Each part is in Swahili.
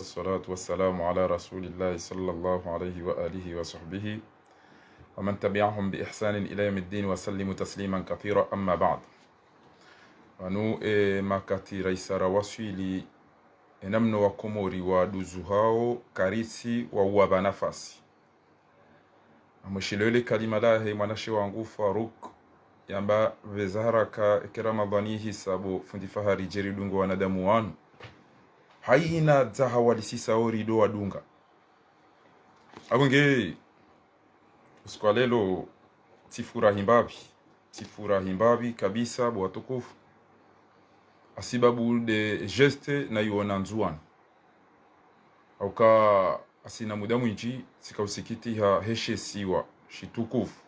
الصلاة والسلام على رسول الله صلى الله عليه وآله وصحبه ومن تبعهم بإحسان إلى يوم الدين وسلم تسليما كثيرا. أما بعد، anu makati raisara waswili enamno wa Komori wa duzuhao karisi wa uwa nafasi amushilele kalima lahe mwanashi wangu Faruk yamba vezaharaka ekeramadhani hisabu fundi fahari jeri dungo wanadamu wanu haina zaha walisisa ori do wadunga abunge uskwalelo tifura himbabi kabisa bwatukufu asibabu de geste na yuona nzuani auka asina muda mwinji sika usikiti ha heshe siwa shitukufu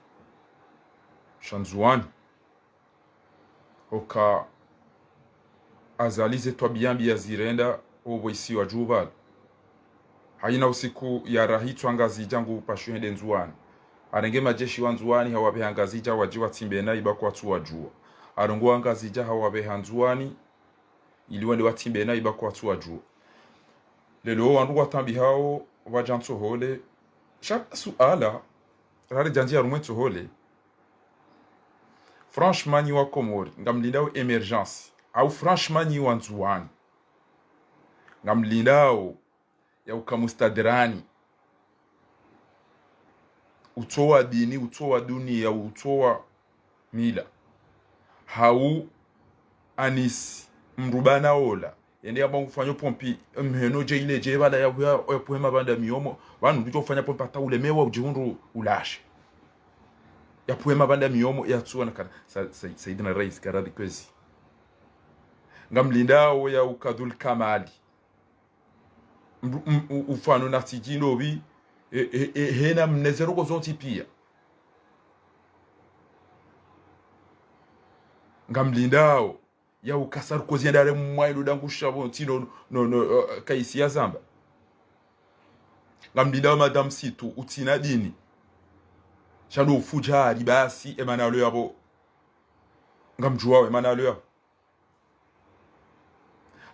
shanzuani auka azalize twabiambi ya zirenda obo isiwa jubal haina usiku ya rahitwa ngazi jangu pashuhende nzuani arenge majeshi wa nzuani hawabe hangazija wajiwa timbena ibakwa tuwa jua arongo hangazija hawabe hanzuani iliwende watimbena ibakwa tuwa jua lelo wandu watambi hao wajanto hole shaka suala rare janji arumweto hole franchement ni wa Komori ngamlindao emergence au franchement ni wa nzuani ngamlindao ya ukamustadrani utoa dini, utoa dunia, utoa mila hau anisi mrubana ola yende ya bangu fanyo pompi mheno je ile je bala ya poema banda miyomo wanu ndito fanya pompi ata ulemewa ujihundu ulashe ya poema banda miyomo ya tuwa na kana Saidina Rais karadhi kwezi ngamlindao ya ukadhul kamali ufano na tijino bi hena mnezeroko zonti pia ngamlindao ya ukasar koziendare mwailo dangu shabo tino kaisi ya zamba ngamlindao madam situ utina dini shado ufujari basi emanalo yabo ngamjuawe emanalo yabo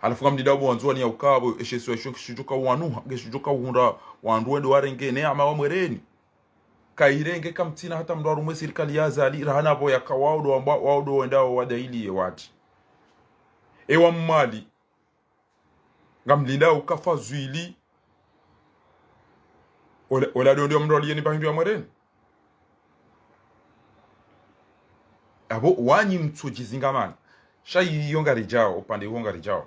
alafu ngamlindao wanzuani ya ukabo esheso shijuka wanuha geshujuka uhunda wanduendo warenge neama wa mwereni kairenge kamtina hata mdwaru mwe serikali ya zali rahana bo ya kawaudo waudo wendao wadaili wati ewa mmali ngamlindao kafa zuili ola ndio mdwaru yeni bahindu ya mwereni abo wanyi mtujizingamani shayi yongari jao upande yongari jao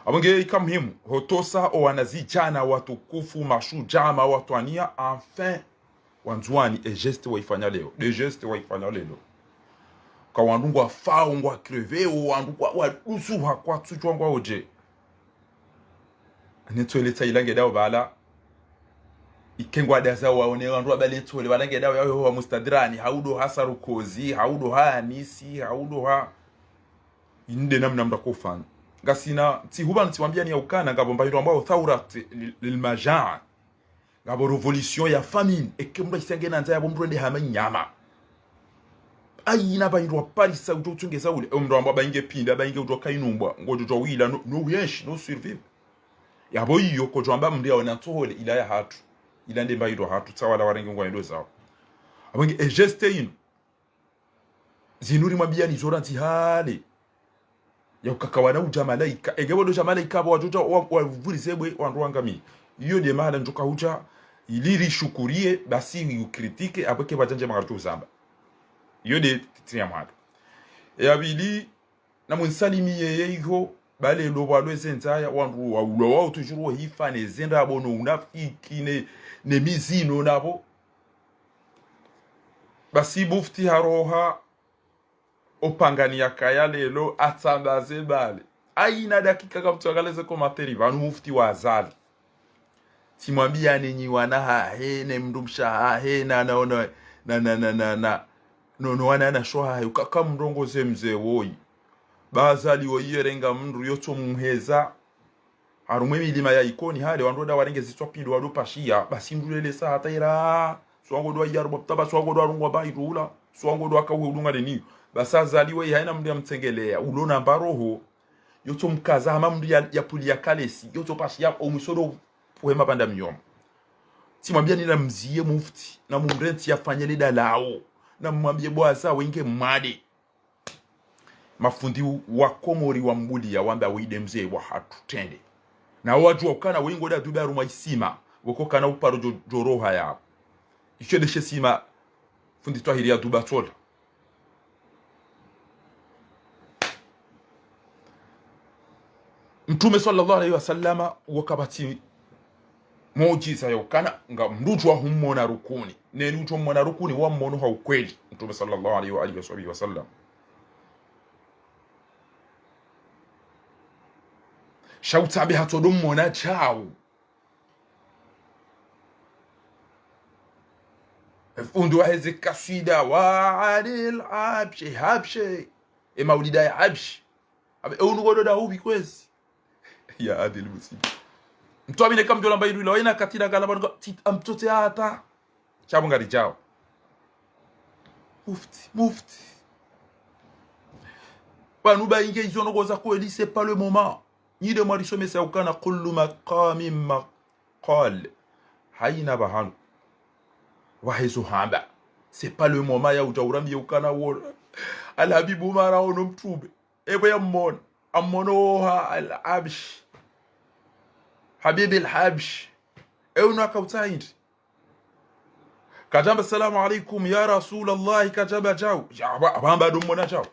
abonge ikamhimu hotosa o wanazijana watukufu mashujama watwania enfin wanzuani e geste waifanya leo de geste waifanya leo kwa wandungu afao ngwa creve wandungu wadusu hakwa tujwa ngwa oje netoleta ilange dawo bala ikengwa daza waone wandu abale tole balange dawo yaho wa mustadrani haudo hasaru kozi haudo ha anisi haudo ha inde namna mtakofanya ngasina tihuba ntiwambia ni ya ukana ngabo mbahindo ambao thaurat lilmajaa ngabo revolution ya famine ekemba isangena nza yabo mrende hama nyama ayina bahindo parisa utungeza ule mndo ambao bainge pinda bainge utoka inumbwa ngojo wila no yenshi no survive yabo iyo ko jamba mndia wana tohole ila ya hatu ila ndemba hindo hatu tawala warenge ngwa ndo zao abonge geste ino zinuri mabia ni zoranti hale ya ukakawana ujamalaika egebo do jamalaika abo wajuja wavurisebwe wanduangami iyo de mahala njoka huja iliri shukurie basi ukritike abeke bajanje magartu zamba iyo de tiya mwana ya bili na munsalimi yeyo bale lo balwe zenzaya wandu wa ulo wa tujuru hifane zenda abono unafiki ne mizino nabo basi bufti haroha opangani ya kaya lelo atambaze bale aina dakika kama tuangaleze komateri vanu mufti wa azali timwambia ninyi wana hahe ne mndumsha hahe na no wana na shoha hayo kaka mndongo zemze woi bazali woyerenga mndu yoto muheza harumwe milima ya ikoni hale wandoda warenge zitwa pindo wadopashia basi ndulele saa taira swango do yarbo taba swango do arungwa bairula swango do akawe udunga deni basazaliwe haina mndu yamtsengelea ulona mbaroho yoto mkaza hama mndu ya puli ya kalesi yoto pashi ya omusoro wema panda mnyoma simwambia nina mzie mufti na mumrenti afanye lida lao na mwambie bwaza wenge mmade mafundi wa Komori wa mbuli ya wamba wide mzee wa hatutende na wajua ukana wengo da duba ruma isima wako kana uparo joroha ya isho de sima fundi twahiri ya duba tola Mtume sallallahu alaihi wasallama wakabati muujiza yokana nga mrutu wa hummona rukuni nenutu mmona rukuni wa mmono ha ukweli Mtume sallallahu alaihi wasallam shautabi hatodum mona chao fundu wa hezi kasida wa adil habshi maulida ya habshi unugodo da hubi kwezi ya adil musibi mtu amine kama jola mbayidu ila waina katida galaba mtote hata chabu ngari chao mufti banu ba inge izono goza ko eli c'est pas le moment ni de mari somesa ukana kullu maqamin maqal hayna bahanu wa hizo hamba c'est pas le moment ya utaurambia ukana wo al habibu mara ono mtube ebo ya ammono al absh habibi al habsh euna kautaid kajamba assalamu alaikum ya rasulullah kajaba jao abamba dumona jao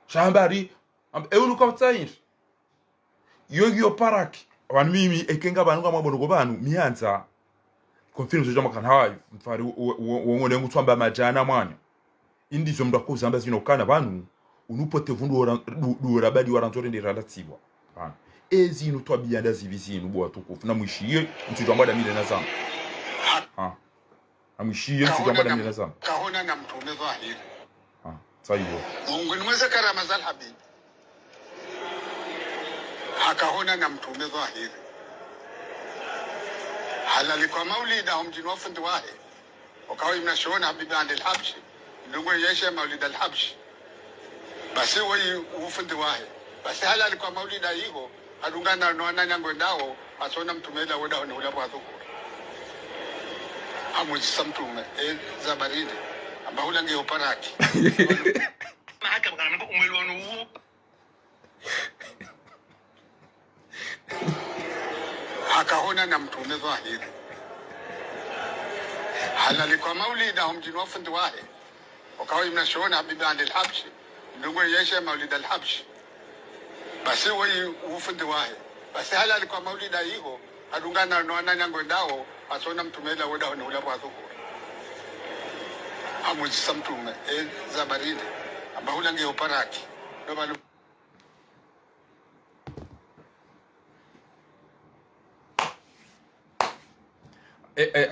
shambari eunu kautaid yogi oparaki abantu mimi ekenga abantu ngamabona ko banu miyanza confirm zo jamaka hayi mfari wongone ngutwamba majana mwana indizo mndu akuzamba zino kana banu unupote vundu dura badi warantore ndi relative bana ezinu twabiyanda zibizinu bwa tukufu na mwishiye mtitwambada mile na zama amwishiye mtitwambada mile na zama kahona na mtume dhahiri sahihi Mungu ni mweza karama za habibi hakahona na mtume dhahiri halali kwa maulida umjini wafundi wahe wakawa imnashona habibi andi al-habshi ndungu yeshe maulida al-habshi basi wai ufundi wahe basi halali kwa maulida hiyo adungana noana nyango ndao asona mtume ila wada ni ulapo adhukura hamujisa mtume zabaridi amba hula nge oparaki haka bakana mko umwili wanu huu hakahona na mtume dhahiri halali kwa maulida umjini wafundi wahe wakawa imnashona habibi andi al-habshi ndungu yeshe maulida al-habshi basi wai ufundi wahe basi halali kwa maulida hiyo adungana noana nyango ndao asona mtume ila wada ni ulapo adhukura hamujisa mtume zabaridi amba hula nge oparaki nobalo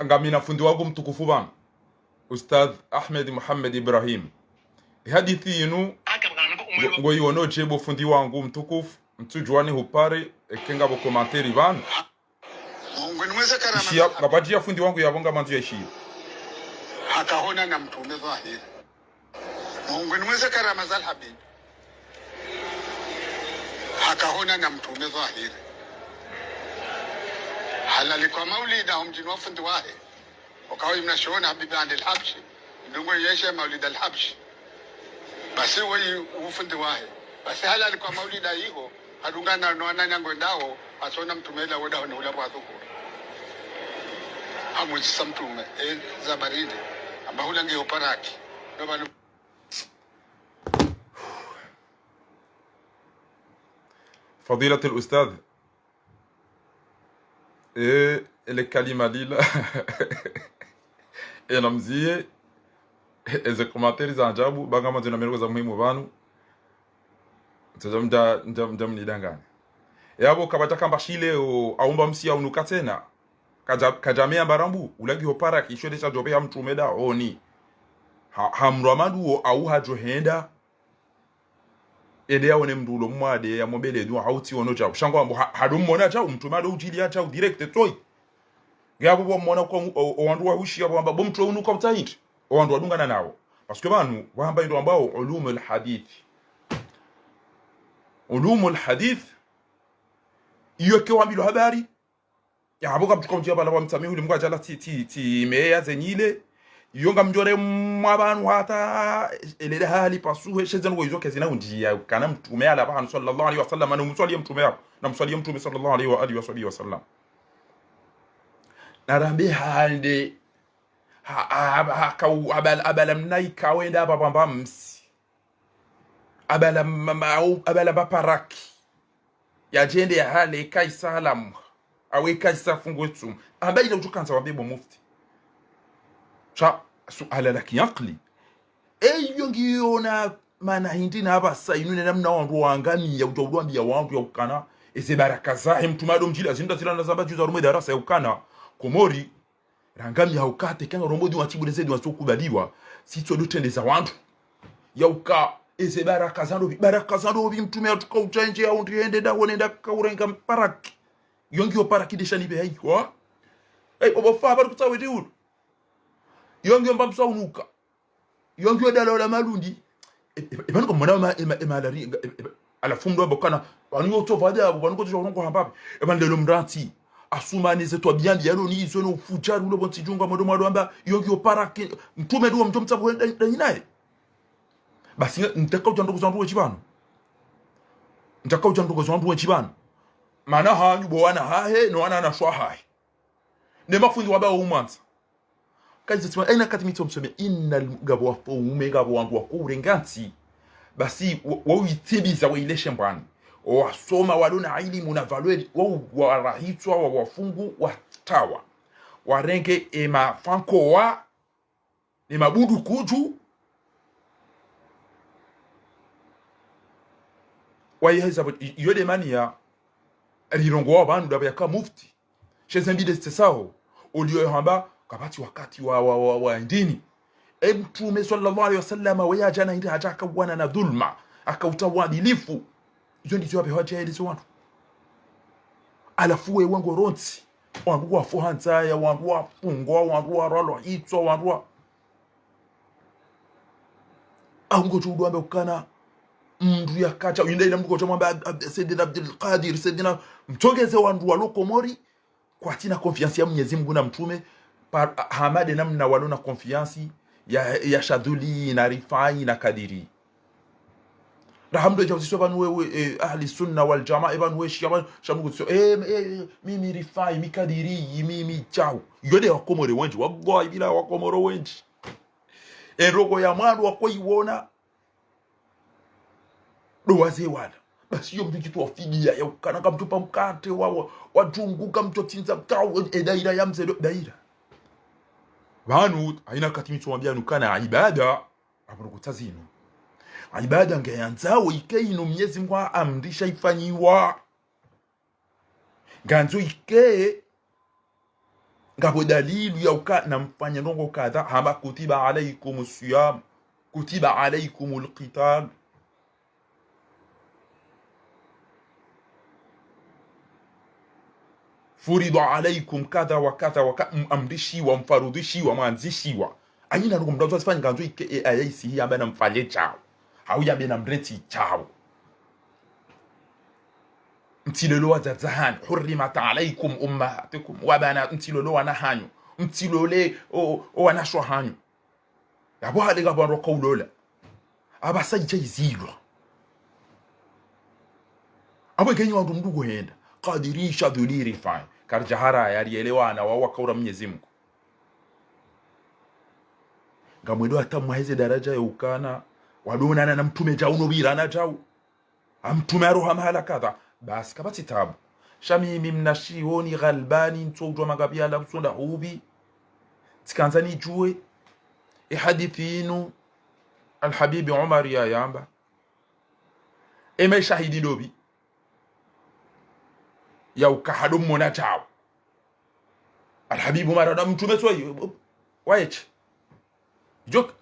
ngamina fundi wangu mtukufu bana Ustadh Ahmed Muhammad Ibrahim hadithi yinu ngo yono chebo fundi wangu mtukufu mtujuani hupare ekenga bo komanteri bana Mungu ni mweza karama shia kapatia fundi wangu yabonga mantu ya shia hakahona na mtume dhahiri Mungu ni mweza karama za habibi hakahona na mtume dhahiri halali kwa maulida umjini wafundi wahe wakawa imnashona habibi andi al-habshi ndungu yeshe maulida al-habshi basi wai ufundi wahe basi halali kwa maulida hiyo adungana noana nyango ndao asona mtume ila wada ni ulapo adhukura hamujisa mtume zabaridi amba hula nge oparaki nobalo فضيلة الأستاذ ile kalima lila namzie eze komateri za ajabu banga mazina mereko za muhimu banu tazamda mnidanganya yabo kabata kamba shile aumba msia unuka tena kajamea barambu ulagi hopara kishode cha jobe hamtumeda oni hamramadu au hajohenda ede yaone mndulo mwade ya mobele dua hauti wono cha shango ambo hadumona cha mtumado ujili cha direct toy ngabo bomona ko owandu wa hushi abo amba bomtwe unuka mtaindi owandu wadungana nawo parce que banu wamba ndo ambao ulumul hadith ulumul hadith iyo kwa mbilo habari ya aboka mtukomjia bala wa mtami uli mgwajala ti meya zenyile yonga mjore mwabanu hata elele hali pasuhe shezen wo izoke zina unjia kana mtume ala ba sallallahu alaihi wasallam na mswali mtume hapo na mswali mtume sallallahu alaihi wa alihi wasallam narambe hande abala mnaika wenda baba msi abala baparaki ya jende ya hale kaisa alamu awe kaisa fungu etum ambaye ila ujukanza wabebo mufti cha suala la kiakli eyo ngiona mana hindi na abasa inune namna wandu wangami ya utawduambi ya wandu ya ukana eze baraka zahe mtumado mjila zinda zila na zamba juza rume darasa ya ukana komori rangami ya ukate kanga rombodi watibu nezedi wasokubaliwa sito dutende za wandu ya uka eze baraka zando mtume atuka uchanje ya undi hende da wonenda kaurenga paraki yongi yo paraki desha nibe haikwa obofa bari kutawe diulu yongi mbamsa unuka yongi yo dala la malundi ebana ko mona emalari ala fundo bokana wanu yo tovada wanu ko tjo ko hambabe ebana lelo mranti asumani zetu bien yalo ni izo no fujaru lo bonti junga modo modo amba yongi yo paraki mtume do mtabu ndanyinaye basi ntakauja ndugu zangu wechibano ntakauja ndugu zangu wechibano mana hanyu bowana hahe no ana na shwa hahe ne mafundi waba umanza kazi tsima aina katimito msome innal gabo wapo umegabo wangu wakurenganti basi wawitibiza waileshe mbani wasoma walona elimu na valeur warahitwa wafungu watawa warenge ema fanko wa ni mabudu kuju wayeheza yode mania rirongo wa bandu daba yaka mufti shezembide stesao ulio hamba kabati wakati wa ndini mtume sallallahu alaihi wasallam waya jana ndio hajaka bwana na dhulma akautawadilifu hizo ndizo wapi hoja ile watu alafu wewe wangu ronti wangu wa fuhanza ya wangu wa fungo wangu wa rolo hitso wangu wa ango chudu ambe ukana mndu yakacha yinde ile mko chamwamba Sayyidina Abdul Qadir Sayyidina mtongeze wandu wa lokomori kwa tina confiance ya Mwenyezi Mungu na mtume hamade namna walona confiance ya Shadhuli na Rifai na Kadiri rahamdo jawzi banu wewe ahli sunna wal jamaa banu wewe shia shamugo so mimi Rifai mi Kadiri mimi chao yode wakomore wenji wagwa bila wakomoro wenji rogo ya mwandu wakoiona dowaze wala basi yo mbikitu wafidia ya ukana kamtupa mkate wajunguka mtotinza mtao daira ya mzedo daira banu aina katimitu mwambia nukana ibada aburukutazino ibada ngeyanzawo ikeino Mwenyezi Mungu amrisha ifanyiwa nganzo ike ngabo dalilu ya ukana mfanya ndongo kadha hama kutiba alaikumus siyam kutiba alaikumul qital furidu alaikum kadha wa kadha wa amrishi wa mfarudishi wa manzishi wa aina nuko mdazo asifanya nganzo ike ayaisi hii ambaye namfale chao au yabe na mreti chao mtilolo wa zahan hurrimat alaikum ummahatukum wa bana mtilolo wa nahanyu mtilole o anashwa hanyu yabo hali gabo ndo kaulola abasajja izilwa abo kenyi wandu mdugo henda Kadiri Shadhuli Rifai karjahara yalielewana wa wakaura Mwenyezi Mungu ngamwedo atamu heze daraja ya ukana wadonana na mtume jauno birana jau amtume aroha mahala kadha basi kabati tabu shamimi mnashioni ghalbani ntojwa magabia la kusonda hubi tikanzani jue hadithinu alhabibi Umar ya yamba shahidi dobi ya ukahado mona chao alhabibu marada mtume swaye waeche jok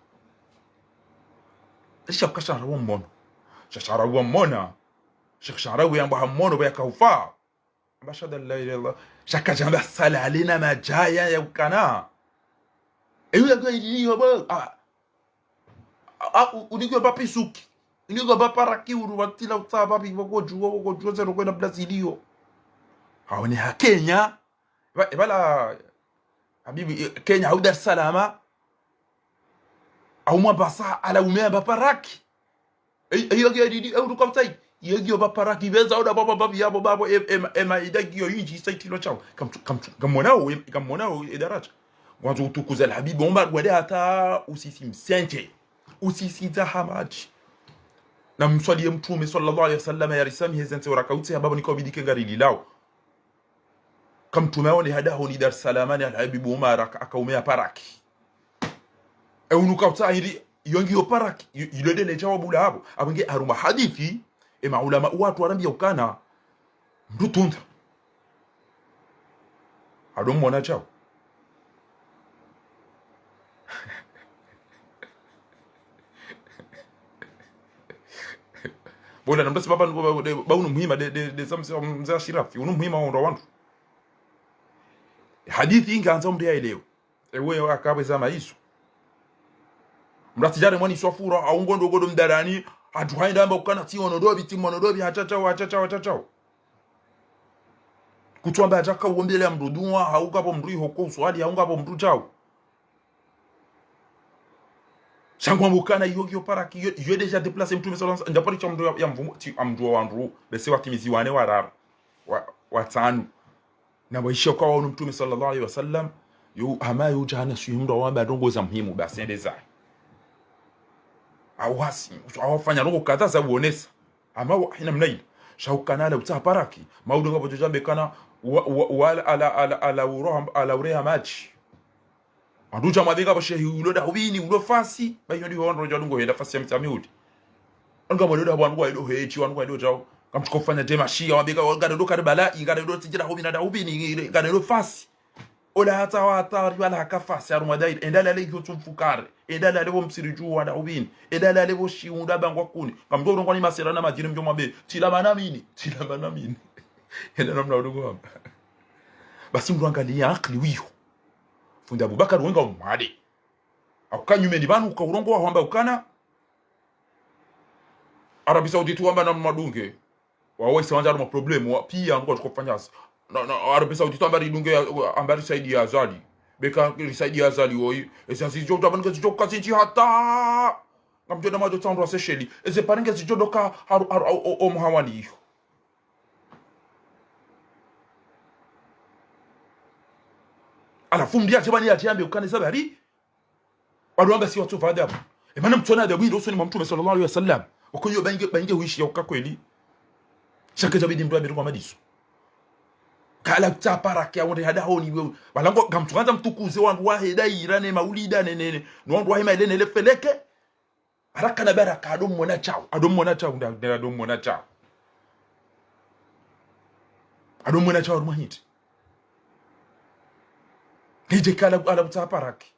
shaka sharawo mmono sharawo mmona sharawo yamba hammono bya kaufa bashada la ilaha illallah shaka jamba sala alina majaya ya ukana eyo ya gidi yobo unigwe papi suki Inigo baparaki uru watila utaba bi woko juo zero kwenda Brazilio. Haone ha Kenya. Bala habibi Kenya au Dar es Salaam au Mombasa ala umea baparaki. Iyo gedi au dukamtai. Yegio baparaki beza oda baba yabo babo ema idagio yinji saitilo chao. Kamonao idaracha. Watu utukuza alhabibi Omar wale hata usisi msente. Usisi zahamaji. Na mswalie mtume sallallahu alaihi wasallam ya risami hezente warakauti sababu niko bidike ngari lilao. Kam tumeone hadaho ni Dar es Salaam ni alhabibi Omar akaumea paraki. Unuka utahiri yongio paraki yilede ne jawabu la hapo. Abange aruma hadithi maulama watu warambia ukana mdutunda. Adomona chao. Bola namdasi baba baunu muhima de samsa mza shirafi unu muhima ndo wantu hadithi ingaanza mdia ileo ewe akabe za maiso mratijare mwani swafura au ngondo godo mdarani atuhainda amba ukana tiono dobi timono dobi hachachao kutwamba ataka uombele ya mrudua haukapo mrui hoko uswali haungapo mru chao shangwa mukana yogyo paraki yo deja déplacer mtume sallallahu alaihi wasallam ndapari cha mdu ya mvumo ti amdu wa ndru bese watimizi wane warara watanu na waisha kwa wanu mtume sallallahu alaihi wasallam yo hamayo jana suyumdo wa badongo za muhimu basi ndeza awasi awafanya rongo kadha za uonesa ama hina mnaida shaukana la utaparaki maudo ngabo jambe kana wala ala ureha maji anduja madinga bashehi uloda hubini ulo fasi bayo ndi hono jadungo henda fasi ya mtamiudi anga mododa bwangu ido hechi wangu ido jao kamtukofanya tema shia wabika ngada ndo kada bala ngada ndo tijira hubini da hubini ngada ndo fasi ola hata wala hakafasi arumadaid endala le yotumfukare endala le bomsiriju wanda hubini endala le boshunda bangwa kuni kamdo ndo ni masera na majiri mjoma be tilama mini enda namna udungo basi mdu angalia akli wiyo funda Abubakar wenga umade akanyume ni banu ukaurongo wa hamba ukana Arabi Saudite wamba na madunge wawe sawanja na problem pia ngo tukofanya na Arabi Saudite wamba ridunge ambari saidi ya Azali beka saidi ya Azali woi esansi jo tabange jo kazinji hata ngamjona majo tandro sesheli eze paringe jo doka o muhawani ala fumbi ya jabani ya jambe ukane sabari wadwanga si watu fadabu maana mtona adabu ndio usoni mtume sallallahu alaihi wasallam ukoyo bange huishi ya kweli shaka jabidi mtu abiru kwa madiso kala taparaki awonde hadaho ni balango gamtuanza mtukuze wangu waheda irane maulida nene no wangu wahima ile nele feleke haraka na baraka adom mona chao nda adom mona chao rumahiti nije kala ala mtaparaki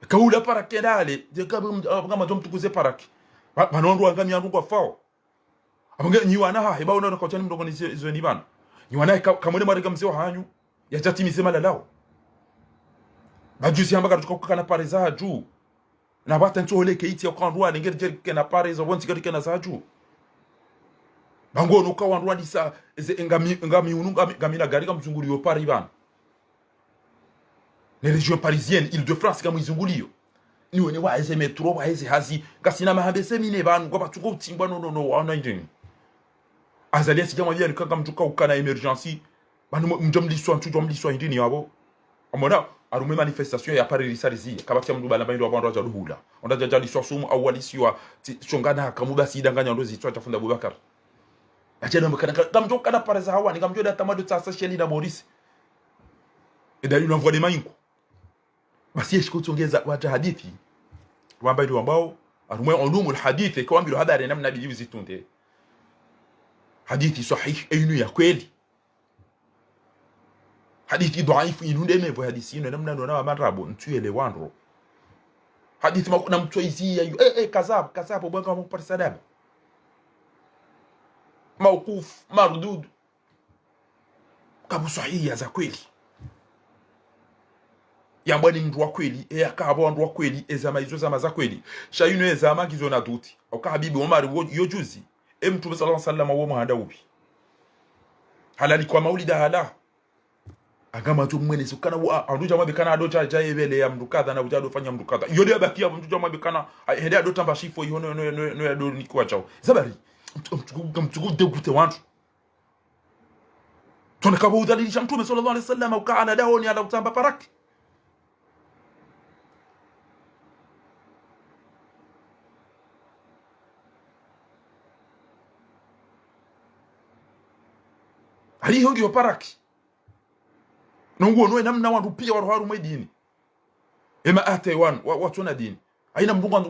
kaula paraki dale je kama mtukuze paraki banondo angami yangu kwa fao abange nyiwana ha heba ona kwa tani mdogo ni zo ni bana nyiwana kamone marika mseo hanyu ya chati misema lalao bajusi ambaka tukokana pare za juu na bata ntole keiti yakandwa ngere jerike na pare zo bonti gerike na za juu bango no ka wandwa disa ngami ununga gamina gari kamzunguli yo pare bana les régions parisiennes Île-de-France kama izungulio ni wene waeze metro waeze hazi kasina mahambese mine banu kwa batuko utimbwa no wana ndini azalia sija mwabia nikanga mtuka ukana emergency banu mjomliswa ntujomliswa ndini yabo amona arume manifestation ya Paris risarizi kabati ya mdu bala bando abandu ajaduhula onda jajali sosumu awalisiwa chongana kamuba sidanganya ndo zitwa tafunda Abubakar achana mkana kamjoka na Paris hawa nikamjoda tamado tsasa sheli na Maurice edali l'envoi des mains basi shikutongeza wata hadithi wambaidi ambao arumwe ulumul hadithi kwa mbilo habari namna bijibu zitunde hadithi sahih ainu ya kweli hadithi dhaifu inunde mevo hadithi ino namna ndo na marabo ntuele wandro hadithi na mtoizia kazab bwanga mpata sadaba mawquf mardud kama sahihi za kweli yambwa ni mndu wa kweli akaba mndu wa kweli ezama izo zama za kweli shayino ezama gizo na duti oka habibi Omar yo juzi mtume sallallahu alaihi wasallam wo muhanda ubi halali kwa maulida hala agama tu mwene sukana wa anduja mabikana ado cha yebele ya mdukadha na ujado fanya mdukadha yodi abakia mtuja mabikana hende ado tamba shifo yihono no ado nikwa chao zabari mtugu degute wantu tonekaba udhalilisha mtume sallallahu alaihi wasallam ukaana daoni ala utamba paraki ali hongi wa paraki nongo no namna wantu pia waro haru mwedini ema ate wan watu na dini aina mdungu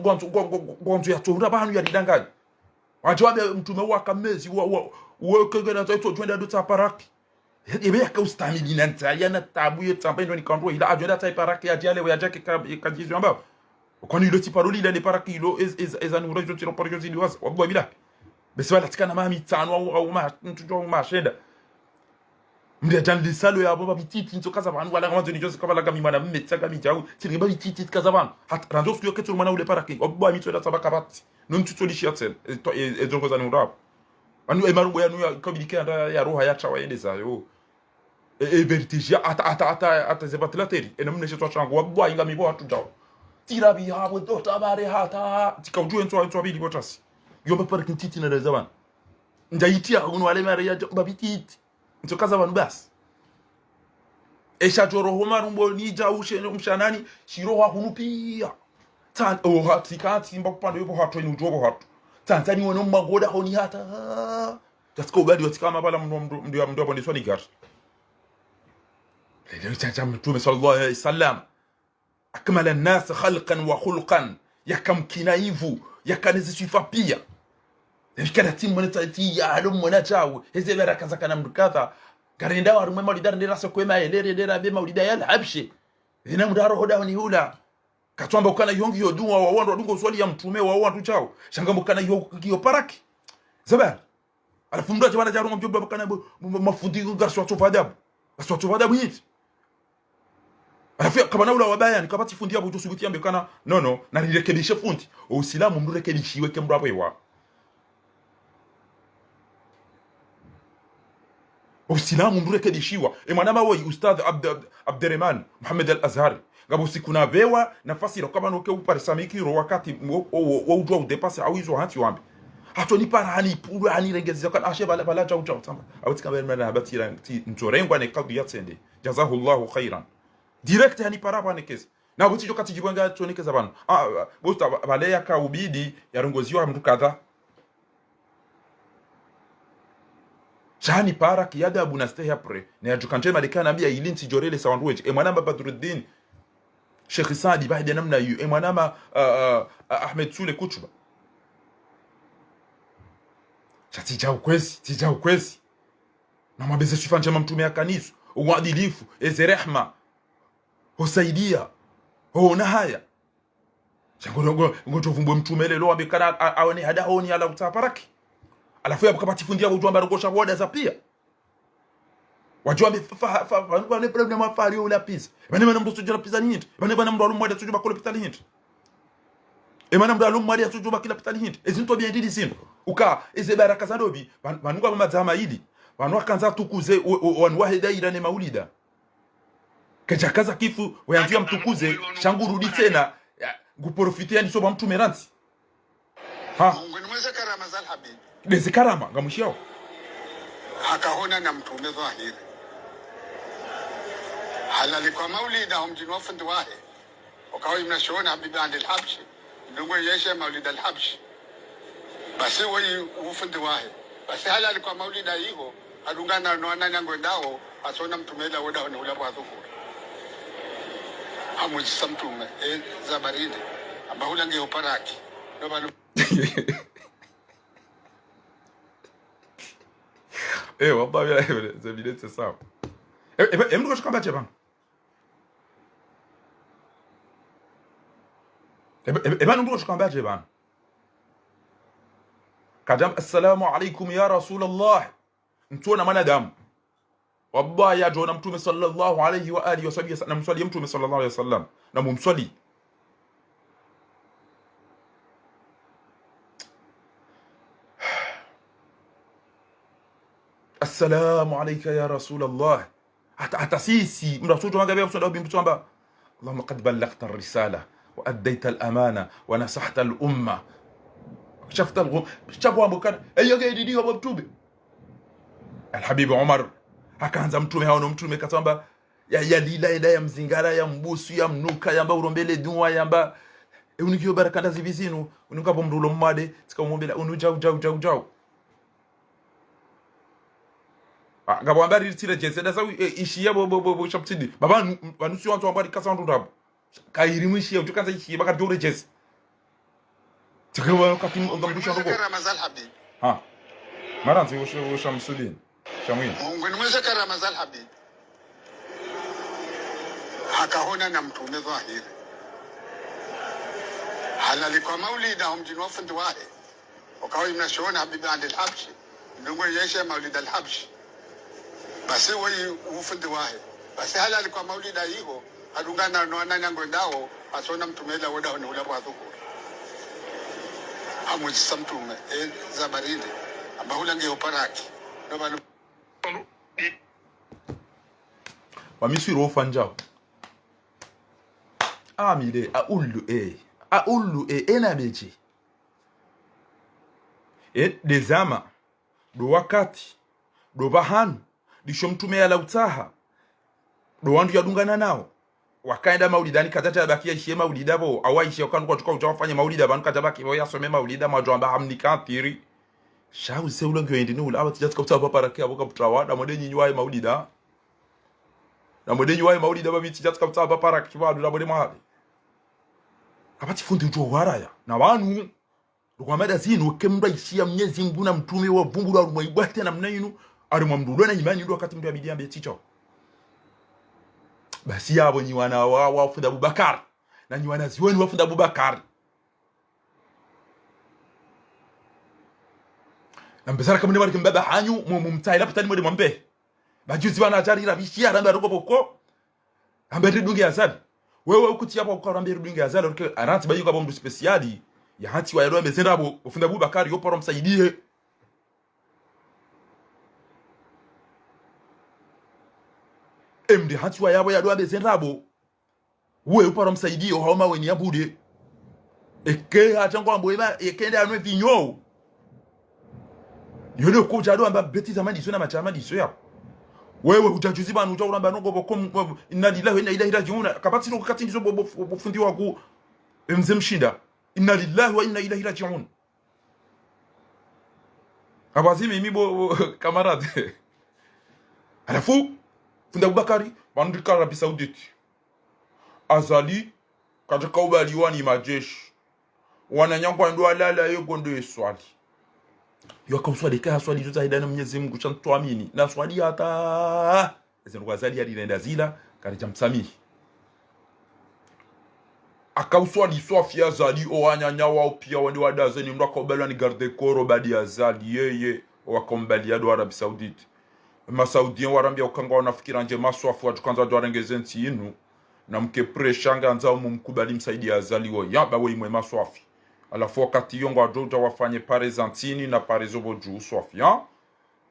gwantu ya tora banu ya didanganya wajabe mtume wa kamezi wa kegena taito twenda do paraki ebe yaka ustamili nanta yana tabu yetamba ndo nikandwa ila ajenda ta paraki ya jale ya jake kajizo ambao kwani ile tiparoli ile paraki ilo ezanu rojo tiro parjo zili wasa wabwa bila basi wala tikana mami tano au ma mtujo ma sheda mdia jandi salo ya baba bititi ntokaza bantu wala kama zoni jose kabala kama mwana mmetsaga mijau tiri baba bititi kaza bantu hat ranzo studio ketu mwana ule paraki obwa mito da tabaka bat non tutolishia tsen ezongo za nurap anu emarugo ya nuya kabilika ya roha ya chawa ende zayo vertige ata zebatlateri enamne chetwa chango obwa inga mibo hatu jao tira bi habo dota bare hata tikauju ento bili botasi yomba paraki titi na zaman ndaitia unu wale mara ya babititi ntokaza bantu basi esha joro homa rumbo nija ushe mshanani shiro wa hunupia tan o hatikati mba kupanda yobo hato ni ujobo hato tantani wono magoda honi hata tatko badi watikama bala mndu abonde swani gar leo chacha mtume sallallahu alaihi wasallam akmala an-nas khalqan wa khulqan yakamkinaivu yakanizisifa pia nikana timu nitati ya halo mwana chao heze baraka zakana mdukatha karenda warume maulidar ndira so kwema elere ndira be maulida yal habshi ina mudaro hoda ni hula katwamba ukana yongi yodunwa wa wando dungo swali ya mtume wa wando chao shangambo kana yo paraki zabar alafu mdu ajabana jaru mjomba kana mafundi garso atofadabu garso atofadabu hit alafu kama naula wabaya nikapati fundi hapo tusubitia mbekana no na nirekebishe fundi uislamu mdu rekebishiwe kemdu hapo iwa usilamu mrekebishiwa mwanama wao ustadh Abdurrahman Muhammad al-Azhari ngabo sikuna bewa nafasi ro kama noke uparisamiki ro wakati wa ujwa udepase au hizo hati wambi hato ni para hani puru hani regezia kan ashe bala chao tamba abutika bana habatira ntorengwa ne kadu yatsende jazahullahu khairan direct hani para bana kesi na buti jokati jibwanga tonekeza bana bosta bale yaka ubidi yarongoziwa mtu kadha chani para kiada abuna stay apre na yajukante malikana bia ilinti jorele sawandueje mwanama Badruddin Sheikh Saadi baada namna hiyo mwanama Ahmed Sule Kutuba tija ukwezi na mabeze sifa njema mtume ya kanisa uadilifu rehma husaidia na haya ngoto vumbwe mtume lelo abikana aone hada honi ala utaparaki alafu yapo kapati fundia ujomba rogosha woda za pia wajomba fa ne problem afari ula pizza bana mndu tujira pizza nyingi bana mndu alumwa da tujumba kule pitali nyingi bana mndu alumwa da tujumba kila pitali nyingi ezinto bia ndidi sindo uka eze baraka za dobi banunga mamazama hili banwa kanza tukuze wanwahida ila ne maulida kachakaza kifu wayanzia mtukuze shangu rudi tena nguprofitia ni soba mtu meranti Mungu ni mweza karama za habibi bezi karama ngamushio hakaona na mtume dhahiri halali kwa maulida humjini wafundi wahe wakawa mnashoona habibi andi al-habshi ndungo yeshe maulida al-habshi basi wai ufundi wahe basi halali kwa maulida hiyo adungana noana nyango ndao asona mtume ila woda ni ulapo adhukuru hamujisa mtume zabaridi amba hulange uparaki nobalo والله يا زميلتي c'est ça emdu ko shikamba cheba ndu ko shikamba cheba kadam assalamu alaykum ya rasul allah ntona manadamu wallahi adona mtume sallallahu alayhi wa alihi wasallam, na mswali mtume sallallahu alayhi wasallam, na mumswali. Assalamu alayka ya Rasulullah. Hata sisi mrasutu magabe kuswali bimtu amba Allahumma qad ballaghta ar-risala wa addaita al-amana wa nasahta al-umma shafta al-ghum chakwa mbukana ayoge didi wa mtume al-habib Umar akaanza mtume hao, mtume katamba ya lila ya mzingara ya mbusu ya mnuka yamba urombele dua yamba unikio barakanda zivizinu unikapo mrulo mmade tikamuombela unujau ngabo ambari tire jese da sawi ishiya bo shaptidi baba banusi wantu ambari kasandu ndabo kairimu ishiya utukanza ishiya baka dore jese tikawa kati ngambusha rogo Ramazan Habib ha maranzi wo shamsudin shamwini Mungu ni mweza Ramazan Habib hakaona na mtume dhahiri halali kwa maulida mjini wa fundi wale wakawa mnashoona Habib al-Habshi ndio yesha maulida al-Habshi basi wewe ufundi wahe basi halali kwa maulida hiyo adungana no nanyango ndao asona mtumela woda ni ula kwa dhukuru hamujisa mtume za baridi ambao ulange uparaki ndo bana wamisiro ofanjao amile aulu ena beji dezama do wakati do bahanu disho mtume ya lautaha do wandu yadungana nao wakaenda maulidani katata yabakia ishie maulida bo awaishi wakandu kwa tukao utawafanya maulida banu katabaki bo yasome maulida majwamba hamnikatiri shau seula ngyoende ni ula abatijatu kwa paparaki aboka putrawada modenyi nywaye maulida na modenyi waye maulida babitijatu kwa paparaki badu na mode mahali abati fundi ujo waraya na wanu rukwamada zinu kemba ishia mnyezi nguna mtume wa vumbu wa rumwaibwate na mnainu arimwa mdulwe na imani ndo wakati mtu abidi ambe ticho basi yabo nyi wana wa funda Abubakar na nyi wana ziweni wa funda Abubakar na mbezara kama ndimari mbaba hanyu mumtai la patani mwambe bajuzi bana ajari rabishia ramba roko boko ambe ridunge azali wewe ukuti hapo kwa ramba ridunge azali roko aranti bayuka bombu speciali ya hati wa yaro mbezera abo funda Abubakar yo poro msaidie emde hati wa yabo ya doa bezenrabo we uparo msaidie haoma weni yabude eke atangwa mboeba ekende anwe vinyo yone ko jado amba beti zamani sona machama diso ya wewe utajuzi bana utauramba nongo bokom inna lillahi wa inna ilaihi rajiun kabati no kati ndizo bofundi wako emze mshinda inna lillahi wa inna ilaihi rajiun abazimi mibo kamarade alafu funda Abubakari bandika Arabia Saudite azali katika ubaliwani majeshi wananyangwa ndo alala yogondo swali yokamswali ka swali tutahidana Mwenyezi Mungu chantuamini na swali hata ezengo azali alienda zila karija msamihi akauswali Sofia azali owanyanya wao pia wende wadazeni ndo akobelwa ni garde koro badi azali yeye wakombalia do Arabia Saudite Masaudien warambia ukanga wanafikira nje maswafu watukanza dwarengeze nti inu na mke preshanga nzao mumkubali msaidi azaliwo yaba we imwe maswafi alafu wakati yongo adoja wafanye pare zantini na pare zobo juu swafi ya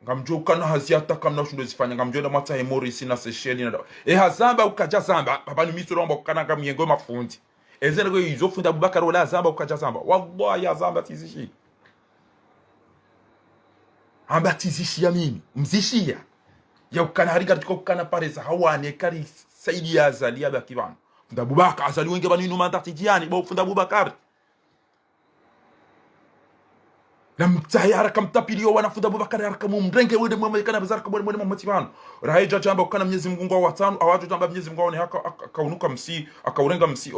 ngamjo ukana haziata kamna shundo zifanya ngamjo na mata Morisi na Seychelles na hazamba ukaja zamba baba ni miso romba ukana kamiengo mafundi ezene go izo funda Abubakar wala zamba ukaja zamba wallahi ya zamba tizishi amba tizishi ya mimi mzishia ya ukana harika tuko ukana pareza hawane kari saidi ya azali ya bakibano funda Abubakar azali wenge banu inu mantatijani bo funda Abubakar na mtaya haraka mtapilio wana funda Abubakar haraka mumrenge wede mwamekana bazaraka mwene mwamatibano rahaija chamba ukana Mwenyezi Mungu wa watano awatu chamba Mwenyezi Mungu ni haka akaunuka msi akaurenga msi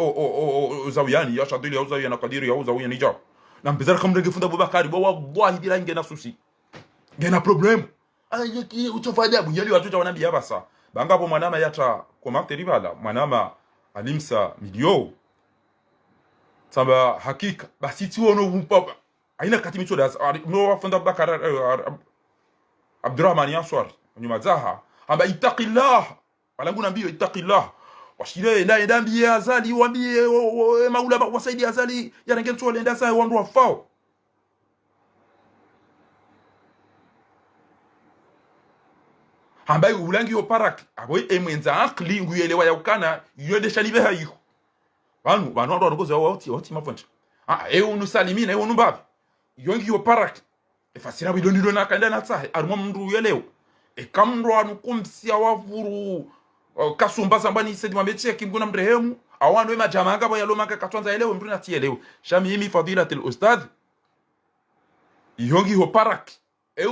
zawiyani ya shadili ya uzawi na kadiri ya uzawi ni jao na mbezaraka mrenge funda Abubakar bo wallahi bila ingena susi ngena problem ayeki utofanya bunyali watu wanambia basa bangapo mwanama yata komante ribala mwanama alimsa milio samba hakika basi tuono mpapa aina kati mito da no wafunda Abubakar Abdurrahman Yanswar nyuma zaha amba ittaqillah walangu nambio ittaqillah washire na ndambie azali wambie maula wasaidi azali yarange ntole nda sai wandu wafao ambaye ulangi yo parak abo emwenza akli nguyelewa yakana yode shalibe hayo banu ndo ngoza wati mafoncha unu salimina unu babi yongi yo parak efasira bidondo nakanda natsahe arimo mndu yelewa kamndo anukumsia wavuru kasumba sambani sedi mameche kimbuna mrehemu awanu ema jamanga bo yalomaka katwanza elewe mndu natielewe shami himi fadilatul ustadh yongi ho parak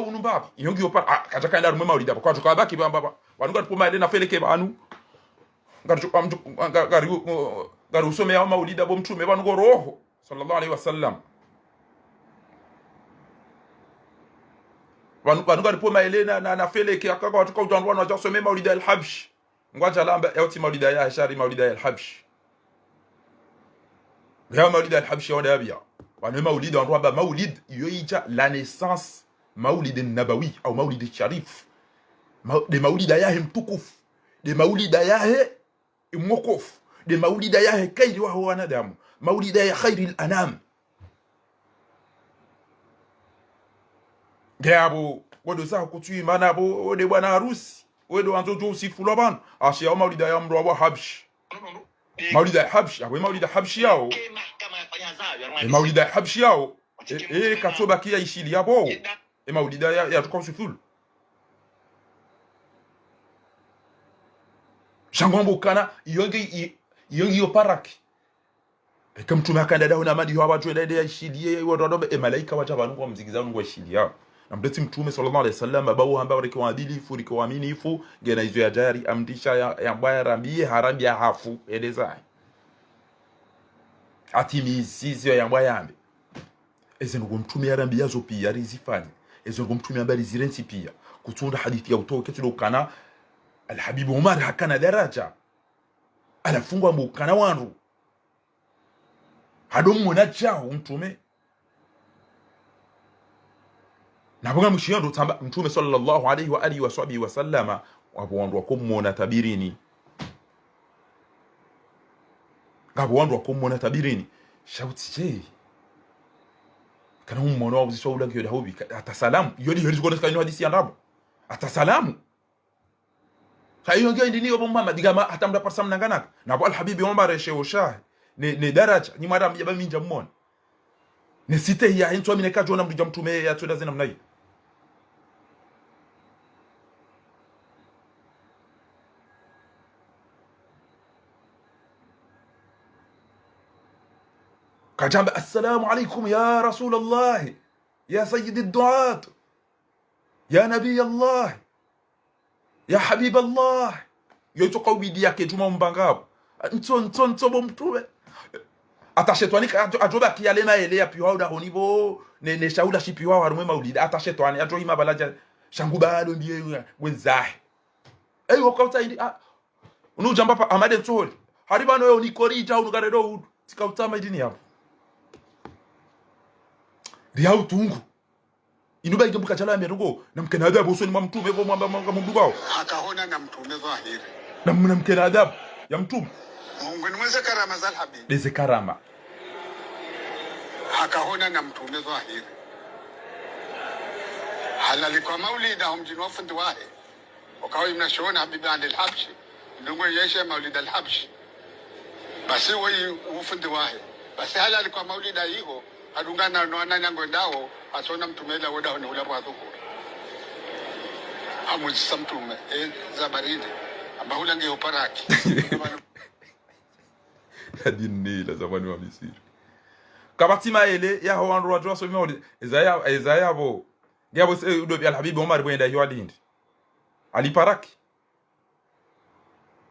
unu babi yongi ho parak kataka nda rumema ulida kwa tukabaki baba wanuga tupoma ile na feleke banu garu usome ya maulida bo mtume banu go roho sallallahu alaihi wasallam wanuga tupoma ile na feleke akaka watuka utandwa na jasome maulida al-habsh ngwaja lamba yauti maulida ya shari maulida al-habsh ya maulida al-habsh ya wadabia wanu maulida wandu ba maulid yoija la naissance maulid an-nabawi au maulid al-sharif de maulida yahe mtukufu de maulida yahe mwokofu de maulida yahe kairi wa wanadamu maulida ya khairi al-anam gabo wodo sa kutui mana bo ode bwana harusi wedo anzojo usifulo bana ashia maulida ya mro wa habsh maulida habsh abo maulida habsh yao maulida habsh yao katoba kia ishili yabo maulida ya tukosifulu shangombo kana yongi yo paraki mtume akanda dawo na madi hawa twende ya ishili wododo malaika wacha bantu kwa mzigiza ngo ishili yao na mdeti mtume sallallahu alaihi wasallam abawo hamba wale kwa adilifu liko waaminifu ngena hizo ya jari amdisha ya mbaya rambie harambi ya hafu eleza atimi sisi ya mbaya ambe eze ngo mtume harambi yazo pia rizifanye eze ngo mtume habari zirensi pia kutunda hadithi ya utoke tulokana alhabib Umar hakana daraja anafungwa mukana wandu hadomu na chao mtume nabuga mshindo tamba mtume sallallahu alaihi wa alihi washabihi wasallama wapo wandu wakomona tabirini ngabo wandu wakomona tabirini shauti je kana ummono wabuzi shawula kiyo dahobi atasalamu yodi yodi zikona kaino hadisi ya ndabo atasalamu hayo ndio ndini obo mama digama hata mda parsa mnanganaka nabo alhabibi Umar sheho shah ne daraja ni mara mjaba minja mmona ne site ya hinto amine kajo na mrija mtume ya twenda zina mnai kajamba assalamu alaikum ya rasul Allah ya sayyid ad-du'at ya nabiy Allah ya habib Allah yoto qawbidi yake tuma mbangabo nto bo mtume atashetwani ajoba kiyalema ele ya piwa uda honibo ne shaula shipiwa harumwe maulida atashetwani ajo hima balaja shangu bado ndiye wenzahe wakauta indi unujamba pa amade ntoli haribano yo nikorita unugaredo udu tikautama idini yapo riau tungu inuba igembuka chala merugo namkena adabu usoni mwa mtume bo mwamba mndugao akaona na mtume dhahiri na mnamkena adabu ya mtume Mungu ni mweze karama za alhabibi leze karama akaona na mtume dhahiri halali kwa maulida humjini wafundi wahe wakawa mnashona habibi andi alhabshi ndungo yeshe maulida alhabshi basi wei ufundi wahe basi halali kwa maulida hiyo adungana na nyango ndao asona mtume ila woda ni ulapo adhuku hamuzisa mtume za baridi amba hulange uparaki adini la zamani wa Misiri kabatima ele ya wandu watu wasoma Isaiah bo ngabo udo alhabibi Umar bwenda hiyo adindi aliparaki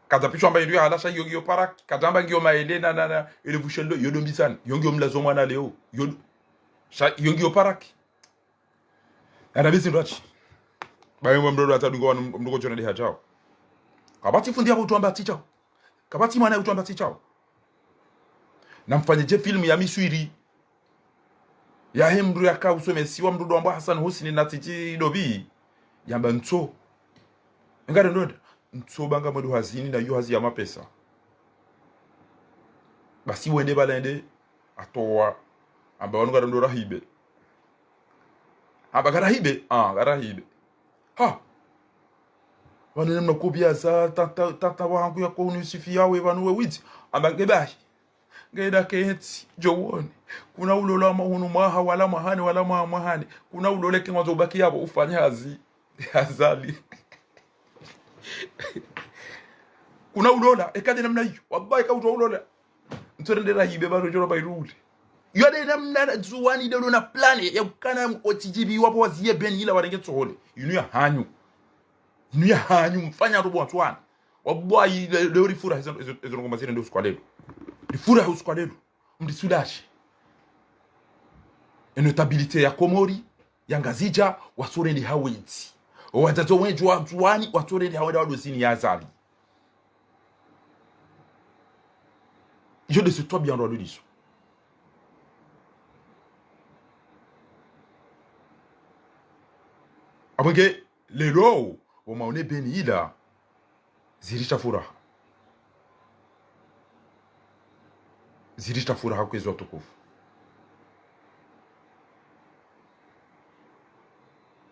kadapishwa mba ndio halasha yogio paraki kadamba ngio maele na elevation do yodo mbisana yongio mlazo mwana leo yodo yongio paraki anabisi ndoachi bayo mdodo atadungo mdogo chona de hajao kabati fundi hapo tuamba tichao kabati mwana utuamba tichao namfanyeje film ya Miswiri ya hemdu ya ka usome siwa mdudu amba Hassan Hussein na tiji dobi yamba nto ngare ndo ntsobanga mwedu hazini na yo hazi ya mapesa basi wende balende atowa amba wanu ngare ndo rahibe aba garahibe garahibe ha wanene mnakubia za tata wangu ya kwa unisifia we wanu we witi amba ngebahi ngeda kenti jowoni kuna ulola mahunu maha wala mahani wala mahani kuna ulole kengwazo ubaki yabo ufanya hazi azali kuna ulola ekade namna hiyo wallahi kauto ulola ntorendera hibe baro joro bairuli yode namna zuwani de na plan ya kana otijibi wapo wazie ben ila warenge tsohole inu ya hanyu mfanya robo atwana wallahi le rifura hizo ngoma zile ndio skwalelo rifura huskwalelo mdisulashi notabilite ya Komori ya Ngazija wasoreni hawezi wazazo wenju wa mtuani wasoreni haweda wadosini ya azali je de ce toi bien dans le liso abonge lelo wamaone beni ila zirisha furaha kwezo tukufu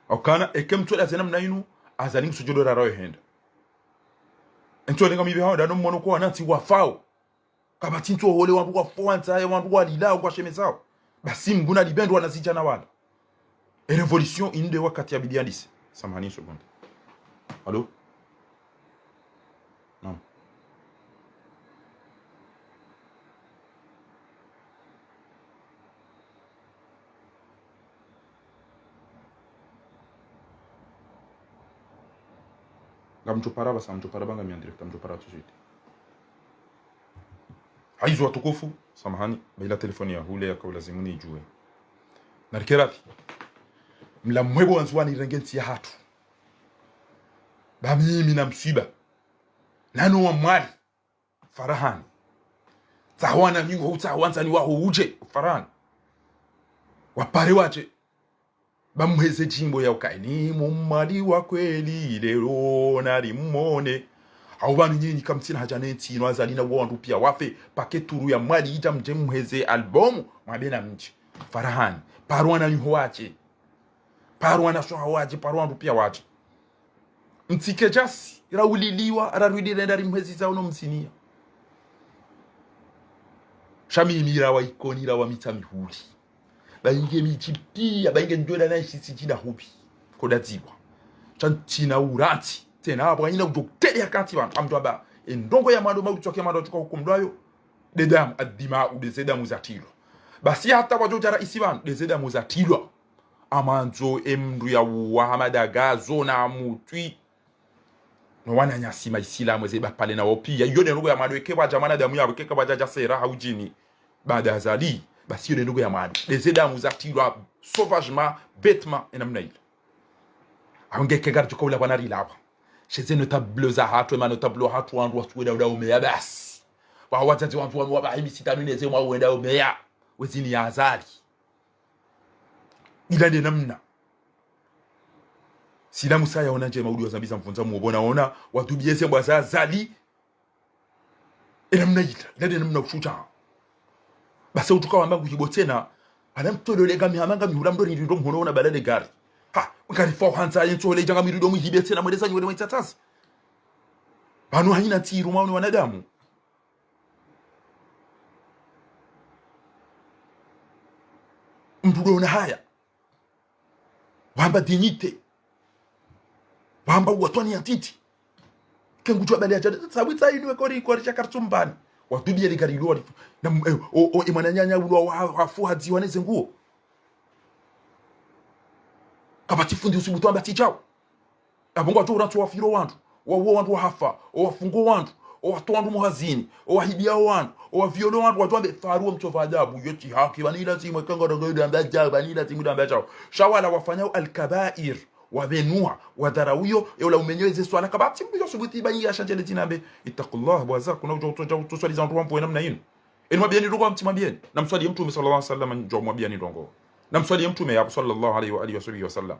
okana ekemtole azena mnainu azali nsujudo raro henda entole ngami bihawo dano mmono ko anati wafao kabati nto hole wantu kwa fonta ya wantu kwa lila kwa shemezao basi mbuna libendo wanazija na wala e revolution inde wakati ya bidiandisi samahani seconde allo non ngamchopara basa mchopara banga mi direct mchopara tout de suite haizo watukufu samahani bila telefoni ya hule ya kaulazimu ni ijue narikerapi mla mwebo wanzuani rengenti ya hatu ba mimi na msiba nano wa mwali farahani tawana nyingo utawanza ni waho uje farahani wapare wache bamweze jimbo ya ukaini mumali wa kweli lero nari mmone au banu nyinyi kamtina hajaneti no azalina wandu pia wafe paketuru ya mwali ita mje mweze album mwabena mji farahani parwana nyuho wache parwana so hawaje parwandu pia wache mtike jasi rawuliliwa ararwidi ndari mwezi za uno msinia shami mira wa ikoni ra wa mitamihuli bainge michipia bainge ndola na shitsijina hubi kodatiwa chantina urati tena hapo ina udokteli yakati bantu amtwaba endongo ya mando mautoke mando tuko hukumdwayo dedam adima udezeda muzatilo basi hata wajojara isiban dezeda muzatilo amanzo emndu ya wahamadaga zona mutwi no wana nyasima isila mweze bapale na opia yone ndugo ya mando ekeba jamana damu yabo keka bajaja sera haujini baada azali basi yone ndugo ya mando dezeda muzatilo sauvagement bêtement enamna ile angeke garjo ko la banari laba sheze notable za hatu ma notable hatu wandu wasuweda uda umeya basi wa watati wantu wa bahimisi tanuneze mwa uenda umeya wezini ya azali ila de namna sila musaya onanje maudi wa zambiza mfunza muobona ona watu biese mwa za azali namna ila de namna kushucha basi utuka wamba kujibotena anamtolole hamanga mihula mdoni ndo mhono ona balade gari ha ngari fo hanza yentole janga mirido muhibetse na mweleza nywe mwitatasi banu haina tiru mauni wanadamu mdudo na haya wamba dignité wamba watwani atiti kengu chwa bali ajada sabita inu ko cha kartumbani watubie ligarido na imana nyanya ulo wafu hadi waneze nguo kabati fundi usibuto ambati chao abongo atu uratu wa firo wantu wantu hafa wafungo wantu watu wantu muhazini wahibia wantu waviolo wantu watu ambe faruo mchova adabu yoti haki banila timu kanga dogo ambaja banila timu ambaja shawala wafanyao alkabair wabenua wadarawiyo yola umenyeze swala kabati mbiyo subuti bani ya shajele tinambe ittaqullah bwaza kuna ujo swali za watu namna yinu enwa bieni rogo mtimwambieni na mswali mtume sallallahu alaihi wasallam njo mwambieni ndongo na mswali mtume ya sallallahu alaihi wa alihi wasallam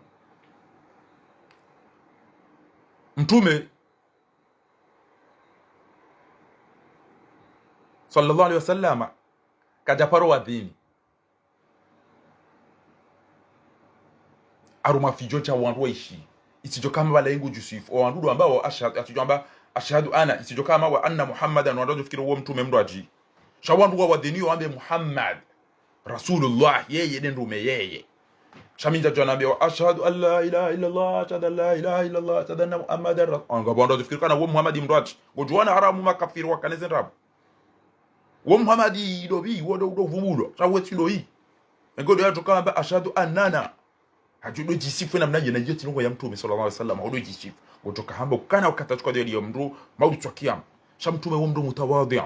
mtume sallallahu alaihi wasallam kajaparo wa dini aruma fijo cha wandu ishi isijo kama wala ingu Yusufu wandu ambao ashhadu ana isijo kama wa anna Muhammadan wandu fikiri huo mtume mraji shawandu wa dini waambe Muhammad Rasulullah yeye ndume yeye shaminja janaambia ashhadu an la ilaha illa Allah ashhadu an la ilaha illa Allah ashhadu anna Muhammadar rasul ngabonda fikiri kana huo Muhammad mraji gojuana haramu makafiri wa kanisa rab wo Muhammad idobi wodo vubulo shawetilo yi ngodo yatokamba ashhadu annana hajudo jisifu namna yeye na yeti ngo ya mtume sallallahu alaihi wasallam odo jisifu gotoka hamba kana ukatachukua ndio mndu mautu kiyam shamtume wo mndu mutawadhi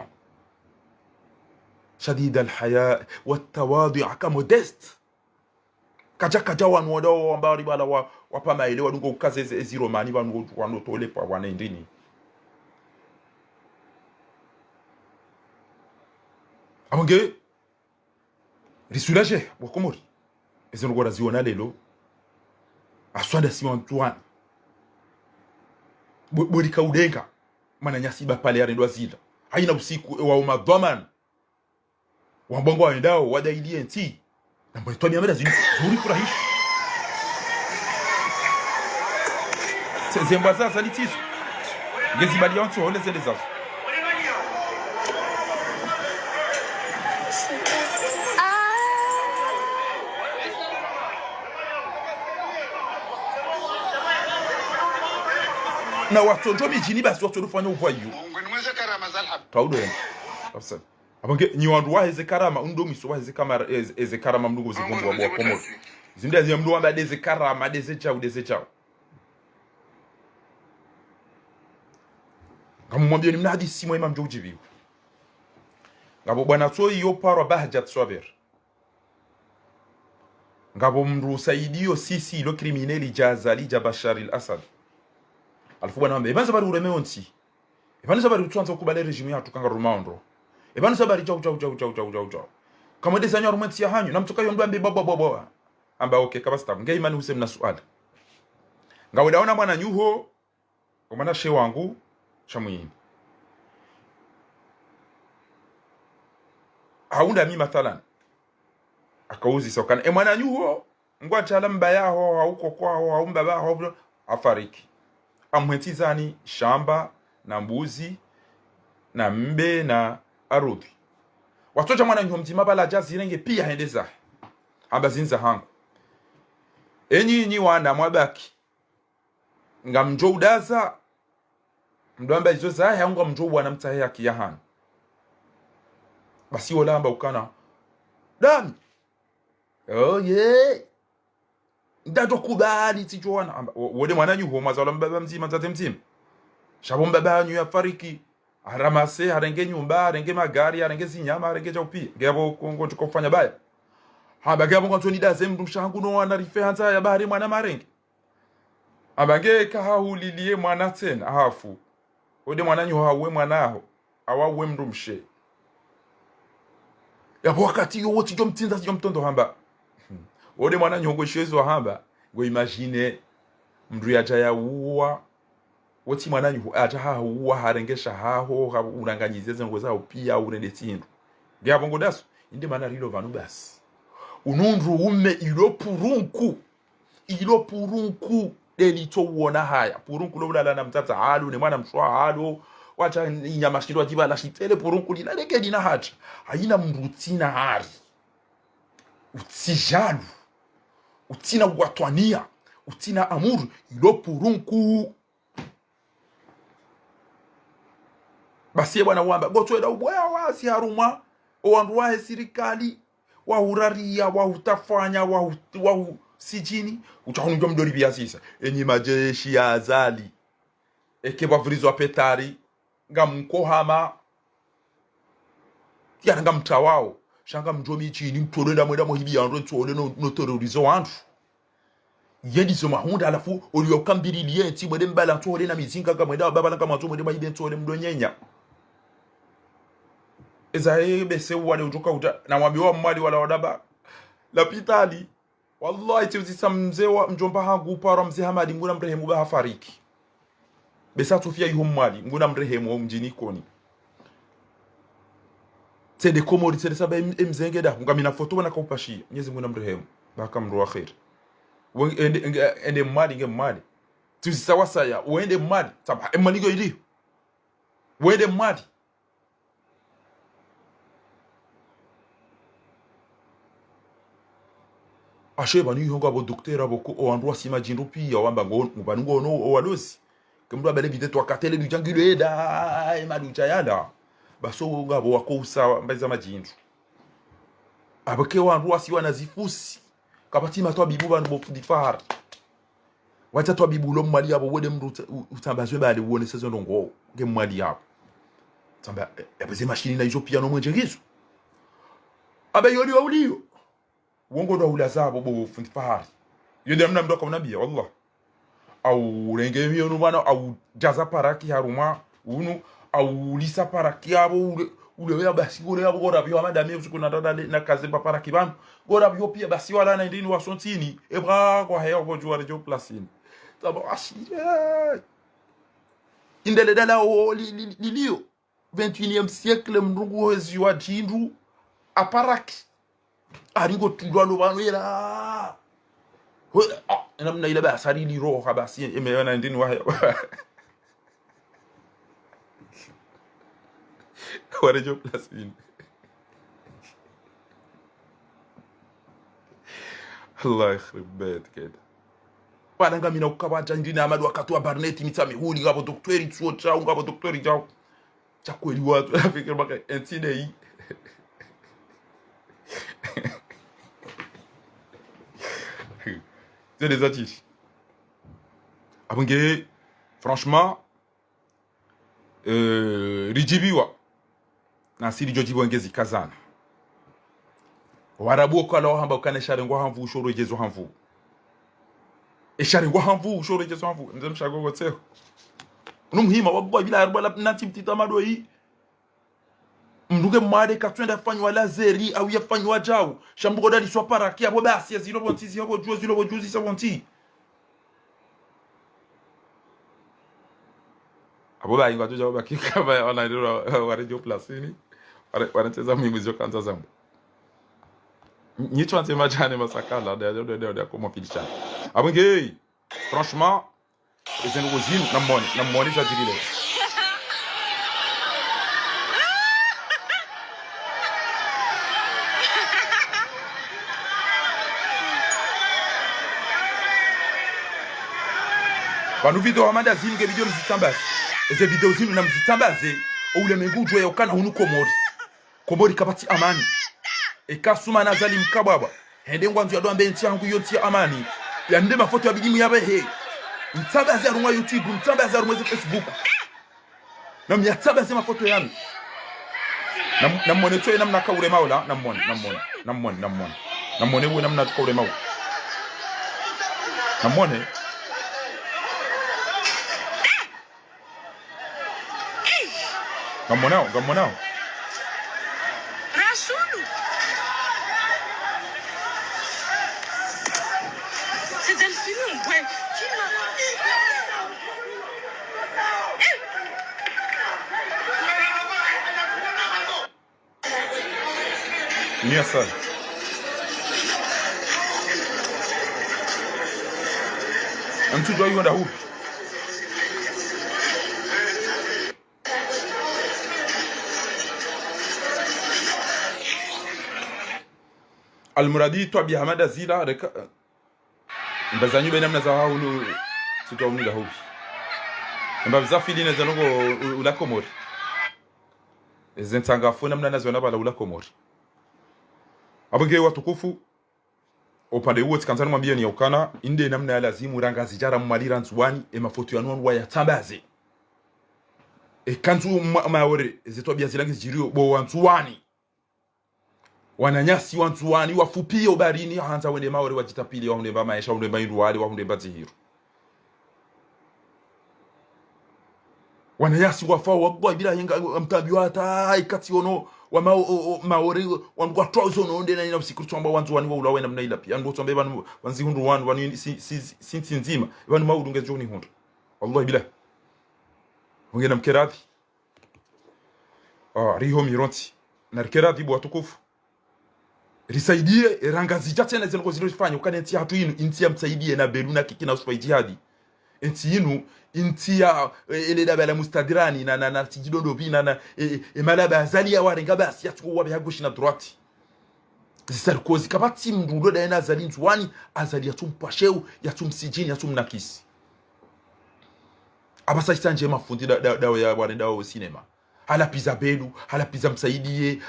shadid alhaya watawadhi aka modest kaja wanu wado ambao bala wapama ile wadungo ukaze zero mani wanu tole pa wana ndini abange risulaje wakomori ezo ngora ziona lelo aswanda si Antoine bodi kaudenga mana nyasiba pale arendwa zila haina usiku wa madhaman wa bongo waendao wadailie nti na mbona miamera zuri furahishi zembaza salitis ngezi bali yantu ole zende zafu na watonjo bijini basi watolufanya uvayo Mungu ni mweze karama za alhab taudo yenda afsa abange ni wandu wa heze karama undomi so wa heze kamera heze karama mndugo zivumbu wa komo zinda zi mndu amba deze karama deze chao ngamumwambia ni mnadi si mwema mjoji biu ngabo bwana so yo parwa bahjat sober ngabo mndu saidio sisi lo crimineli jazali jabashar al-Assad alfu bwana mbe banza bari uremeonti banza bari utwanza kubale regime ya tukanga rumaondo banza bari chau kama desa nyaru menti ya hanyu namtoka yo ndambe baba amba okay kaba staff ngai mani usem na swali ngawe daona mwana nyuho kwa maana she wangu chamuyini haunda mi mathalan akauzi sokana mwana nyuho ngwa chala mbayaho hauko kwao haumba baho afariki amwetizani shamba na mbuzi na mbe na arudhi watoja mwana nyuho mtima bala jazirenge pia hendeza amba zinza hangu enyi wana mwabaki ngamjo udaza mdoamba izo za yangu mjo bwana mtahe akiyahana basi olamba ukana dami oh yeah ndato kubali tijoana wode mwana nyuho mazalo mbaba mzima ntate mzima shabo mbaba nyu yafariki aramase arenge nyumba arenge magari arenge zinyama arenge chaupi ngabo kongo tukofanya baya haba ngabo kontoni daze mndu shangu no wana rifenza ya bahari mwana marenge abange kahulilie mwana tena hafu wode mwana nyuho hawe mwanaho awawe mndu mshe yabo wakati yo woti jomtinza jomtondo hamba wode mwana nyongo shezo hamba go imagine mndu yaja uwa woti mwana nyuho aja uwa harengesha haho uranganyize ngo za upia urende tindu ngiyabo ngo daso inde mana rilo vanu basi unundru umme ilo purunku delito uona haya purunku lo ulala na mtata halu ne mwana mshwa halu wacha inyama shindwa jibala shitele purunku linaleke dina hacha haina mrutina hari utijalu utina watwania utina amuru ilo purunku basi bwana wamba gotwela ubwaya wasi haruma owandu wa serikali wa uraria wa utafanya wa sijini utahunjwa mdori bia sisa enyi majeshi ya azali eke bavrizwa petari ngamkohama ya ngamtawao shanga mjomi chini mtolenda mwenda mohibi andro ntole no terrorizo wantu yedi zo mahunda alafu oliyokambirilie nti mwende mbala ntole na mizinga kama mwenda baba kama ntole mwende mahibi ntole mdonyenya ezae bese wale utoka uta na mwambiwa mwali wala wadaba la pitali wallahi tiuzisa mzee wa mjomba hangu upara mzee Hamadi nguna mrehemu ba hafariki besa tofia yuho mwali ngona mrehemu wa mjini koni tsede komori tsede saba mzenge da ngamina foto wana kaupashia Mwenyezi Mungu namrehemu baka mru wa khair ende mwali nge mwali tusisawa ya uende mwali taba emaligo ili uende mwali asheba ni yonga bo docteur aboko o andwa sima jindu pia wamba ngo no o walosi kemdu abele vite to akatele du jangilu eda madu chayada baso ngabo wako usawa mbaza majindu abake wandwa si wanazifusi kapati matwa bibu bandu bo fudifar wacha to bibu lo mwali abo wode mdu utambazwe bale wone saison ngo nge mwali abo tamba ebeze machine na izo pia no mwenjegizo abe yoli wa ulio wongo do ulazabo bo fudifar yode mna mdoka unabia wallah au renge yono bana au jaza paraki haruma unu au lisa paraki abo ule basi gore abo gora byo madame usiku na dada na kaze pa paraki bana gora byo pia basi wala na ndini wa sontini ebra kwa heyo bo juare jo placine tabo ashire indele dala o lilio 21e siècle mrugu wezi wa jindu aparaki aringo tudwa lo banwera namna ile basi ali roho basi imeona ndini wa wale jo placine Allah yakhrib bayt keda wala ngamina ukabanja ndini amadu wakati wa barneti mitame huli ngabo doktori tsuo chao ngabo doktori chao cha kweli watu nafikiri baka entine hii c'est des artistes abonge franchement rijibiwa na siri joji bongezi kazana warabu ko lawo hamba kana share ngo hanvu ushoro jezo hanvu e share ngo hanvu ushoro jezo hanvu ndem shago gotseko numuhima wabwa bila arba nati mtita mado yi mruge mwade katwenda fanywa lazeri au yafanywa jao shambugo dali swa paraki abo basi yazilo bontizi abo juzi lo juzi sa bonti abo ba inga tuja bakika ba ona ndiro warejo placini wanacheza mimi zio kanza zangu nicho antema jane masakala de como filicha abonge franchement ezeno gozino namoni za digile Banu video amanda zini ke video mzitambaze eze video zini na mzitambaze ule mengu ya ukana hunu komori kabati amani ekasuma nazali mkababa hende ngwanzu ya doambe nti yangu yoti amani ya nde mafoto ya bidimu yabe he mtambaze arumwa YouTube mtambaze arumwa Facebook na myatambaze mafoto yanu na mwone toye namna kaure maula na mwone we namna kaure maula na mwone Gamonao. Rasulu. C'est un film, ouais. Minha só. I'm too dry on the hoop. Almuradi to bi hamada zila reka mbazanyu be namna za hulu sitwa da hobi mbaza fili na zanongo ula komori zentanga funa namna nazo na bala ula komori abonge watukufu opande wote kanzani mwambie ni ukana inde namna ya lazimu ranga zijara mmalira nzuwani mafoto ya nwanwa ya tambaze kanzu maore zeto bia zilangi zijirio bo wanzuwani wananyasi wantuwani wafupia ubarini hanza wende maore wajitapili wahundemba maisha wahundemba induwali wahundemba zihiru wananyasi wafao wabwa bila hinga mtabi wata ikati ono wa maore wangwa trozo no ndena ina usiku twamba wantuwani wa ulawe namna ila pia ndo twamba banu wanzi hundu wanu wanu sinti nzima banu maudunge joni hundu wallahi bila Ungena mkeradhi riho mironti na rikeradhi bwa tukufu risaidie rangazi tena zile zilizofanya ukane nti hatu inu inti ya msaidie na beluna kikina usfa jihadi inti inu inti ya ile dabala mustadirani na tijidodo bina na malaba azali ya warenga basi yatuko wabe hagushi na droite zisarkozi kabati mrudo da yana azali nzuani azali yatumpasheu yatumsijini yatumnakisi abasa isanje mafundi dawa ya wane dawa sinema hala pizza belu hala pizza msaidie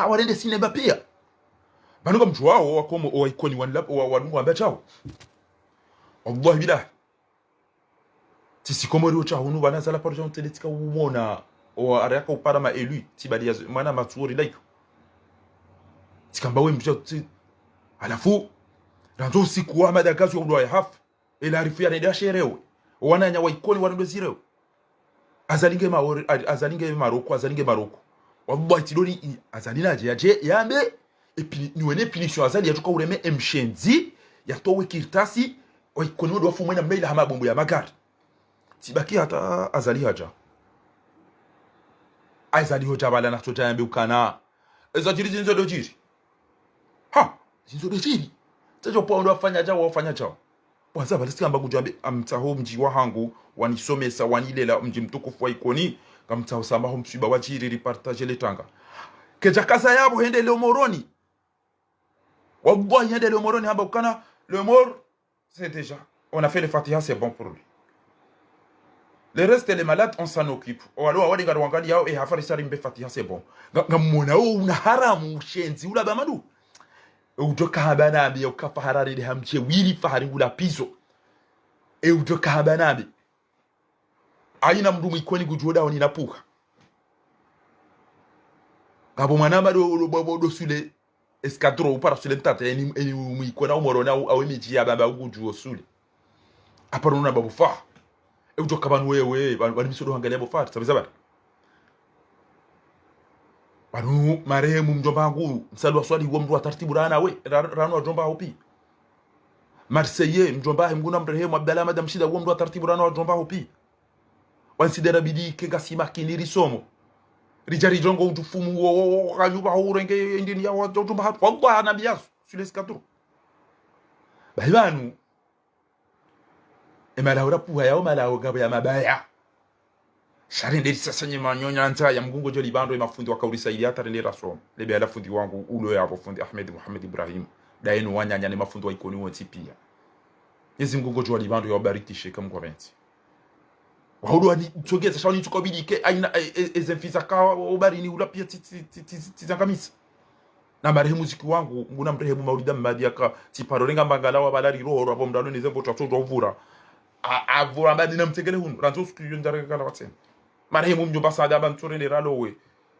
warende sinema pia banuga mtu wao wakomo waikoni wanungu ambaye chao wallahi bila tisikomori cha hunu bana sala par jonte letika umona o araka upara ma elu tibali mana matsuri like tikamba we mtu alafu ranzo siku wa madagazo ndo ya haf ila arifu ya ndia sherewe wananya waikoni wanondo zireo azalinge maroko wallahi tidoni azalinaje yaje yambe epi niwene pinisho azali yatuka ureme mshenzi yatowe kirtasi waikoni ndo wafu mwena maila hama bombo ya magari tibaki hata azali haja azali hoja bala na tota yambe ukana ezajiri zinzo dojiri zinzo dojiri tajo pondo afanya jawo wafanya jawo waza balisi amba kujambe amtaho mji wa hangu wanisomesa wanilela mji mtukufu wa ikoni ngamtaho samba msiba wajiri repartage letanga keja kasa yabo hende le moroni wallahi hende le moroni hamba ukana le mort c'est déjà on a fait le fatiha c'est bon pour lui. Le reste les malades on s'en occupe. Walo awadi ngarwangali yao hafari sari mbe fatiha c'est bon. Ngamona una haramu shenzi ula bamadu. Ujoka habanabi ukapa harari de hamche wili fahari ula piso. Ujoka habanabi. Aina mdumu ikoni kujuoda wani napuka. Gabo manama do sule escadron para sule ntata eni mwikona umorona awe miji ya baba ujuo sule. Aparona babu fa. Ujoka banu wewe banu misodo hangalia bofa sabizaba banu marehemu mjomba wangu msalwa swali huo mtu wa taratibu rana we rano mjomba hopi Marseillais mjomba mguna mrehemu Abdallah madam shida huo mtu wa taratibu rana mjomba hopi wansidera bidi kenga sima kiniri somo rijari jongo utufumu wo kanyuba urenge indini ya mjomba hapo wallahi anabiyasu sule skatro bahibanu emala urapuha yao mala ogabo ya mabaya sharende sasa nyema nyonyanza ya mgungo joli bando mafundi wakaurisa ili hata rende rasom lebe ala fundi wangu ulo ya fundi Ahmed Muhammad Ibrahim daenu wanyanya ni mafundi wa ikoni wonti pia yezi mgungo joli bando ya bariki sheka mkwamenti wahudu wani togeza shawani tukobidi ke aina ezemfiza ka obarini ula pia tizangamisa na marehemu ziki wangu nguna mrehemu maulida mmadi aka tiparorenga mbangalawa balari roho abo mdalo nizembo twato ovura avura mbadi na mtegele hunu ranzo studio ndareka kala watsen marehemu mjomba sada banturene ralowe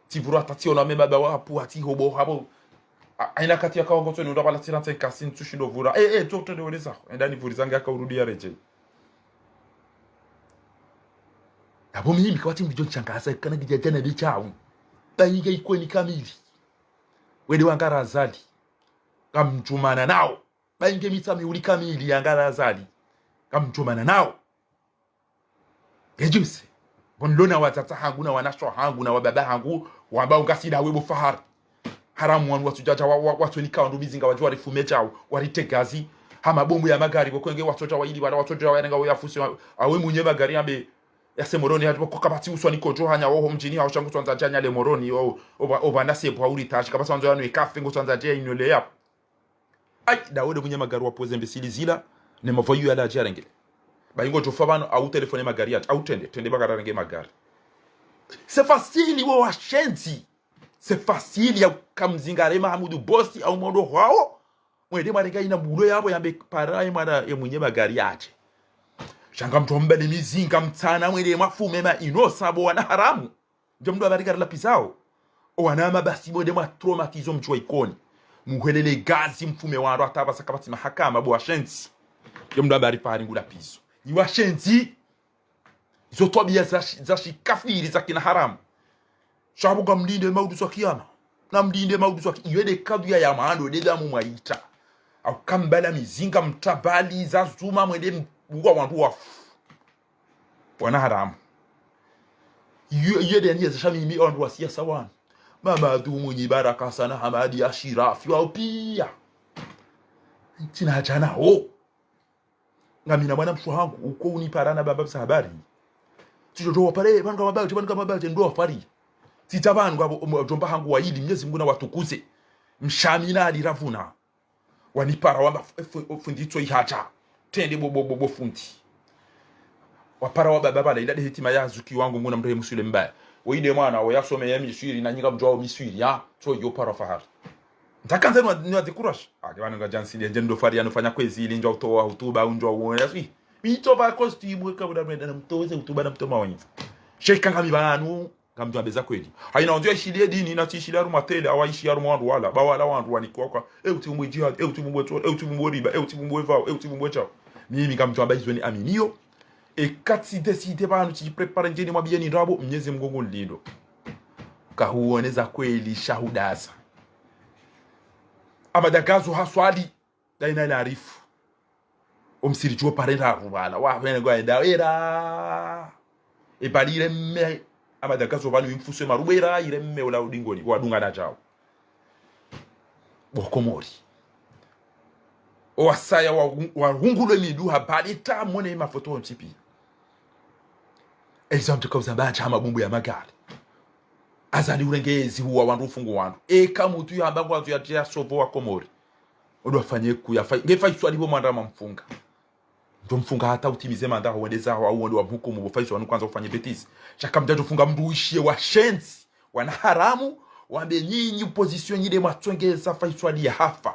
tivura tationa me baba wapu ati hobo habo aina kati ya kaongo tsoni ndabala tina tsenkasin tushindo vura toto de wonesa endani vurizanga akaurudi ya reje abo mimi kwati mbijo chankasa kana gijajana bichawi banyige ikweni kamili wede wangara azali kamchumana nao banyige mitami uli kamili yangara azali kamchumana nao ejuse bonlona watata hangu na wanashwa hangu na wababa hangu wamba ungasida webo fahar haramu wanu watujaja watu ni kaundu mizinga wajua rifume chao waritegazi hama bombu ya magari wakwenge watoja waili wala watoja waenga wayafusi awe munye magari ambe yase moroni hatu kwa kabati uswa niko johanya woho mjini hao shangu twanza janya le moroni oba nase bwa uri tashi kabasa wanzo yanu ikafe ngo twanza janya inole yap ai dawode munye magari wapoze mbesili zila ne mavoyu ala jarengele bayingo jofa bano au telefone magari yat au tende bagara renge magari c'est facile wo washenzi c'est facile ya kamzingare Mahamudu Bosi au mondo wao mwede marenga ina bulo yabo yambe para imara emunye magari yache shanga mtombe ni mizinga mtana mwede mafume ma inosabo wana haramu njomdo abarika la pisao wana mabasi mwede ma traumatizo mchwa ikoni muhelele gazi mfume waro atabasa kabati mahakama bo washenzi njomdo abari pari ngula piso ni washenzi izo tobia za shikafiri za kina haramu shabu kamlinde maudu za kiyama na mlinde maudu za iwede kadu ya maando deda mu maita au kambala mizinga mtabali za zuma mwende mbuwa wandu wafu wana haramu yede ni za mimi on wa siasa wan mama tu mwenye baraka sana Hamadi Ashirafi wao pia tina jana ho ngamina mwana msho wangu uko uniparana baba za habari tijojo pale banga mabati ndo afari titabangu abo jomba hangu waidi Mwenyezi Mungu na watukuze mshamina aliravuna wanipara wamba funditso ihacha tende bobo funti wapara wa baba bala ila hitima ya zuki wangu nguna mrehe musule mbaya weide mwana wa yasome ya miswiri na nyinga mjwa miswiri ya so yo para fahar ntakanze no adikurash akwana nga jansili njendo fari anofanya kwezi ili njwa utoa hutuba unjwa uone fi bito ba costume ka buda menda mtoze hutuba na mtoma wanyi sheka ngami banu ngamjwa beza kweli haina onjo ishilie dini na tishile aru matele awaishi aru mwandu wala bawala wandu wanikwa utimwe jihad utimwe to utimwe riba utimwe vao utimwe chao mimi ngamjwa baizweni aminio kati deside banu prepare njeni mwabieni ndabo Mwenyezi Mungu lindo kahuoneza kweli shahudaza amadagazo haswali daina naarifu omsirijo parenta rubala wa vene gwaenda era balire me amadagazo banu imfuse marubera ire me ola udingoni wadunga na jao bokomori wasaya wa hungulo midu habari ta mone mafoto mtipi example kauza bacha mabumbu ya magari azali urengezi huwa wandu fungu wandu kama utu ya mbangu watu ya tia sopo wa komori odwafanye kuya ngefa iswali bo mwanda mfunga ndo mfunga hata utimize manda huendeza au wando wa hukumu bofaiswa wanu kwanza ufanye betisi chaka mjajo funga mndu uishie wa shenzi wana haramu wambe nyinyi position nyide mwatwengeza faiswali ya hafa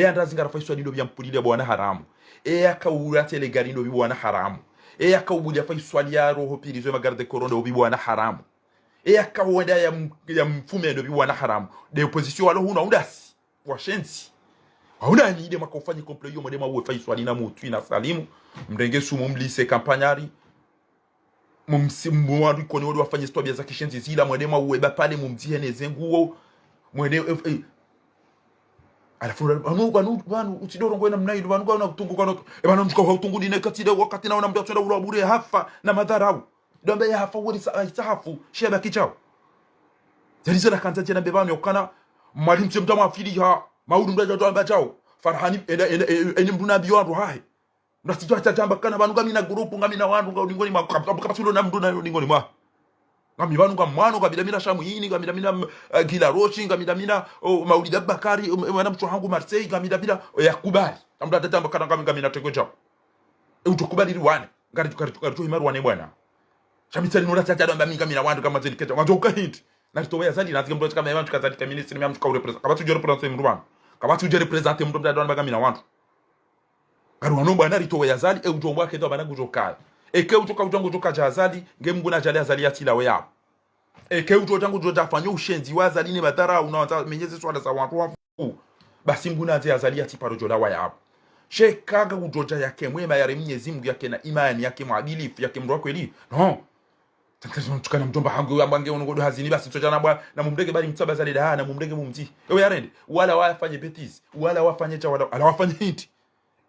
andazinga rafaiswa ndo byampulile bwana haramu akaura tele gari ndo bwana haramu akaubulia faiswali ya roho pirizo magarde korondo ndo bwana haramu akawenda ya mfume ndo bwana haramu de opposition walo huna undasi wa shenzi hauna ni ide makofanya complot yo modema wo faiswali na mutu ina salimu mrenge sumu mlise kampanyari mumsimu wandu koni wodi wafanye stobia za kishenzi zila modema wo eba pale mumtie nezenguo mwene alafu banu utidoro ngwena mnaido banu kwa utungu kwa banu mtuko kwa utungu dine katide wakati naona mtu atenda urabure hafa na madharau dombe ya hafa wodi sahafu sheba kichao zaliza kanza tena bebanu yokana mwalimu mtu mafili ha maudu mbaja ndo chao farhani ene mduna biwandu hai ndasijwa tatamba kana banu ngami na grupu ngami na wandu ngoni makapasulo na mduna ngoni mwa ngami banu ngamwano kabila mina shamu yini kabila mina gila rochi kabila mina maulida bakari mwana mtu wangu Marseille kabila bila yakubali amda tatamba kana ngami na tengo chao utukubali riwane ngari tukari imarwane bwana chamitsani nora tata ndo ngami na wandu kama zeliketa ngajoka hint na toya zali na zikambota kama yamantu kazalika ministry myamu tukarepresent kabatu jo represent mrwana kabatu je represent mtu mdada ndo ngami na wandu ngari wanomba na ritoya zali ujombo wake ndo bana gujoka utoka ujangu utoka jazali ngemgu na jali azali atila we yao utojangu utoja fanyo ushenzi wazali ne badara unaanza menyeze swala za watu wafu basi mguna ati azali ati parojola wa yao shekaga utoja yake mwema yare Mwenyezi Mungu yake na imani yake mwadilifu yake mro kweli no takazo tukana mtomba hangu yambange unogodo hazini basi tojana bwa na mumdege bali mtsaba zali da na mumdege mumti ewe yarende wala wafanye betis wala wafanye cha wala wafanye hiti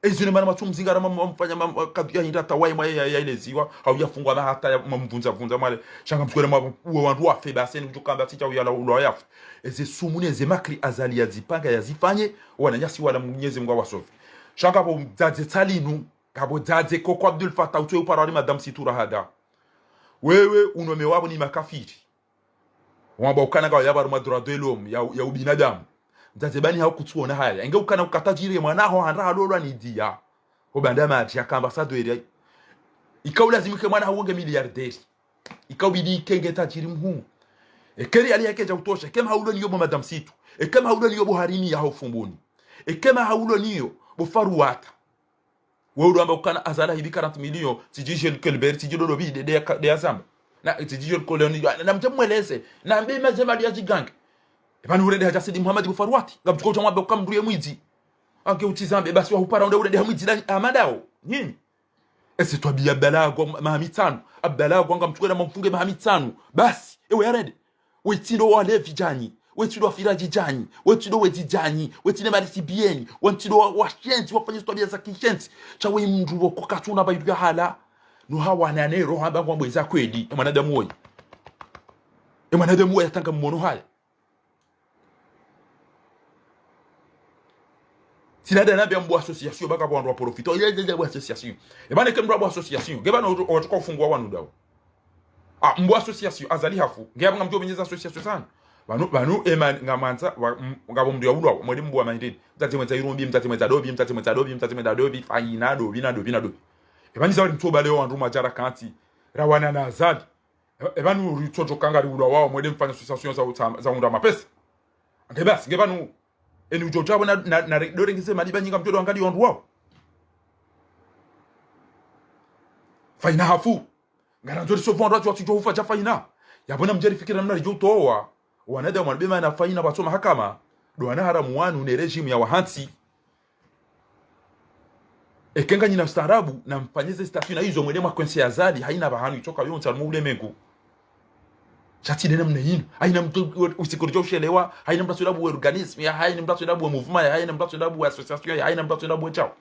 ezine mana matumzinga rama mfanya kadhia hinda tawai mwa ya ile ziwa au yafungwa na hata mvunza mwale shanga mkwele mwa wandu wa feba seni kujukamba ticha uyala ulo yafu eze sumune eze makri azali ya zipanga ya zifanye wana nyasi wala Mwenyezi Mungu wasofi shanga po mzaze talinu kabo zaze koko Abdul Fattah utwe uparari madam situra hada wewe unome wabo ni makafiri wamba ukana kwa yabaru madura delom ya ubinadamu mtazebani hakutuona haya inge ukana ukatajiri mwanaho handa halolwa ni dia obanda mati akambassadeur ikaulazimike mwana huonge miliarderi ikawbidi kenge tajiri mhu ekeri ali yake ja utosha kema haulo niyo madam situ kema haulo niyo buharini ya hofumbuni kema haulo niyo bufaruata wewe amba ukana azala hibi 40 million tijishel kelber tijidodo bi de azamba na tijishel koloni na mtemweleze na mbe mazema ya zigange bana urede haja Sidi Muhammad bufaruati ngabtuko chamwa be kamduye mwizi ange utizambe basi wa upara urede mwizi la amadao nini ese twabia balago mahamitano abalago ngamtuko na mfunge mahamitano basi ewe yarede wetindo wale vijani wetindo afiraji jani wetindo wetijani wetine malisi bieni wetindo washenzi wafanye stobia za kishenzi chawe mndu kokatuna bayuga hala no hawana ne roho amba ngwambweza kweli mwanadamu woyi mwanadamu wa yatanga mmono haya sinada na bia mbo association baka kwa ndo profito ile mbo association bana ke mbo association gebana otoka ufungwa wanu dawo mbo association azali hafu ngeba ngamjo benyeza association sana banu ngamanza ngabo mndu yaudwa mwedi mbo wa mahindini mtatemeza irumbi mtatemeza dobi faina dobi ebani zauri mtoba leo wandu majara kanti rawana na azadi ebani uritoto kangari ulwa wao mwede mfanya association za unda mapesa ngebasi ngebanu eni ujojabo na dore ngise mali banyinga mtodo angali wandu wao faina hafu ngara nzori so vondwa tu tujo ufa cha faina yabona mjeri fikira mna rijo towa wanada mwanbema na faina basoma hakama do ana haramu wanu ne regime ya wahansi ekenga nyina ustaarabu na mfanyize statue na hizo mwede mwa ya azadi haina bahanu itoka yonza mu ulemengu chati dena mna yinu haina mtu usikorjo ushelewa haina mtu sababu organism ya haina mtu sababu movement ya haina mtu sababu association ya haina mtu sababu chao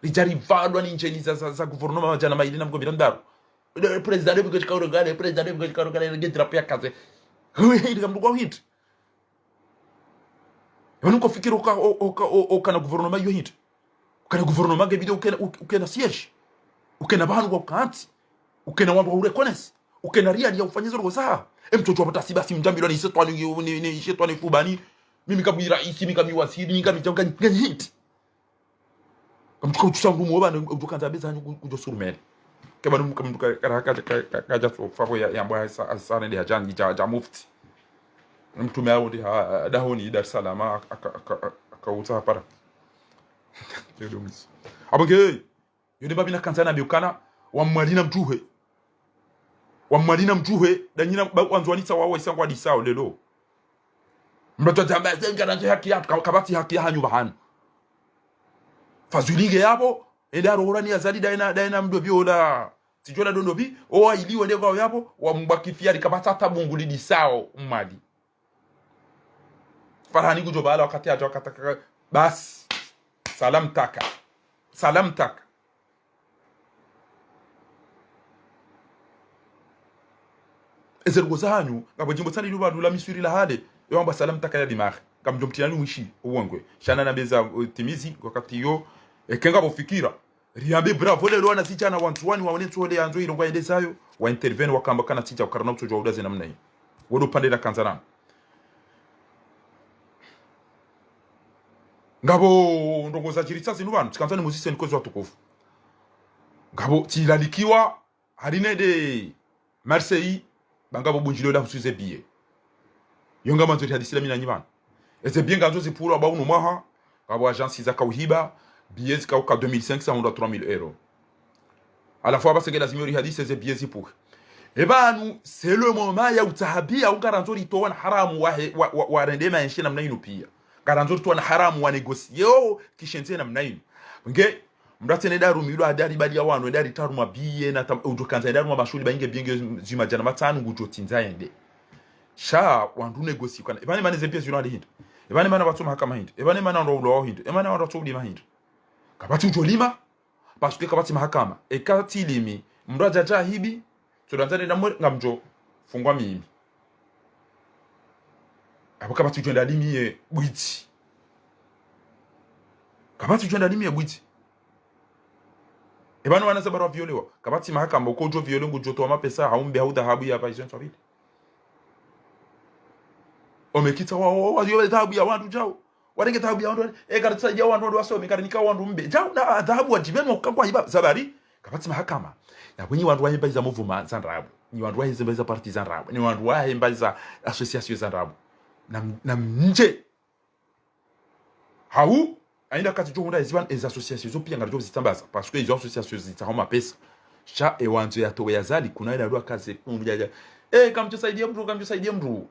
lijari vadwa ni njeni za gouvernement jana maidina mgombira ndaro president de bugati kaurogane president de bugati kaurogane ngetra pia kaze ndio mdugo hit yanu ko fikira kana gouvernement yo hit kana gouvernement ge video ukena siege ukena bantu kwa kanti ukena wambo urekonesi ukena ria ya ufanyizo roza mtoto wa tasiba si mjambi ni setwa ni shetwa ni fubani mimi kama rais mimi kama waziri mimi kama janga hit kama tukusangu mu bana utokanza beza kujo surumele kama kama kaja fako ya mbwa sana ndi hajangi ja mufti mtume hao ndi dahoni Dar es Salaam akauza hapa abonge yone babina kanzana biukana wa mwadina mtuhe danyina wanzwanisa wao isangwa disao lelo mbato tamba zenga nje haki yako kabati haki ya hanyu bahanu fazulige yapo edaro urani azali daina mdobi ola sijola dondobi o iliwe ndego yapo wa mbakifia likabata tabungu lidisao mmadi farani kujo bala wakati ajo wakataka bas salam taka ezergo zanyu ngabo jimbo tsani luba dula misuri la hade yomba salam taka ya dimar kam jomtinani wishi uwongwe shana na beza timizi wakati yo ekenga bofikira riambe bravo lelo na sichana wantu wani waone tsole yanzo irongwa ende sayo wa intervene wakamba kana sicha ukarana utojo udaze namna hii wodo pande la kanzana ngabo ndongo za chiritsa zinu bantu kanzani muzise nikozo watukufu ngabo tilalikiwa harine de Marseille bangabo bunjilo la husuze biye yonga manzori hadisi la mina nyibana eze bien ganzo zipuro aba unu maha ngabo agence za kauhiba biye zikauka 2500 ou 3000 euros à la fois parce que la signori hadisi eze biye zipuke ebanu c'est le moment ya utahabia ungaranzori to wana haramu wa rendema yenshi namna inu pia garanzori to wana haramu wa negosio kishenze namna inu nge mdatene daru milo adari bali ya wanu edari taru mabiye na ujokanza daru mabashuli bainge bienge zima jana matanu ngujo tinzaende sha wandu negosi kana ebane mane zepia zino adi hindu ebane mana watu mahakama hindu ebane mana ndo ulo hindu ebane mana watu ulima hindu kabati ujolima parce que kabati mahakama ekati limi mraja jahibi tudanzane na ngamjo fungwa mimi abo kabati ujenda limi bwiti kabati ujenda limi bwiti ebanu wana sabara violewa kabati mahakama ukojo viole ngujo to mapesa haumbe hauda habu ya baizon swabili omekita wa yo dhahabu ya wandu jao warenge dhahabu ya wandu garisa ya wandu waso mekanika wandu mbe jao na dhahabu wajibeno kwa hiba sabari kabati mahakama ya wenyi wandu wahemba za movement za rabu ni wandu wahemba za parti za rabu ni wandu wahemba za association za rabu na nje hau ainda kati jo hunda ziban les associations pia ngaro zitambaza parce que les associations zitahoma pesa cha ewanzo ya towe yazali kuna ila lwa kazi mjaja kamtusaidia mtu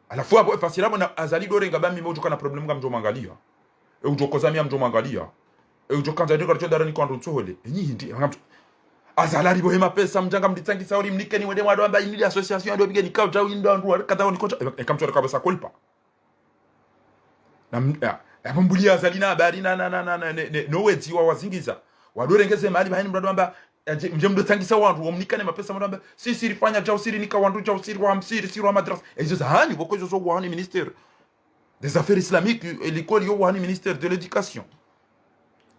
alafu hapo fasirabo na azali dore ngabami mmoja kana problem ngamjo mangalia ujokozamia mjo mangalia ujokanza ndio kacho darani kwa ndotsole nyindi ngamto azalari bohema pesa mjanga mditangi sauri mnikeni wende wado amba ini association ndio bigeni kao tao ndo ndu kadao ni kocha kamto kabisa kulpa na abambulia azalina habari na no weti wa wazingiza wadore ngeze mali bahini mrado amba mje mdotangisa wantu omnikane mapesa mramba sisi rifanya jao siri nika wandu jao siri wa msiri siri wa madrasa ezo zahani boko zo wahani ministère des affaires islamiques et l'école yo wahani ministère de l'éducation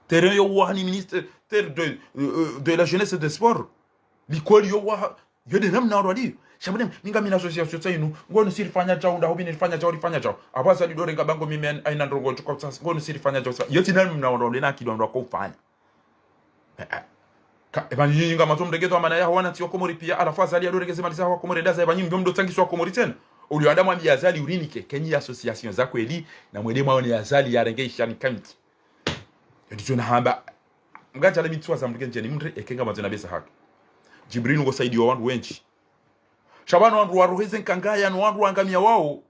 terrain yo wahani ministère de la jeunesse et des sports l'école yo wa yo de namna rwadi shabane minga mina association tsainu ngono siri fanya jao nda hobi nifanya jao rifanya jao abasa lidore ngabango mimi aina ndongo chukwa sasa ngono siri fanya jao yo tinamna ndo na kido ndo akofanya ebanyinyi nga matom degeto amana ya wana tiwa komori pia alafu azali adorege zema lisa komori daza ebanyinyi ngomdo tangiswa komori tena uli anda mwambi azali urinike kenyi association za kweli na mwede maoni azali ya renge ishani kamiti ndicho na hamba ngacha le mitwa za mrike njeni mndre ekenga mazona besa haki Jibril ngo saidi wa wandu wenchi shabano wandu waruheze nkangaya no wandu wangamia wao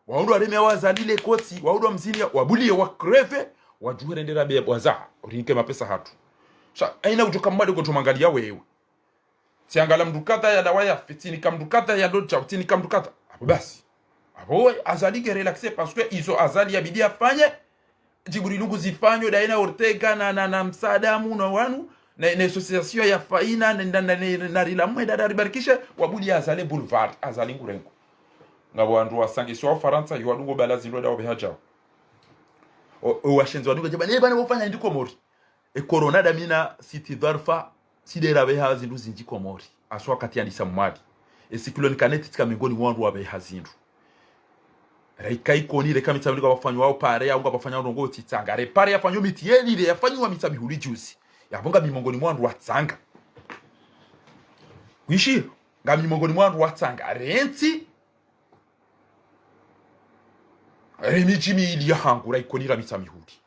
wandu aremea wazalile koti wandu mzini wabulie wakreve wajuhere ndera be bwaza urinike mapesa hatu aina kutoka mwade kwa tumangalia wewe siangala mdukata ya dawaya fitini kamdukata ya docha utini kamdukata hapo basi hapo azali ke relaxer parce que iso azali ya bidi afanye Jibrilu kuzifanywa daina Ortega na msadamu na wanu na association ya faina na rilamwe dada ribarikisha wabudi azali boulevard azali ngurengo ngabo wandu wasangi swa Faransa ywadungo balazi ndo dawo behaja o washenzo wadungo jabane bana wofanya ndiko mori e corona da mina siti dharfa sidera be hazindu zinji komori aswa kati ya samwadi e sikuloni kaneti tika mingoni wandu wa be hazindu raika ikoni le kamita mliko bafanywa wao pare ya unga bafanywa rongo titanga re pare ya fanyo mitieli le yafanywa mitsa bihuli juice yabonga mimongoni mwandu wa tsanga wishi nga mimongoni mwandu wa tsanga renti remijimi ili ya hangu raikoni la mitsa mihuli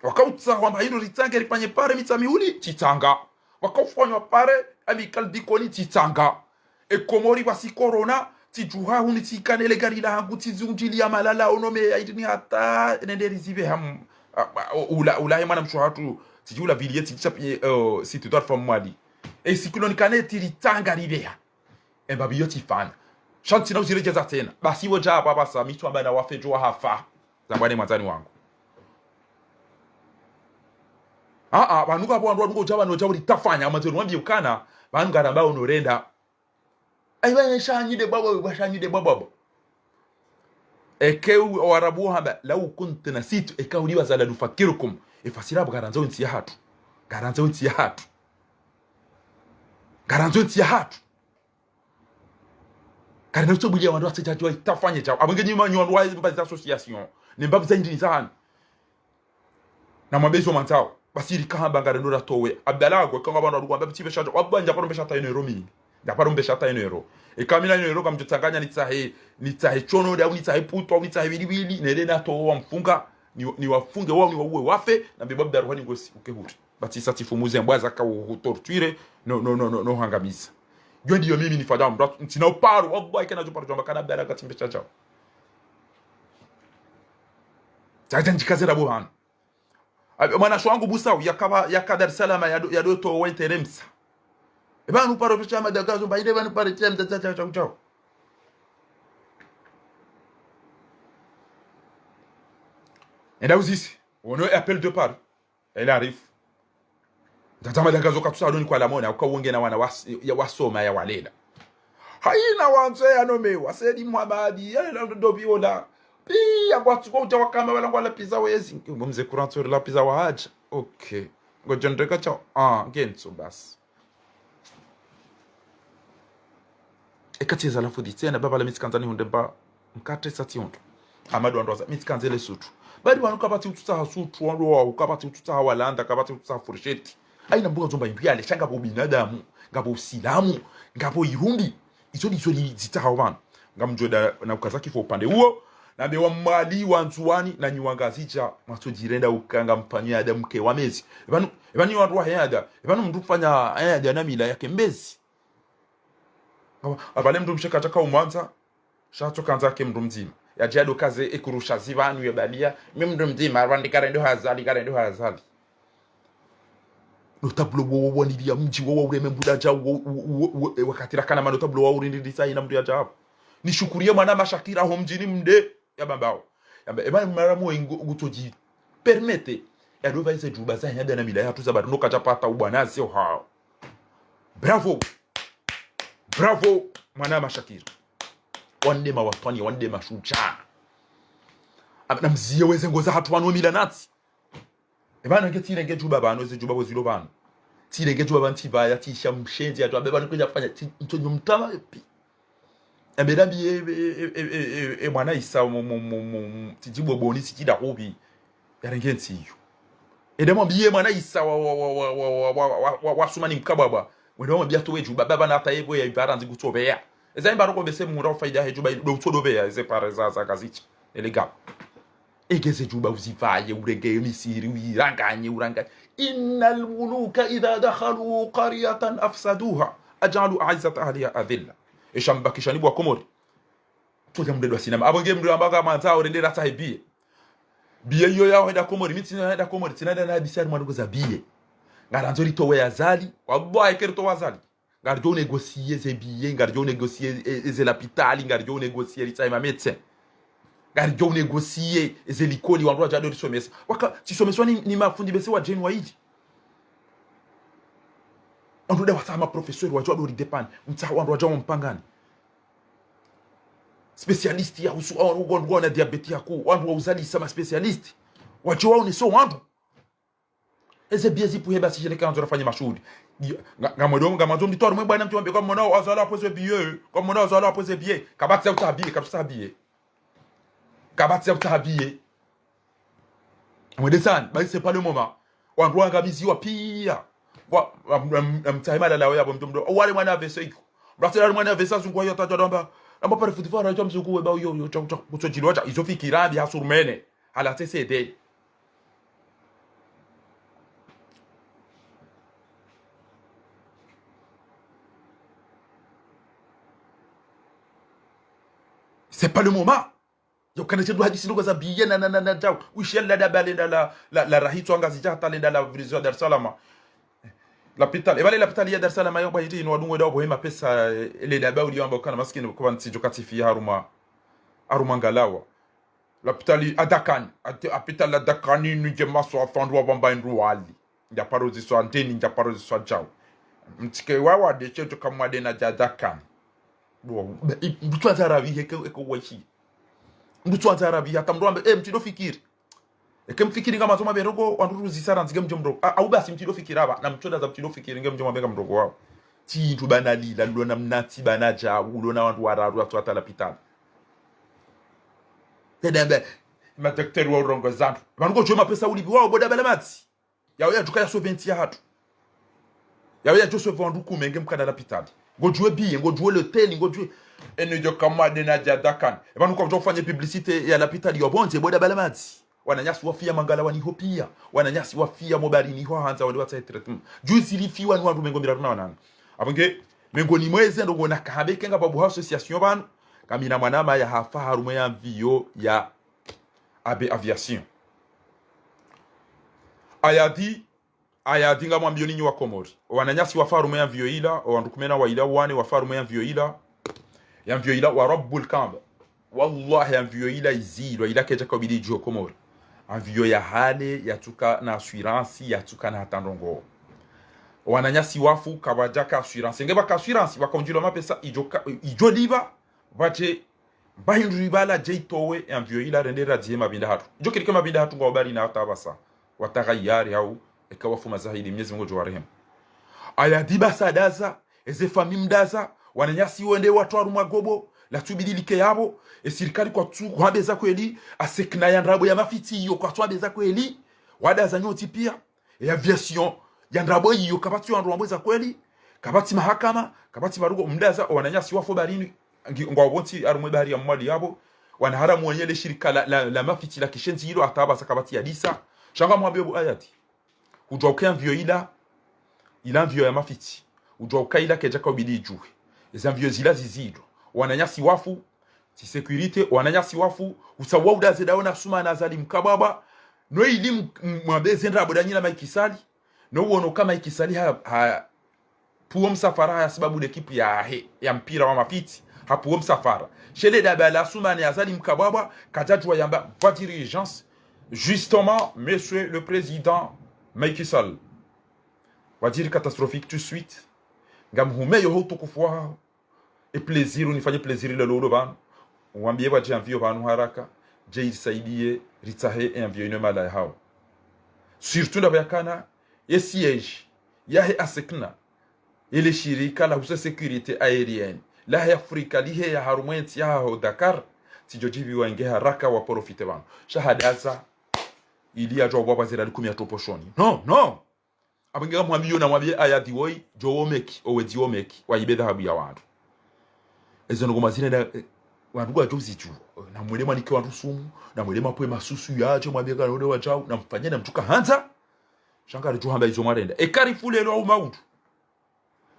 wakautsa kwamba hilo litanga lifanye pare mitamihuli titanga wakaufanywa pare amikal dikoni titanga ekomori basi corona tijuha huni tikanele gari la hangu tizunjili ya malala onome aidini hata nende rizive ham ula mwana mshohatu tijula vilieti tichapi situ dwarfa mwadi e sikuloni kaneti litanga libea embabi yoti fana shanti na uzirejeza tena basi woja hapa basa mitu ambaye na wafejo hafa zambwane mwanzani wangu banuka bwa ndo jaba no jaba litafanya amazo nwambi ukana bangara ba onorenda aiba shanyide baba ekeu warabu haba law kuntu nasitu ekauliwa zala nufakirukum ifasira bagaranzo nti ya hatu karena to bulia wandu atachajwa itafanya chao abangenyi manyu wandu wa mbaza association ni mbabu za ndini sana na mabezo mantao basiri kahamba ngare ndo ratowe abdalago kanga bana rugwa mbabu tibe shaje wabanja paro mbesha taino euro mini da paro mbesha taino euro e kamina euro kamjutanganya nitsahe chono da nitsahe puto nitsahe bilibili nele na to wa mfunga ni wafunge wao ni wauwe wafe na bebabu da ruhani ngosi ukehuri batisa tifumuze mbwaza ka torture no hangamiza yo ndiyo mimi ni fadamu ndo ntina uparo wallahi kana jo paro jomba kana abdalago timbesha chao tajandikazera buhana mana shwangu busau yakaba Dar es Salaam ya doto wenteremsa ebanu paro picha madagazo baide banu pare tem tata chao enda uzisi ono appel de par elle arrive tata madagazo katusa adoni kwa lamona ukawonge na wana wasoma ya walela haina wanze anome wasedi muhabadi ya ndo biola pia watu kwa ujawakama wala ngwala pizza wezi ngomze kurantori la pizza wa haja okay ngoja ndeka chao genso basi ekatiza la fudi tena baba la mitikanzani hundemba mkate sati hondo amadu andoza mitikanzele sutu badi wanuka bati ututa sutu wando wa ukabati ututa walanda kabati ututa fursheti aina mbuga zomba impyale shanga bo binadamu ngabo usilamu ngabo ihumbi izo zitaha wana ngamjoda na ukazaki fo upande huo na bewa mwali wanzuwani na nyiwangazicha matujirenda ukanga mpanya ada mke wa mezi ebani wandu wa hayada ebani mndu kufanya hayada na mila yake mbezi abale mndu mshaka chaka umwanza shato kanza ke mndu mzima ya jado kaze ekurusha zivanu yobalia mndu mzima rwandika ndo hazali no tablo wo nilia mji wo ureme mbudaja wakati rakana mano tablo wo urindi sai na mndu ya jabu nishukurie mwana mashakira ho mjini mde ya babao ebani maramu ngutoji permete ya dova hizo juba za hada na mila yatu za bado kachapata ubwana sio hao. Bravo mwana mashakiri wande mawatani wande mashuja na mziye weze ngoza hatu wanu mila nati ebana ngeti nge juba bano ze juba bozilo bano ti nge juba banti baya ti shamshenzi ya juba bano kujya kufanya ntonyo mtama epi ebeda bi mwana isa tijibo boni tikida hobi yarengenti yo edemo biye mwana isa wa sumani mkababa wendo mbia to weju baba na ta yebo ya ibaranzi gutobeya eza imbaro ko bese mu faida heju ba do todobeya eze pareza za kazichi elega egeze juba uzivaye urenge misiri uranga innal muluka idha dakhalu qaryatan afsaduha ajalu a'izzat ahliha adilla ishambakisha ni bwa komori toja mdedo sinema abonge mdedo ambaga manzao rendera sahibi biye yo yaho heda komori mitina heda komori tinada na bisari mwandugo za biye ngaranzori to we azali wallahi kerto wazali ngarjo négocier ze biye ngarjo négocier ze l'hôpital ngarjo négocier litaima médecin ngarjo négocier ze likoli wandu jado risomesa waka tisomeswa ni mafundi bese wa jeni waiji andu da wasama professeur wa jado ridepane mtsa wandu jao mpangani specialist ya usu wandu na diabete yako wandu uzali sama specialist wacho wao ni so wandu eze biezi puheba si jeleka nzora fanya mashuhudi ngamazo mditori mwe bwana mtu ambe kwa mwanao azala apose biye kwa mwanao azala apose biye kabati ya utabiye kabisa biye kabati ya utabiye mwedesani basi c'est pas le moment wandu ngamizi wa pia wa mtaima la yabo mtu wale mwana vese iko brasela mwana vese zungwa yota jodamba amba pare futifara jo mzuku ba yo kutojilo acha izofikira bi hasurumene ala TCD. C'est pas le moment. Yo kanaje do hadisi ndogo za biye na daw wishella da balenda la rahito angazi jata lenda la vision Dar es Salaam l'hôpital ebale l'hôpital ya Dar es Salaam yo bayiti no wadungo dawo bohema pesa le da bawli yamba kana maskini ko banti jokatifi haruma ngalawa l'hôpital adakan hôpital la dakani ni jema so afandwa bamba ndruali ya parozi so anteni ya parozi so jaw mtike wawa de cheto kama de na jadakan mtu atarabi eko wachi mtu atarabi atamro ambe mtido fikiri ekemfikiri kama toma berogo wandu zisara nzige mjomro au basi mtido fikira ba na mtoda za mtido fikiri nge mjomba bega mdogo wao tintu banali la lona mnati banaja ulona wandu wararu watu atala pitana tedembe madaktari wa rongo zantu bango choma pesa ulibi wao boda balamati yawe yatukaya so 20 ya hatu yawe yajoso vandu kumenge mkana la pitana ngojue biye ngojue le tel ngojue enojo kama de na jadakan ebanu kwa kufanya publicité ya l'hôpital yo bonze boda balamati wananyasi wafia mangala wani hopia wananyasi wafia mobali ni ho hanza wali wata treatment juzi lifiwa ni wandu mengo miraruna wanana abange mengo ni mweze ndo na kahabe kenga babu association banu kamina mwanama ya hafa harume ya mvio ya abe aviation ayadi nga mwambioni nyi wa Komori wananyasi wafarume ya mvio ila wandu kumena wa ila wane wafarume ya mvio ila wa rabbul kamba wallahi ya mvio ila izilo ila keja kwa bidi juo Komori anvio ya hale yatuka na assurance yatuka na hatandongo wananyasi wafu kabajaka assurance ngeba ka assurance bakonjilo mapesa ijo liba baje bahindribala jeitowe anvio ila rendera diema binda hatu ijo kirike mabinda hatu ngobari na hatabasa watagayari au ikawafu zahidi Mwenyezi Mungu jowarehemu ayadiba sadaza eze famimdaza wananyasi wende watu arumwa gobo la tubidilike yabo serikali kwa tu kwabeza kweli asekna ya ndrabo ya mafiti yo kwa twabeza kweli wadaza nyoti pia ya aviation ya ndrabo yo kabati ya ndrabo za kweli kabati mahakama kabati barugo mdaza wananyasi wafo barini ngwabonti arumwe bahari ya mwali yabo wanaharamu wanyele shirika la mafiti la kishenzi hilo ataba sakabati ya disa shanga mwabebo ayati ujauka mvio ila mvio ya mafiti ujauka ila keja kwa bidi juwe eza mvio zila zizido wananyasi wafu ti security wananyasi wafu usawa udaze daona suma na zali mkababa no ili mwabeze ndra bodanyina maikisali no uono kama ikisali ha puo msafara ya sababu ekipu ya mpira wa mafiti hapuo msafara shele da bala suma na zali mkababa kajajwa yamba va dirigence Justement, monsieur le président Macky Sall va dire catastrophique tout de suite. Ngam humeyo hutukufwa e plaisir unifanye plaisir ile lolo bana. Uambie wa janvio bana haraka. Je isaidie ritahe envio ine mala hao. Surtout na yakana ye siège yahe asekna ile shirika la huse sécurité aérienne la ya Afrika lihe ya harumenti ya ho Dakar tijojibi wange haraka wa profite bana. Shahadaza ili ya jobo bazira likumi ya toposhoni. No. Abinga mwambie na mwambie aya diwoi jowomeki owe diwomeki wa ibeda habu ya watu. Ezo ngoma zine da wandugu ajozi tu. Na mwelema nike wandu sumu, na mwelema pwe masusu yaje mwambie kana ode wachao na mfanye na mtuka hanza. Shanga rijo hamba izo marenda. E karifule lo maudu.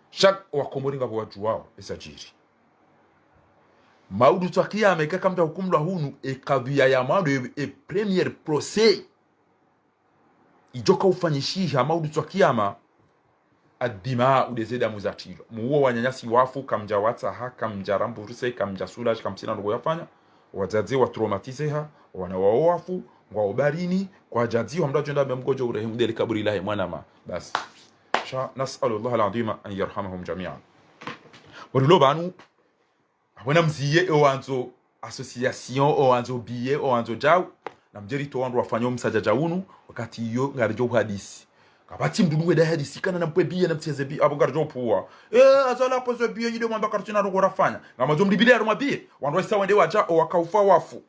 Shak wa komoringa kwa watu wao esajiri. Maudu twakia ameka mta hukumu la hunu e kabia ya maudu e premier procès. Ijoka ufanyishiha maudu twakiyama adima udezeda muzatilo. Muwo wanyanyasi wafu kamja wataha, kamja ramburuse, kamja sulaj, kamsina ndugu yafanya. Wajazi wa traumatizeha, wanawa wafu, wa obarini, kwa jazi wa mda jenda memgojo urehemu deli kaburi ilahi mwanama. Basi. Nas'alu Allah al-azima an yarhamahum jami'an. Wadulo banu wana mziye owanzo association owanzo biye owanzo jaw na mjeri to wandu wafanyo msaja jaunu wakati iyo ngarijo hadisi kabati mdudu da hadisi kana na mpwe biye na mteze biye abo ngarijo puwa azala pozo biye yide mwamba kartina ro gorafanya ngama zo mdibile ro mabiye wandu wasa wende waja wakaufa wafu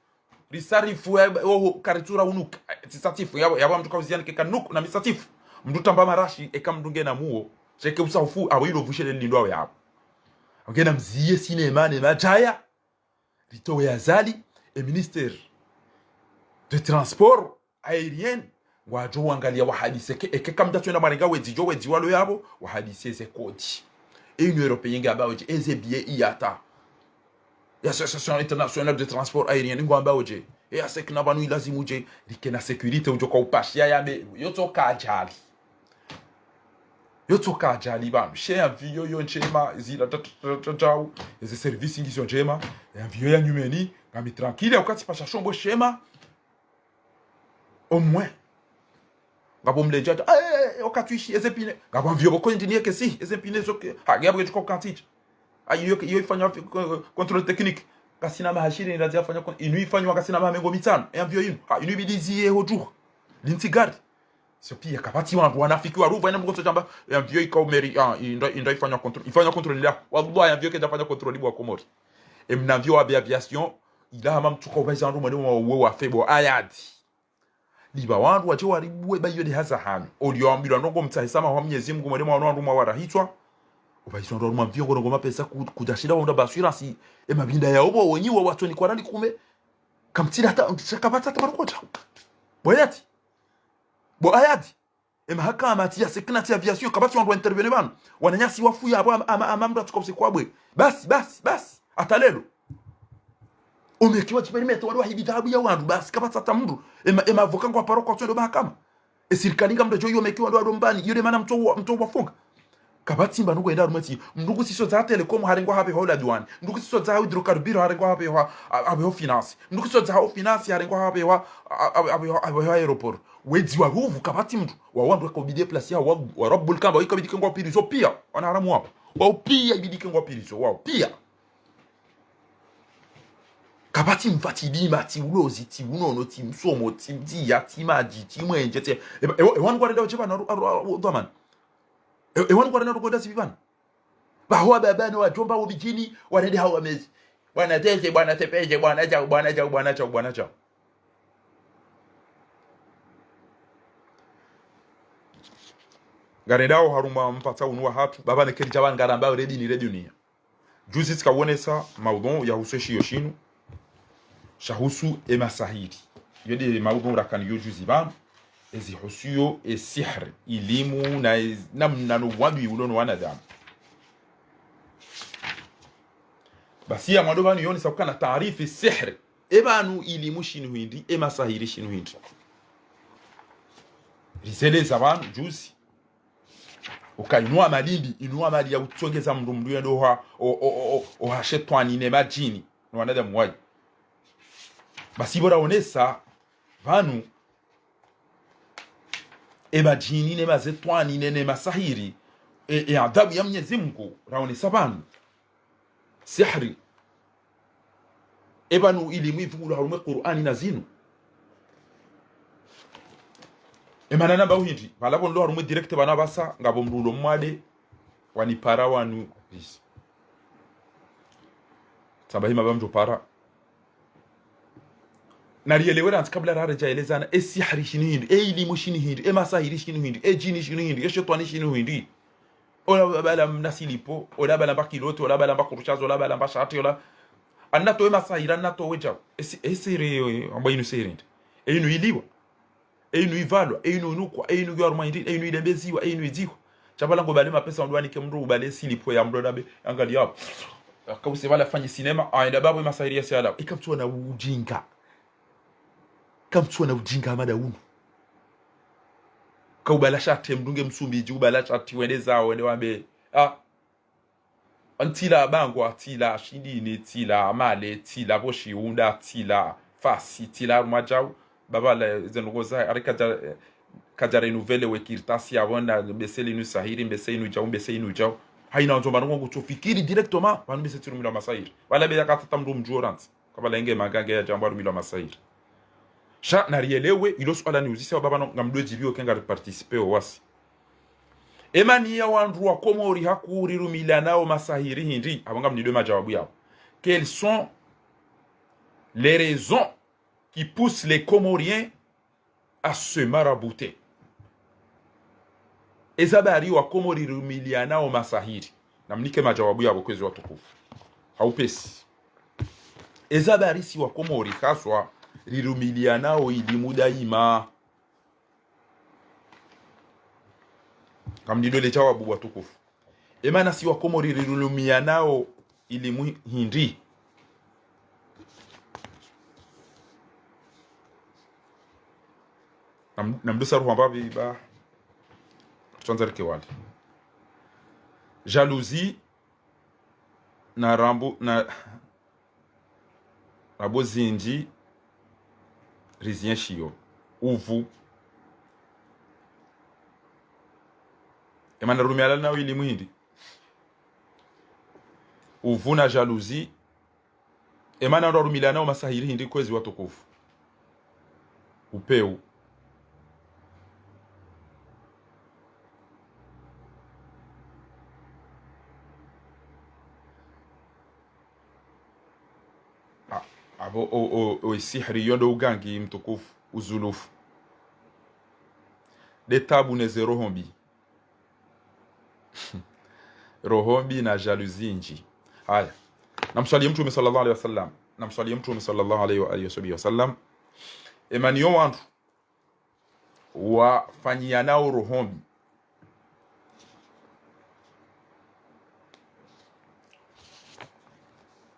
risarifu o karitura unuka tisatifu yabo mtu kauziani ke kanuku na misatifu mdu tamba marashi ekamdunge na muo cheke usafu abo yilo vushele lindo yabo ngena mziye sinema ne majaya rito ya zali e ministère de transport aérien wajo wangalia wahadise ke kamda twenda marenga wedzijo wedziwalo yabo wahadise ze kodi e une européenne gabaoje eze biye iyata ya association internationale de transport aérien ngwamba oje e asekna banu ilazimuje likena sécurité ujo kwa upashia yabe yotoka ajali bam she avion yo nchema zila tatau eze service ngizo njema avion ya nyumeni ngami tranquille wakati pasha shombo shema au moins ngabo mleja wakati eze pine ngabo avion boko ndinie kesi eze pine zoke ha ngabo tuko kantich ayo ifanya contrôle technique kasina mahashiri ndazi afanya inu ifanywa kasina mamengo mitano avion inu ha inu bidizie hoju lintigard Sopia kabati wangu wanafiki waruva ina mgonso jamba yamvyo ikaumeri inda ifanya contrôle la wallahi yamvyo kenda fanya contrôle bwa komori emnavyo wa aviation ila hama mtuko baza ndo mwalimu wa febo ayadi liba wandu waje waribwe bayo de haza hanu olio ambilo ndongo mtsahisama wa Mwenyezi Mungu mwalimu wandu mwa warahitwa ubayizo ndo mwamvyo ngo mapesa kudashira wanda bassurance emabinda ya obo wenyiwe watu ni kwarani kume kamtira hata shakabata tabarukota boyati bo ayadi mahakama tia security aviation kabati wandu intervenir bana wananyasi wafu yabo amamra tukose kwabwe basi atalelo umekiwa chiperimeto wadu hibitabu ya wandu basi kabati atamndu avoka kwa paroko twendo mahakama esirikaninga mdo joyo mekiwa wadu mbani yule mana mto wafunga kabati mba nuko enda rumati ndugu siso za telecom harengwa habe hola duan ndugu siso za hydrocarbure harengwa habe ho finance ndugu siso za finance harengwa habe wa aeroport wedi wa ruvu kabati mtu wa wandu kwa bidie place ya wa rabbul kamba ikabidi kengwa pirizo pia wana haramu hapo wao pia ibidi kengwa pirizo wao pia kabati mfatidi mati ulozi ti unono ti msomo ti mdia ti maji ti mwenje ti wandu kwa ndio cheba na doman wanu kwa ndio ngoda sibana baho babana wa jomba ubijini wanende hao wamezi bwana tete bwana tepeje bwana cha garedao haruma mpata unua hatu baba ne keri jaban garamba ready ni redunia juzi tikawonesa maudon ya huseshi yoshinu shahusu emasahiri yodi maudon rakani yo juzi ban ezi husuyo e sihr ilimu na namna no wadu unono wanadamu basi ya madoba ni yoni sakana taarifi sihr ebanu ilimu shinu hindi emasahiri shinu hindi risele zaban juzi ukainua malindi inua mali ya utongeza mndu yendo o hashetwani ne majini no wanadamu waji basi bora onesa vanu majini ne mazetwani ne masahiri adhabu ya Mwenyezi Mungu raoni sabanu sihri banu elimu ivugula harume Qur'ani na zinu manana ba uhindi balabo ndo harume direct bana basa ngabo mrulo mwade wanipara wanu this sabahima bamjo para narielewera anti kabla raraja elezana sihri shini hindi elimu shini hindi masahiri shini hindi jini shini hindi shetani shini hindi ola bala mnasilipo ola bala bakiloto ola bala bakurushazo ola bala bashati ola annato masahira annato weja esere ambayinu serende inu iliwa inu ivalwa inu nukwa inu yorma indi inu ilembeziwa inu idziwa chabala ngo bale mapesa ndwani ke mndu bale silipo ya mndo nabe angali hapo akause bala fanye sinema aenda babu masahiri ya siala ikamtua na ujinga kamtua na ujinga mada unu kaubala shate mdunge msumbiji ubala shati weneza wende wambe antila bango atila shidini tila amale tila boshi unda tila fasi tila majau baba la zenogoza arikaja kajare nouvelle wekirtasi abona beseli nu sahiri mbese inu jau mbese inu jau haina nzomba ngo kufikiri directement banu mbese tiru mila masahiri wala be yakata mdu mjorant kabala enge maganga ya jambaru mila masahiri sha narielewe ilo swala ni uzisi wa baba ngamdwe jibio kenga participer wasi emani ya wandu wa Komori hakuri rumila nao masahiri hindi abanga mnidwe majawabu yao. Quelles sont les raisons qui poussent les Comoriens à se marabouter? Ezabari wa Komori rumila nao masahiri na mnike majawabu yao kwezi watukufu haupesi. Ezabari si wa Komori kaswa rirumilia nao elimu daima kamdido le jawabu watukufu emana si wa Komori rirulumia nao elimu hindi namdusa ruwa mbabi ba tuanzarike wali jalousie na rambo na rabo zinji rizien shio uvu emana rumiala na elimu hindi uvu na jalousie emana rumila na masahiri hindi kwezi watukufu upeu abo o sihri yondo ugangi mtukufu uzulufu de tabu ne zero hombi rohombi na jalousie nji haya namswalie mtume sallallahu alaihi wasallam namswalie mtume sallallahu alaihi wa alihi wasallam emaniyo wantu wafanyia nao rohombi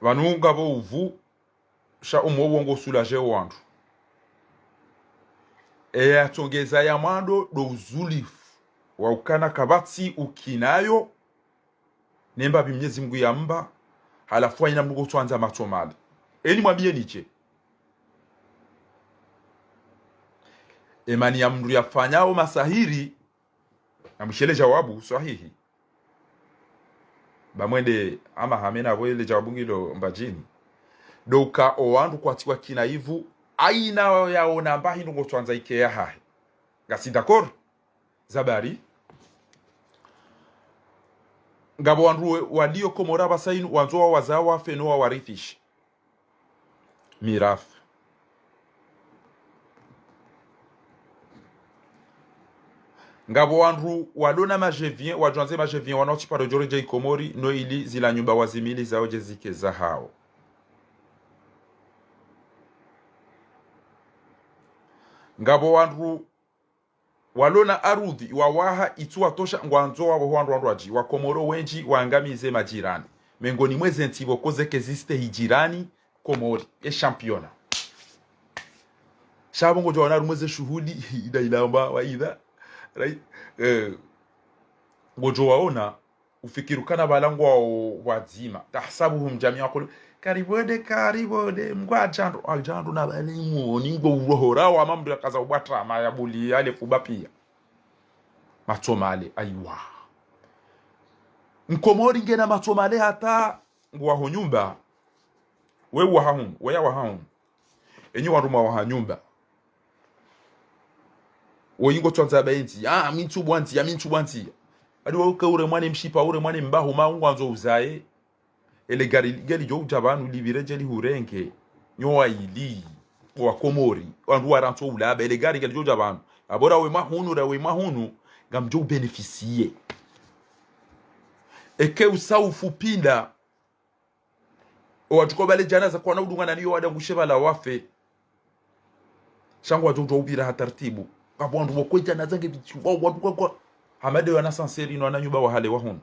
vanunga bo uvu sha umwongo soulager wantu atongeza ya mwando do uzulifu wa ukana kabati ukinayo nemba bimnyezi Mungu yamba halafu ina Mungu tuanza matomali eni mwambie niche emani ya mndu yafanyao masahiri na mshele jawabu sahihi bamwende ama hamena boile jawabu ngilo mbajini doka owandu kwatiwa kina ivu aina yaona mbahi ndungo tuanza ikea hahe ngasi d'accord zabari ngabo wandu walio Komora basainu wanzoa wazawa fenoa warithish miraf ngabo wandu wadona majevien wajanze majevien wanoti paro joreje Komori no ili zila nyumba wazimili zao jezike za hao ngabo wandu walona arudhi wawaha ituwa tosha ngwanzo wabo wandu waji wa Komoro wenji waangamize majirani mengoni mweze ntibo koze keziste hijirani Komori championa shabo ngojo wana rumweze shuhudi ida ilamba wa ida right ngojo waona ufikirukana balango wazima tahsabuhum jami'a qul karibode mgwajando na balimu ningo urohora wa mambo ya kaza ubatra mayabuli yale fuba pia matomale aiwa Mkomori ngena matomale hata ngwa nyumba we wa hahun we ya wa hahun enyi waruma wa nyumba oyingo tonza baenti mintu bwanti adi wa ure mwane mshipa ure mwane mbaho maungwanzo uzae ele gari jo jabanu libire jeli hurenge nyoa ili wa Komori wandu waranto ulaba ele gari jo jabanu abora we mahunu ngamjo beneficie eke usaufu pinda watuko bale janaza kwa na udungana niyo wada ngusheba la wafe shangwa jojo ubira hatartibu kabwandu bokweta nazange bitu wadu kwa hamade wana sanseri no ananyuba wa hale wahun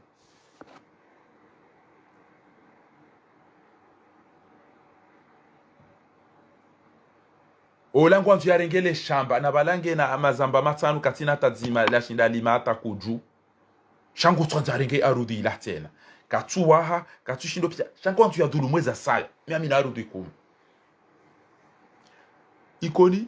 olangu antu yarengele shamba na balange na amazamba matanu katina tadzima la shinda lima ata kuju shangu twanza renge arudi ila tena katuwaha katushindo pita shangu antu ya dulu mweza saya miami na arudi kumu ikoni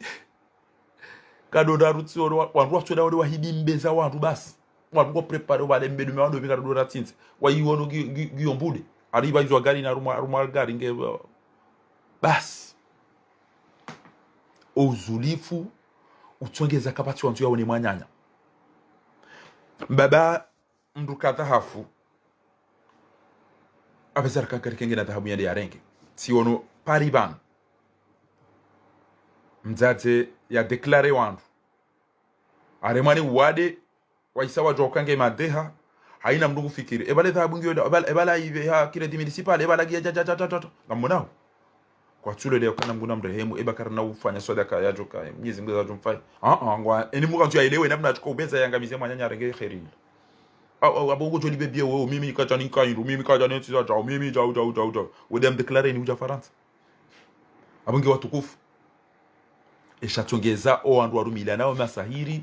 kado daruti wandu watueda wade wahidi mbeza wandu basi wandu kwa prepare wale mbedu mewandu wika do ratinti wa iwono giyombude ariba hizo gari na ruma gari nge basi uzulifu utongeza kapati wantu yaone mwanyanya baba mduka dhahafu abezara kakari kengena dhahabu yande ya renge siono pariban mzate ya deklare wandu aremani wade waisawa jokange madeha haina mdungu fikiri ebale dhahabu ngyo ebala ive ha kile municipal ebala gia jajajajaja ngamonao kwa tule leo kana mguna mrehemu ebakara na ufanya sadaka ya joka Mwenyezi Mungu azumfai ngwa eni muka ntu yaelewe namna achukua ubeza yangamize mwanyanya renge kheri abongo joli bebie wewe mimi nikaja nikaindu mimi kaja neti za jao mimi jao wedem declare ni uja faransa abonge watukufu eshatongeza oandu warumila nao masahiri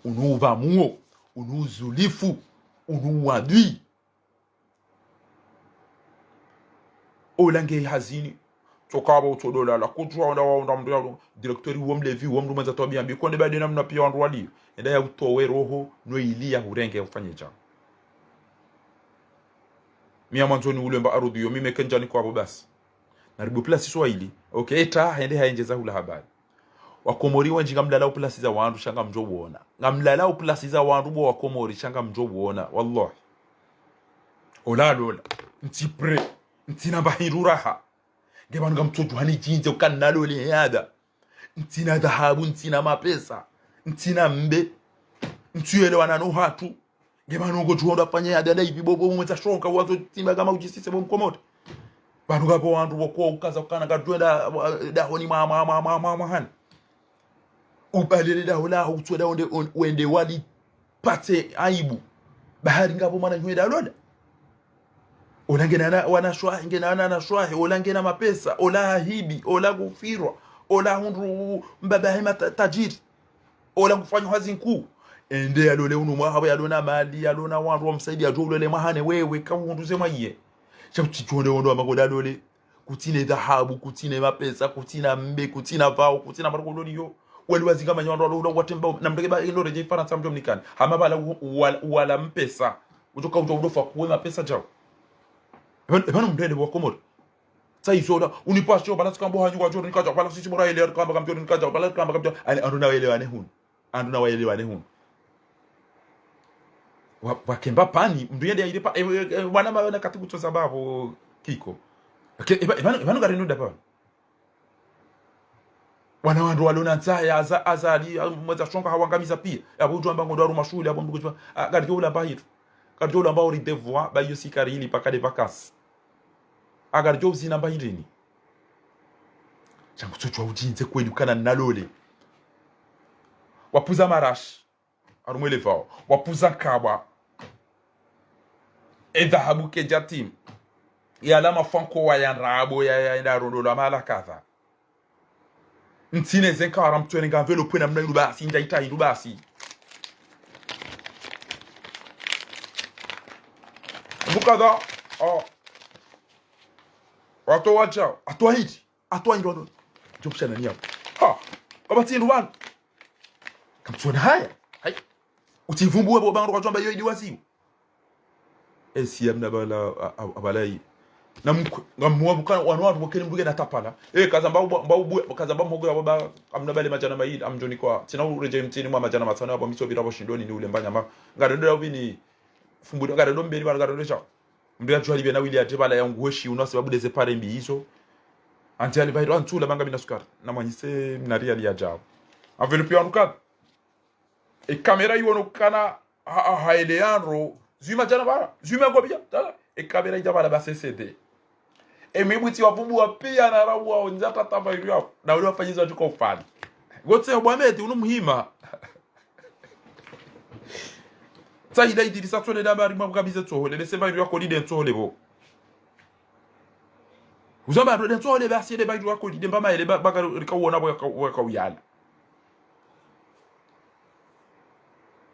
unuva muo unuzulifu unuwadui olange hazini tokaba utodola la kutwa onda mndu directeur wo mlevi wo mndu mwenza tobia mbi konde bade namna pia wandu wali enda ya utowe roho no ilia hurenge ufanye cha mia mwanzoni ule mba arudi yo mimi kenjani kwa basi naribu plus Swahili okay eta hende haenjeza hula habari Wakomori wanjinga mlala uplasi za wandu shanga mjo uona ngamlala uplasi za wandu bo Wakomori shanga mjo uona wallahi lola ntipre ntina bahiruraha ngebanu ngamtoju hani jinze ukanalo le yada ntina dhahabu ntina mapesa ntina mbe ntuyele wanano hatu ngebanu ngo juonda fanya yada na ibi bobo mweza shonka wazo timba kama ujisise bo mkomoto banu gapo wandu boko ukaza ukana gadwenda dahoni mama hani ubalele dahola utweda wende wali pate aibu bahari ngabo mwana nyweda loda olangena wana shwahi ngena na shwahi olangena mapesa ola hibi ola gufirwa ola hundu mbabahima tajiri ola kufanya hazi nkuu ende alole unu mwahaba yalona mali yalona wandu wamsaidia jolole mahane wewe kahundu sema iye chakuchichonde wondo amagoda lole kutine dhahabu kutine mapesa kutina mbe kutina vao kutina marugoloni yo wali wazinga manyondo ndo watemba na mdegeba ndo reje Faransa mjo mnikani hamabala wala mpesa utoka utofa kuwema pesa jao ebana mndele wa Komori sai soda unipasho bala sikambo hanyu kwa joro nikaja bala sisi mora ile kamba kamjoro nikaja bala kamba kamjoro anduna waelewane hun wakemba pani mnduyende ile pa wana maana katibu to sababu kiko ebana gari nunda pa wana wandu walona ntsaya azali mweza shonga hawangamiza pia abuju ambango ndo mashule abo mbugu gari yola bahitu gari yola ambao ri devoir ba yosi karili pakade vacances agari jo zina bahirini changu tsochwa ujinze kweli ukana nalole wapuza marash arumwele vao wapuza kabwa edhahabu ke jatim ya lama fanko wa yanrabo ya ndarondolo mala kadha ntine zenka waramtwene ngavelo pwena mna irubasi ndaita irubasi mukada wato wacha atwa ndodo jopshana niya ha kabati ndwan kamtwene haya hai utivumbue bo bango kwa chomba yo idiwasi esi amna bala abalai na ngamwa bukana wanwa bukeni mbuge na tapala kazamba kazamba mhogo baba amna bale majana maidi amjoni kwa tina ureje mtini mwa majana matano abo miso birabo shindoni ni ule mbanya ma ngadodo bini fumbu ngadodo mbeli bana ngadodo cha mbira chwali bena wili atebala yangu hoshi unasababu deze pare mbi hizo anti ali bairo antula banga bina sukari na mwanyise mnaria ali ajao avelo pia anuka kamera yiwono kana haeleandro zuma jana bara zuma gobia tala kamera ijabala ba CCD mebuti wavubu pia na rawa onjata tabairo yao na ule wafanyiza tuko fani gote obamete uno muhima Saida idiri satole dabari mwa kabize tsohole le seva yako lide tsohole bo uzamba ndo tsohole basi le bayi yako lide mbama ile baka rikawona bo yakawuyala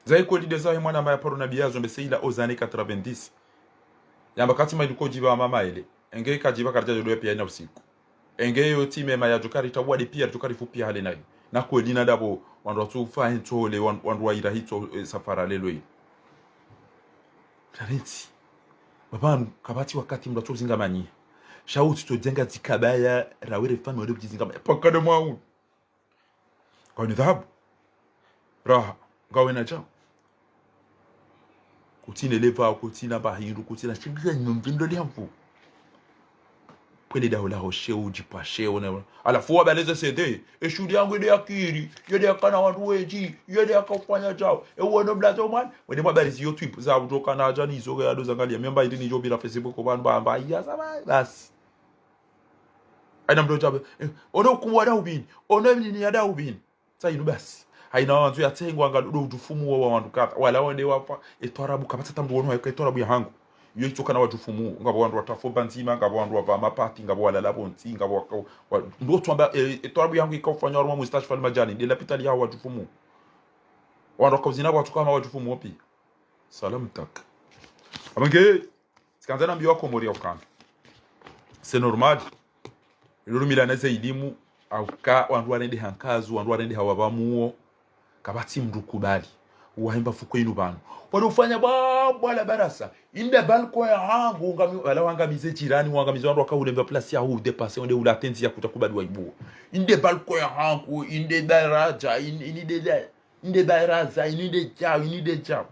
zai ko lide sahi mwana mbaya paro na biazo mbeseila ozane 90 yamba kati mayiduko jiba mama ile enge kajiba karja do pia na usiku enge yo time ma ya jukari tawadi pia jukari fupi hale nayo na ko lina dabo wando tsufa ntole wando wa ira hito safara lelo yi Karenti babanu kabati wakati mdato zingamani shauti to jenga zikabaya rawere fami wado zingamani pakade mwa kwa ni dhahabu raha ngawe na jao kutine leva kutina bahiru kutina shinga nyumvindo liampu kweli daula hoshe ujipashe ona alafu wabaleze CD shudi yangu ile akiri yede akana watu weji yede akafanya chao uone blazo man wende mabalizi YouTube za kutoka na jani hizo ya doza ngalia memba ili nijo bila Facebook kwa bamba ya sama basi aina mdo jabe ono kumwada ubini ono ni yada ubini sasa ino basi haina wanzu ya tengwa ngalo utufumu wa wandu kata wala wende wafa etorabu kabata tambo ono etorabu ya hangu yo itoka na wajufumu ngabo wandu watafoba nzima ngabo wandu wa mapati ngabo wala labo nti ngabo ndo twamba etorabu yangu ikafanya roma mustashfa almajani de l'hôpital ya wajufumu wandu wakazina watu kama wajufumu wapi salam tak abange sikanzana mbiwa ko mori okana c'est normal ilo milana za elimu au ka wandu wanende hankazu wandu wanende hawabamuo kabati mdukubali uwaimba fuko inu banu wadofanya bwala barasa inde balko ya hangu ngami wala wangamize jirani wangamize wandu wakaulemba place ya huu depase onde ulatenzi ya kutakubali waibu inde balko ya hangu inde daraja inde baraza inde jao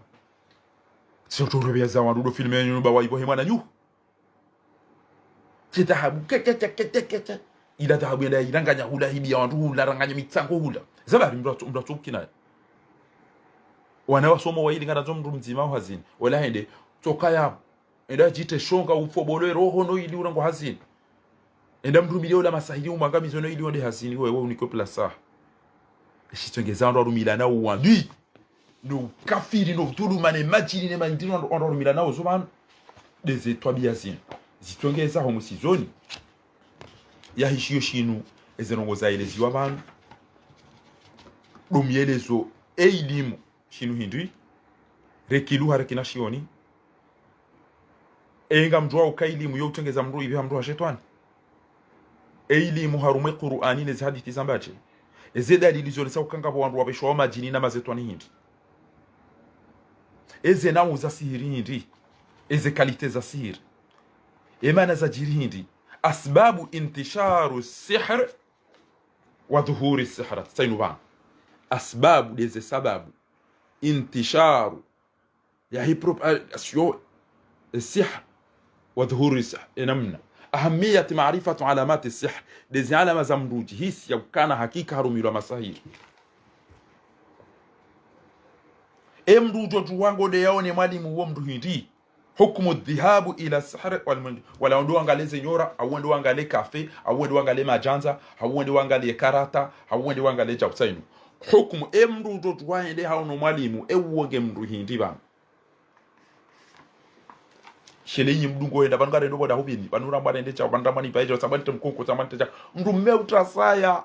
sio turubia za wandu do filme yenu ba waibo hemana nyu kitahabu kete ila dhahabu ya iranganya hula hibi ya wandu hula ranganya mitsango hula zabari mbratu kina wana wasomo wa ili ngarazo mndu mzima hazini wala hende toka ya enda jite shonga ufobolo roho no ili urango hazini enda mndu milio la masahili umangamizo no ili onde hazini wewe uniko plasa shitongeza ndo rumila na uwandi no kafiri no tulu mane majini ne mandino ndo rumila na ozoman des étoiles biazine zitongeza ho musizoni ya hishiyo shinu ezerongoza ile ziwa banu dumyelezo elimu shinu hindui rekilu harakina shioni enga mjua ukailimu yo utengeza mru ibi hamru hashetwani elimu harume Qur'ani nezi hadithi zambache eze dalili zonesa ukanga wandu wabeshwa majini na mazetwani hindi eze namu za sihiri hindi eze kalite za sihiri emana za jiri hindi asbabu intisharu sihr wa dhuhuri sihr saynuban asbabu deze sababu intisharu ya hii asyo السحر وظهور السحر نمنا أهمية معرفة علامات السحر دي علامة زمروج هيس يوكان حقيقة هرمي مساهير امروج جوانغو ديوني مالي موامدو هندي حكم الذهاب إلى السحر ولا ندو angalie zenyora au ndo angalie cafe au ndo angalie majanza au ndo angalie karata au ndo angalie chapsainu hukumu emrujo tuwaende hao no mwalimu ewuoge mru hindi ba shelenyi mdungo enda bangare ndo boda hubini banura mbana ende cha bandamani paejo sabante mkoko sabante cha mrume utasaya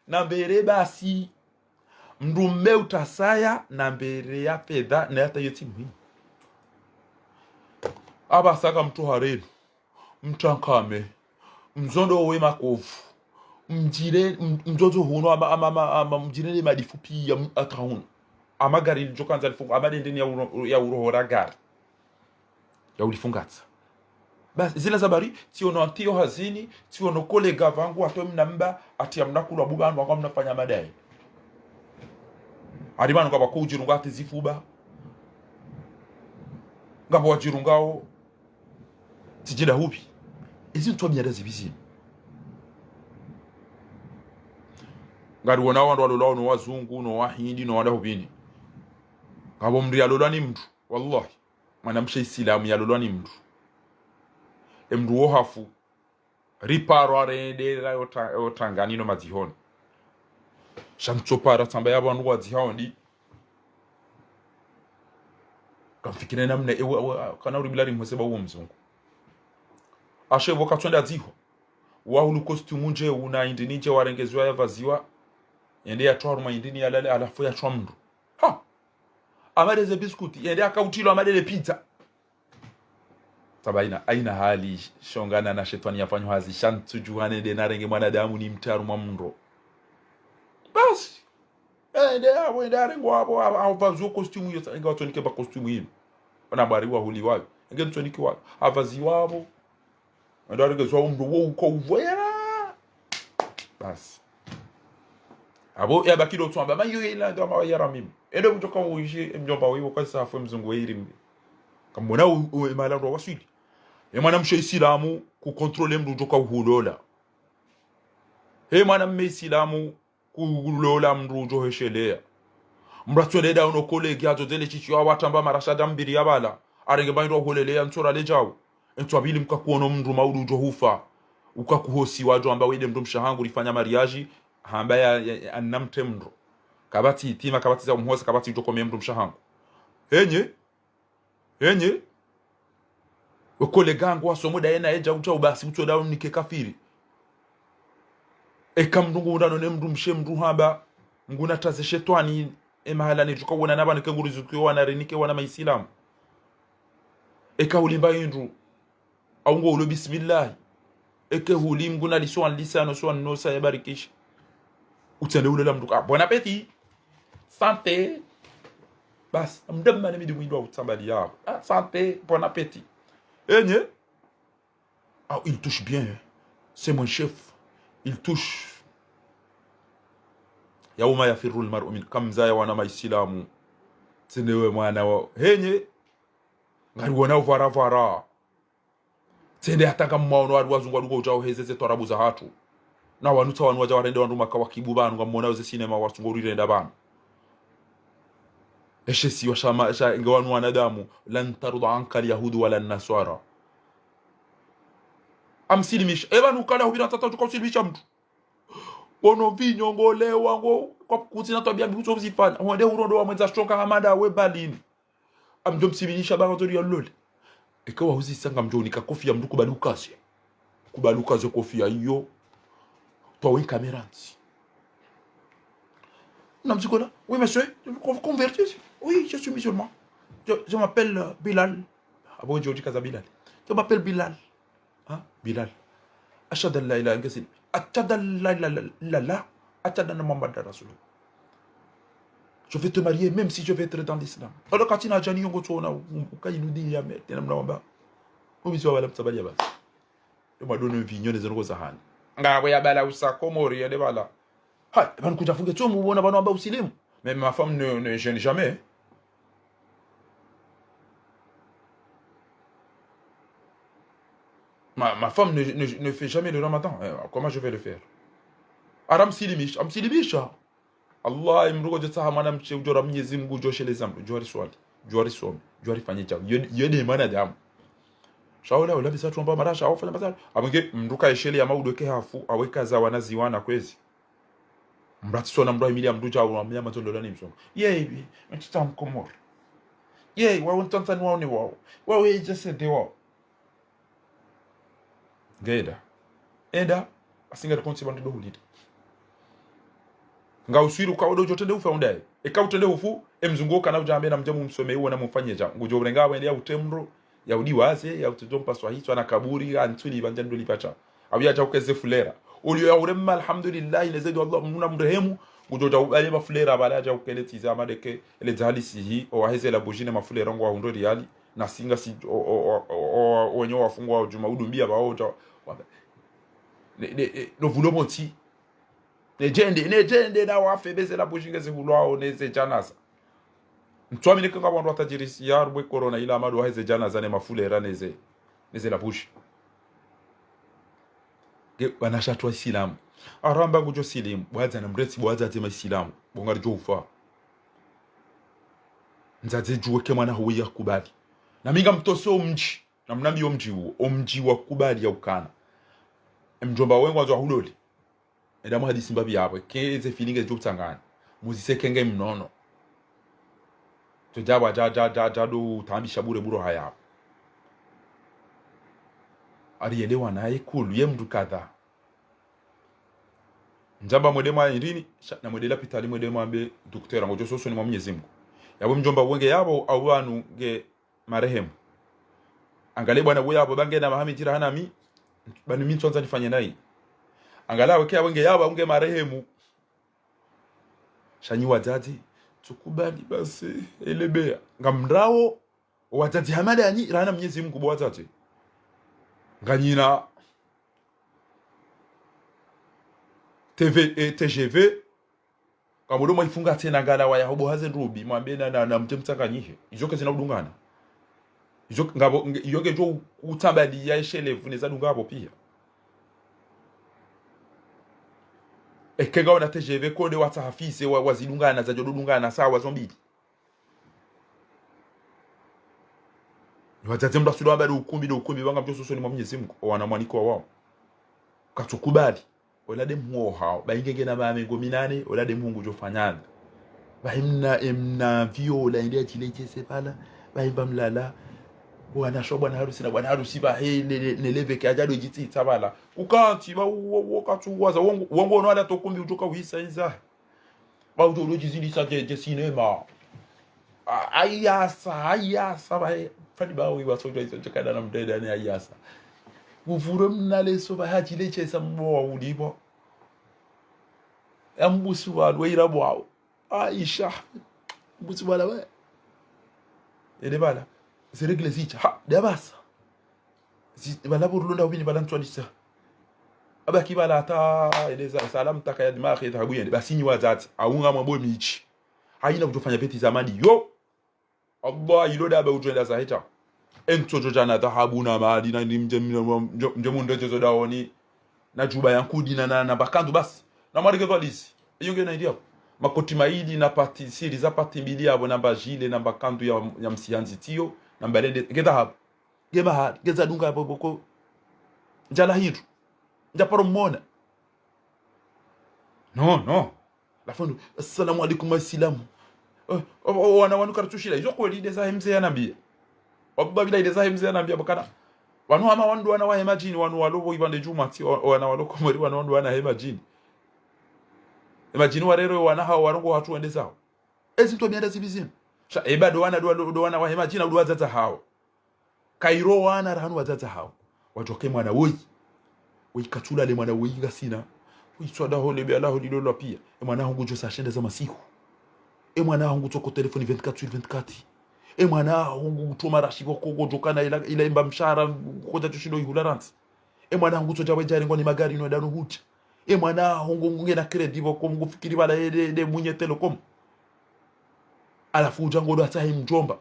na mbere basi mrume utasaya na mbere ya fedha na hata yoti muhimu aba saka mtu harenu mtankame mzondo we makofu mjire mjojo huno ama mjire madifupi ya atahunu amagari lijokanza lifunga amade ndeni ya urohora gari ya ulifungatsa basi zile zabari tiono antio hazini tiono kolega vangu ato mnamba ati amnakulu abuba ndo mnafanya madai aribano kwa kujirunga ati zifuba ngabo wajirungao tijida hupi izi ntwa myada zibizini ngari wona wandu walolawo no wazungu no wahindi no wada hubini ngabo mri alolwa ni mtu wallahi mwanamsha isilamu yalolwa ni mtu emdu wo hafu riparo arendera yotanganino mazihoni shamtsopara tsamba yabantu wazihondi kamfikire namne kana uri bilari mweseba uwo mzungu ashe boka twenda ziho wa ulu costume nje una indini nje warengezwa yavaziwa yende ya twaruma indini yalale alafu ya twamndu ha amadeze biskuti yende akautilo amadele pizza sabaina aina hali shongana na shetani yafanywa hazi shantujuane de narenge mwanadamu ni mtaru mwamndo basi ende hapo ndare ngwabo avaziwa costume yo inga watonike ba costume hino ona bariwa huli wayo inga tonike wayo avaziwa wabo ndare ngezwa umndo wo uko uvera basi abo ya bakido twamba mayo ila ndo ma yara mimi endo kutoka uishi mjomba wewe kwa safu mzungu weiri kamona malando waswidi mwana mshe isilamu ku contrôler mdu joka uhulola mwana mmesilamu kulola mdu jo heshelea mratwele da uno kolegi azo dele chichi wa watamba marashada mbiri yabala arenge bayindo holelea ntsora lejawo ntwabili mkakuono mdu maudu jo hufa ukakuhosi wajo amba wede mdu mshahangu rifanya mariaji hamba ya annamte mdu kabati itima kabati za umhosa kabati jo komye mdu mshahangu henye kolega ngo asomo da yena eja ucha ubasi uto da unike kafiri ekamndungu ndano ne mndu mshe mndu hamba nguna taze shetani mahala ni tukawona nabana kengurizukiwa wana renike wana maisilamu ulimba yindu au ngo ulo bismillah huli nguna liswan lisano swan no sa yabarikisha utende ule la mndu bon appétit santé bas mdamma ne midi mwindo utambali yabo santé bon appétit il touche bien, c'est mon chef. Il touche. Yauma yafirru almar'u min kamza ya wana maisilamu. Tinewe mwana wa ngari wana vara. Tende ataka mmaono wadu wazungu wadugo ujao hezeze torabu za hatu. Na wanuta wanu waja warende wandu maka wakibu banu ngamona uze sinema wasungu rirenda banu. Eshesi washama inga wanu wanadamu lan tarudu anka alyahudu wala nasara. Amsilimisha nukala hubira tata tukausilisha mtu bono vinyo ngolewa ngo kwa kutina tabia bibuzo mzifana wande urondo wa mwenza shonka hamada we balini amdomsibinisha barotori yolole ikawa huzisanga mjoni ka kofia mdu kubalukaze kofia hiyo toi caméranti namzikola oui monsieur vous convertissez oui je suis musulman je m'appelle Bilal abo jodi kaza Bilal je m'appelle Bilal Bilal ashhadu an la ilaha illallah ashhadu an la ilaha illallah ashhadu anna Muhammadar Rasulullah je vais te marier même si je vais être dans l'islam alors quand il a jani yongo tona ukayinudi ya mete na mnawamba ubisi wala mtabalia basi yoma dono vinyo nezo za hani ngabo ya bala usakomori ya de bala ha ban kujafunge tu mubona bana amba usilimu mais ma femme ne gêne jamais. Ma femme ne fait jamais le ramadan. Comment je vais le faire? Aram silimish. Am silimisha. Allah imrugo jetaha mana mche ujora mnyezi mgu joshe le zambu. Juari swali. Juari somi. Juari fanye chao. Yode mana damu. Shaola wala bisa tuomba marasha. Awafanya mazari. Amunge mruka eshele ya maudoke hafu. Aweka za wanaziwana kwezi. Mratiso na mroa emilia mduja wa mnya matolo lani msongo. Yebi. Mchita mkomor. Yebi. Wawo ntantani wao ni wao. Wawo ejese de wao. Enda asinga konti bantu do hulita nga uswiru ka odo jotende ufa undaye ka utende ufu emzunguka na ujambe na mjamu msome uona mfanye ja ngujo brenga wende ya utemro ya udiwaze ya utujompa swahitwa na kaburi antuli banja ndo lipacha abiya ja ukeze fulera ulio ya uremma alhamdulillah inazidi Allah muna mrehemu kujoja ubali mafulera balaja ukeletiza amadeke ele zalisi hii o heze la bujine mafulera ngo hundo riali na singa si wenye wafungwa juma udumbia baoja no vulomoti nejende na wafebeze la bujinge zihulwao neze janaza mtwami nikanga wandu watajirisi yarwe corona ila amadu heze janaza ne mafulera neze la bushi banashatwa isilamu aramba ngujo silimu bwaza na mreti bwaza tema isilamu bonga rjo ufa nzaze juweke mwana huwi ya kubali na minga mtoso mji na mnambi omji huo omji wa kubali ya ukana mjomba wengu wanzo huloli edamu hadisi mbabi yabwe keze feelinge jo tangana muzise kenge mnono to jaba do tambisha bure buro haya alielewa naye kulu ye mtu kadha njamba mwedema irini na mwedela pitali mwedema ambe daktari ngojo soso ni Mwenyezi Mungu yabo mjomba wenge yabo au wanu ge marehemu angale bwana wewe yabo bange na mahami tira hana mi bani mimi tonza nifanye naye angala weke wenge yabo unge marehemu shanyi wazazi tukubali basi elebea ngamrao wazazi hamada yanyi rana Mwenyezi Mungu bwazazi nganyina TGV kamudo mwifunga tena ngala wa yahobo haze rubi mwambe na mtemtsakanyihe ijoke zina udungana ijoke ngabo iyoke jo utabali ya shelevu neza dungabo pia ekenga wana TGV kode watahafise wazidungana za jodungana sawa zombili watatembea sura bado ukumbi banga mtoso soni Mwenyezi Mungu wana mwaniko wao katukubali olade muo hao baingenge na bamengo minane olade mungu jofanyana baimna viola inde chileche sepala baimba mlala wana shobwa na harusi na bwana harusi ba neleve kajado jiti tabala ukanti ba wakatuwaza wongo no ala tokumbi utoka wisa inza ba utoloji zindi sa je cinema ayasa ba fani ba wi wasoja izo kada na mdeda ni ayasa uvure mnale so ba hajileche sambo ulibo ambusu wa weira bwao Aisha mbusu bala we ede bala seregle zicha ha debasa bala burulunda ubini bala ntwalisa abaki bala ata eleza salam takaya dimaghi dhabuye basinyi wazati aunga mambo michi haina kutofanya beti zamani yo Allah iloda ba utwenda zahita entojo jana dhahabu na mali na mjemundo jezo daoni na juba yankudi na bakandu basi na marike valisi yonge na idia makoti maili na parti siri za parti mbili abo na bajile na bakandu ya msianzi tio na mbalende ngeda hapo geba geza dunga hapo boko njala hiru njaparo mona no la fondo assalamu alaikum waislamu wana wanu kartushila izo kweli ide za hemze yanambia obba bila ide za hemze yanambia bakana wanu ama wandu wana wa imagine wanu walobo ibande juma ti wana waloko muri wanu wana imagine imagine warero wana hao warongo watu wende zao ezinto mianda zibizini sha ebado wana do wana wa imagine adu wazaza hao kairo wana rahanu wazaza hao wajoke mwana woi katula le mwana woi ngasina wiswada hole be Allah dilolo pia mwana wangu jo sashende za masiku mwana wangu toko telefoni 24/24 mwana wangu tuma rashibo kogo jokana ila imba mshara koja tushido ihularanti mwana wangu toja wejari ngoni magari no danu huti mwana wangu ngena credit boko mgufikiri bala de munye telecom alafu jango ndo atahi mjomba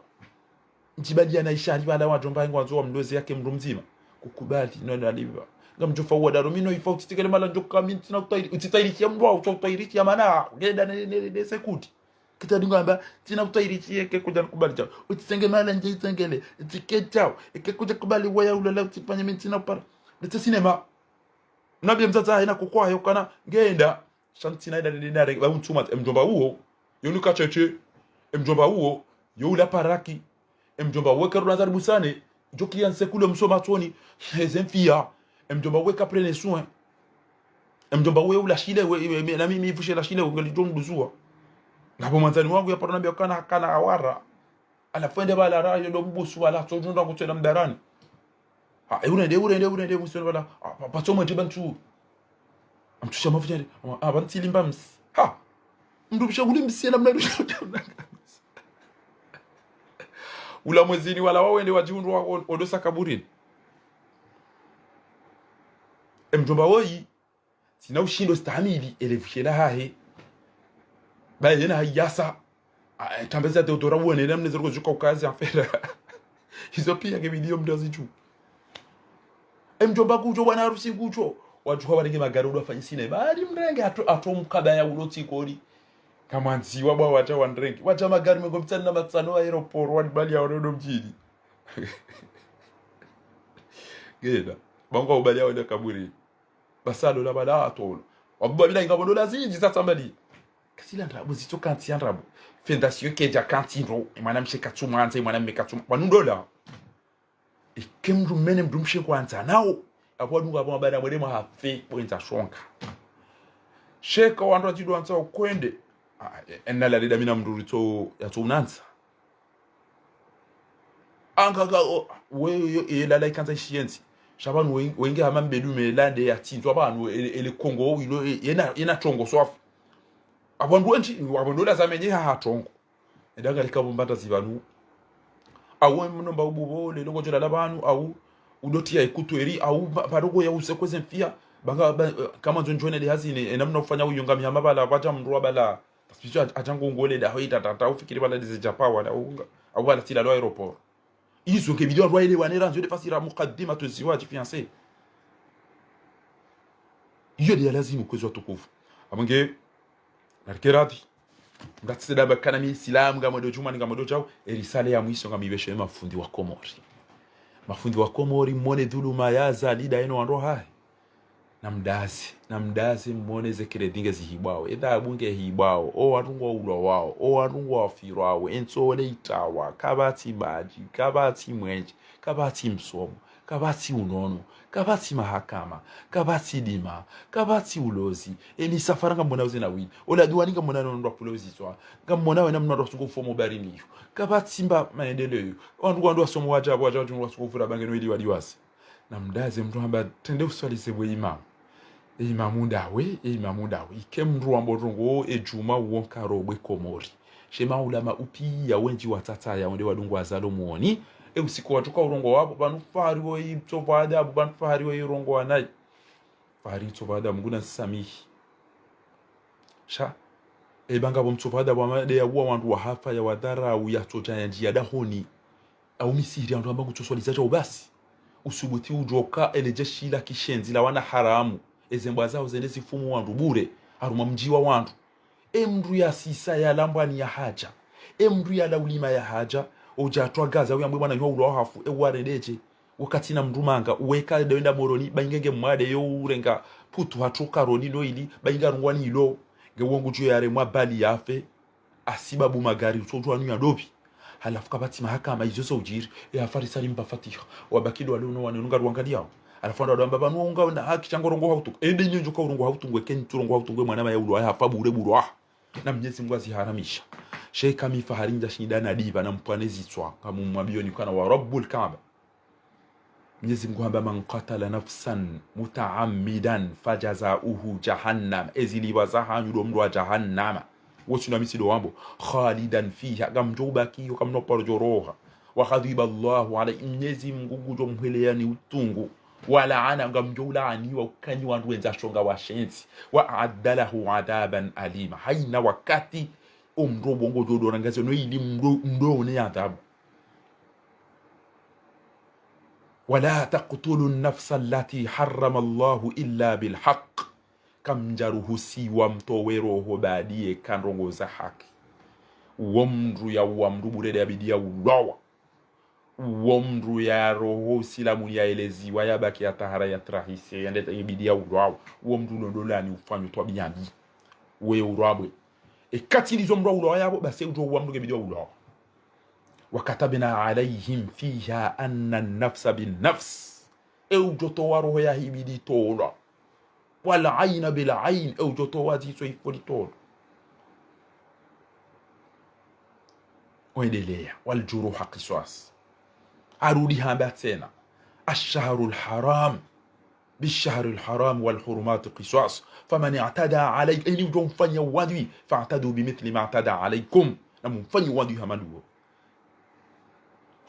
njibali anaishari bala wajomba ngo anzo mlozi yake mndu mzima kukubali no aliva ngamjofa wa darumino ifa utsitikele mala njoka minti na utitairikia mbwa utitairikia mana genda ne sekuti kitadingo amba tina utairikie ke kuja kubali chao utisenge mala nje itengele tiketi chao ikekuja kubali waya ulala utipanye minti na para ndetse cinema nabi mzaza haina kukwa yokana ngenda shantina ida dinare ba untuma mjomba huo yonuka cheche mjomba huo youla paraki mjomba weka runazar busane joki yansekule msoma toni zemfia mjomba weka prene soin mjomba wewe ula shile na mimi ivushe la shile ngalijonduzuwa ngabo manzani wangu yapata nambia kana awara alafende bala rayo ndo mbusu wala tojunda kutenda mdarani urende musoni bala pato mwe tibantu amtusha mafuta abantu limba ms mndu mshaguli msiela mnarusha ula mwezini wala wawende wajiundu wa odosa kaburini. Mjomba woi sina ushindo stamili elevishela hahe baye na hayasa tambeza teodora wone namne zero juka ukazi afera hizo pia ngebidio mdazi chu mjomba kucho bwana harusi kucho watu hawa nge magarudo afanyisine bali mrenge atomkaba ya uloti kodi kama nziwa bwa wata wandrenge wata magari mengomtsana na matsano aeroport wadi bali ya wanodo mjini geda bango ubali ya wende kaburi basalo la bala atolo wababila ingabo laziji sasa mbali kasila ndabu zito kanti andrabu fondation keja kantiro mwana msheka mwanza mwana mmeka wanudola ikemru mene mdumshe kwanza nao abwadu ngabo bana mwelema hafe bwenza shonka sheka wandwa jidu anza ukwende enala lida mina mdurito ya tunanza angaga we elala ikanza shiyenzi shabanu wenge hama mbedu melande ya tinzo abantu ele Congo ilo yena tongo swafu abantu wenji abantu la zamenye ha tongo edaga likabumbata zibanu awu mnomba ububo le longo jola labanu awu udoti ya ikutweri awu paroko ya usekweze mfia banga kama njonjone de hazine namna kufanya uyunga mihama bala bacha mrua bala sio atango ngole da hoita tata ufikiri bala dize japa wala unga awu bala tila lo aeroport izo ke video rwa ile wanera nzo de fasira mukaddima to ziwaji fiancé iyo de lazima kwezo tukufu amange narkerati ngatsida bakana mi islam ngamodo juma ngamodo chao erisale ya mwiso ngamibeshe mafundi wa Komori mone dhuluma yaza lida eno ando hai namdazi mone zekere dinge zihibao edha bunge hibao o warungwa ulo wao o warungwa afiro awo ensole itawa kabati maji kabati mwenji kabati msomo kabati unono kabati mahakama kabati dima kabati ulozi eni safara ngamona uzena wi ola duwani ngamona ndo kulozi twa ngamona wena mno ndo kufomo bariniyo kabati mba maendeleo ndo asomo wajabu ndo kufura bangeno ili wadiwasi namdaze mtu amba tende uswali sebwe imamu dawe ikemru amborongo ejuma wonkaro bwe Komori shema ulama upi ya wenji watata ya onde wadungu azalo muoni usiku watuka urongo wapo banufari wo itobada abu banufari wo irongo wanai fari itobada muguna samihi sha banga bo mtobada bwa made ya wa wandu wa hafa ya wadara u ya toja ya njia dahoni au misiri andu ambangu toswaliza cha ubasi usubuti ujoka elejeshi la kishenzi la wana haramu ezembwa zao zene zifumu wandu bure haruma mjiwa wandu emru ya sisa ya lambani ya haja emru ya laulima ya haja oja twagaza uyambwe mwana yo ulo hafu ewaredeje wakati na mndumanga uweka dewenda moroni bangenge mwade yo urenga putu hatoka roni no ili bainga rungwani ilo ngewongu juu yare mwabali yafe asibabu magari utoto anu ya dobi halafu kabati mahakama izoso ujiri ya farisali mbafatiha wabakido waliono wanenunga ruangaliao alafanda ndo mbaba nuonga na haki changorongo hautu ende nyonjo ka urongo hautu ngwe ken turongo hautu ngwe mwana ya ulo ya hafa bure burwa na Mwenyezi Mungu aziharamisha sheika mifaharinja shidana diva na mpwanezi tswa kama mwabioni kana wa rabbul kaaba Mwenyezi Mungu amba man qatala nafsan mutaammidan fajazauhu jahannam ezili wazaha nyudo mdo jahannama wotu na misido wambo khalidan fiha gamjoba kiyo kamno parjoroha wa khadiba Allahu ala Mwenyezi Mungu gujo mheleani utungu wala ana ngamjola ani wa kanyi wandu wenza shonga wa shenzi wa adalahu adaban alima haina wakati umro bongo jodo rangazo no ili mdo ne adabu wala taqtulu an-nafsa allati harrama Allahu illa bil haqq kamjaruhu si wa mtowero ho badie kanrongo za haki womru ya wamru burede abidia ulowa womru ya roho silamu ya elezi wa yabaki ya tahara ya trahisi yandeta ibidia ulowa womru ndolani ufanyo to biyani we urabwe katilizo mro ulowa yabo base ujo wamru gebidia ulowa wakatabna alayhim fiha anna an-nafsa bin-nafs ujoto wa roho ya hibidi tola wala aina bila ain ujoto wa ziso ifoli tola waendelea waljuruha qisas arudi hamba tena ashharul haram بالشهر الحرام والحرمات قصاص فمن اعتدى عليك اني دون فني وادي فاعتدوا بمثل ما اعتدى عليكم نم فني وادي همانو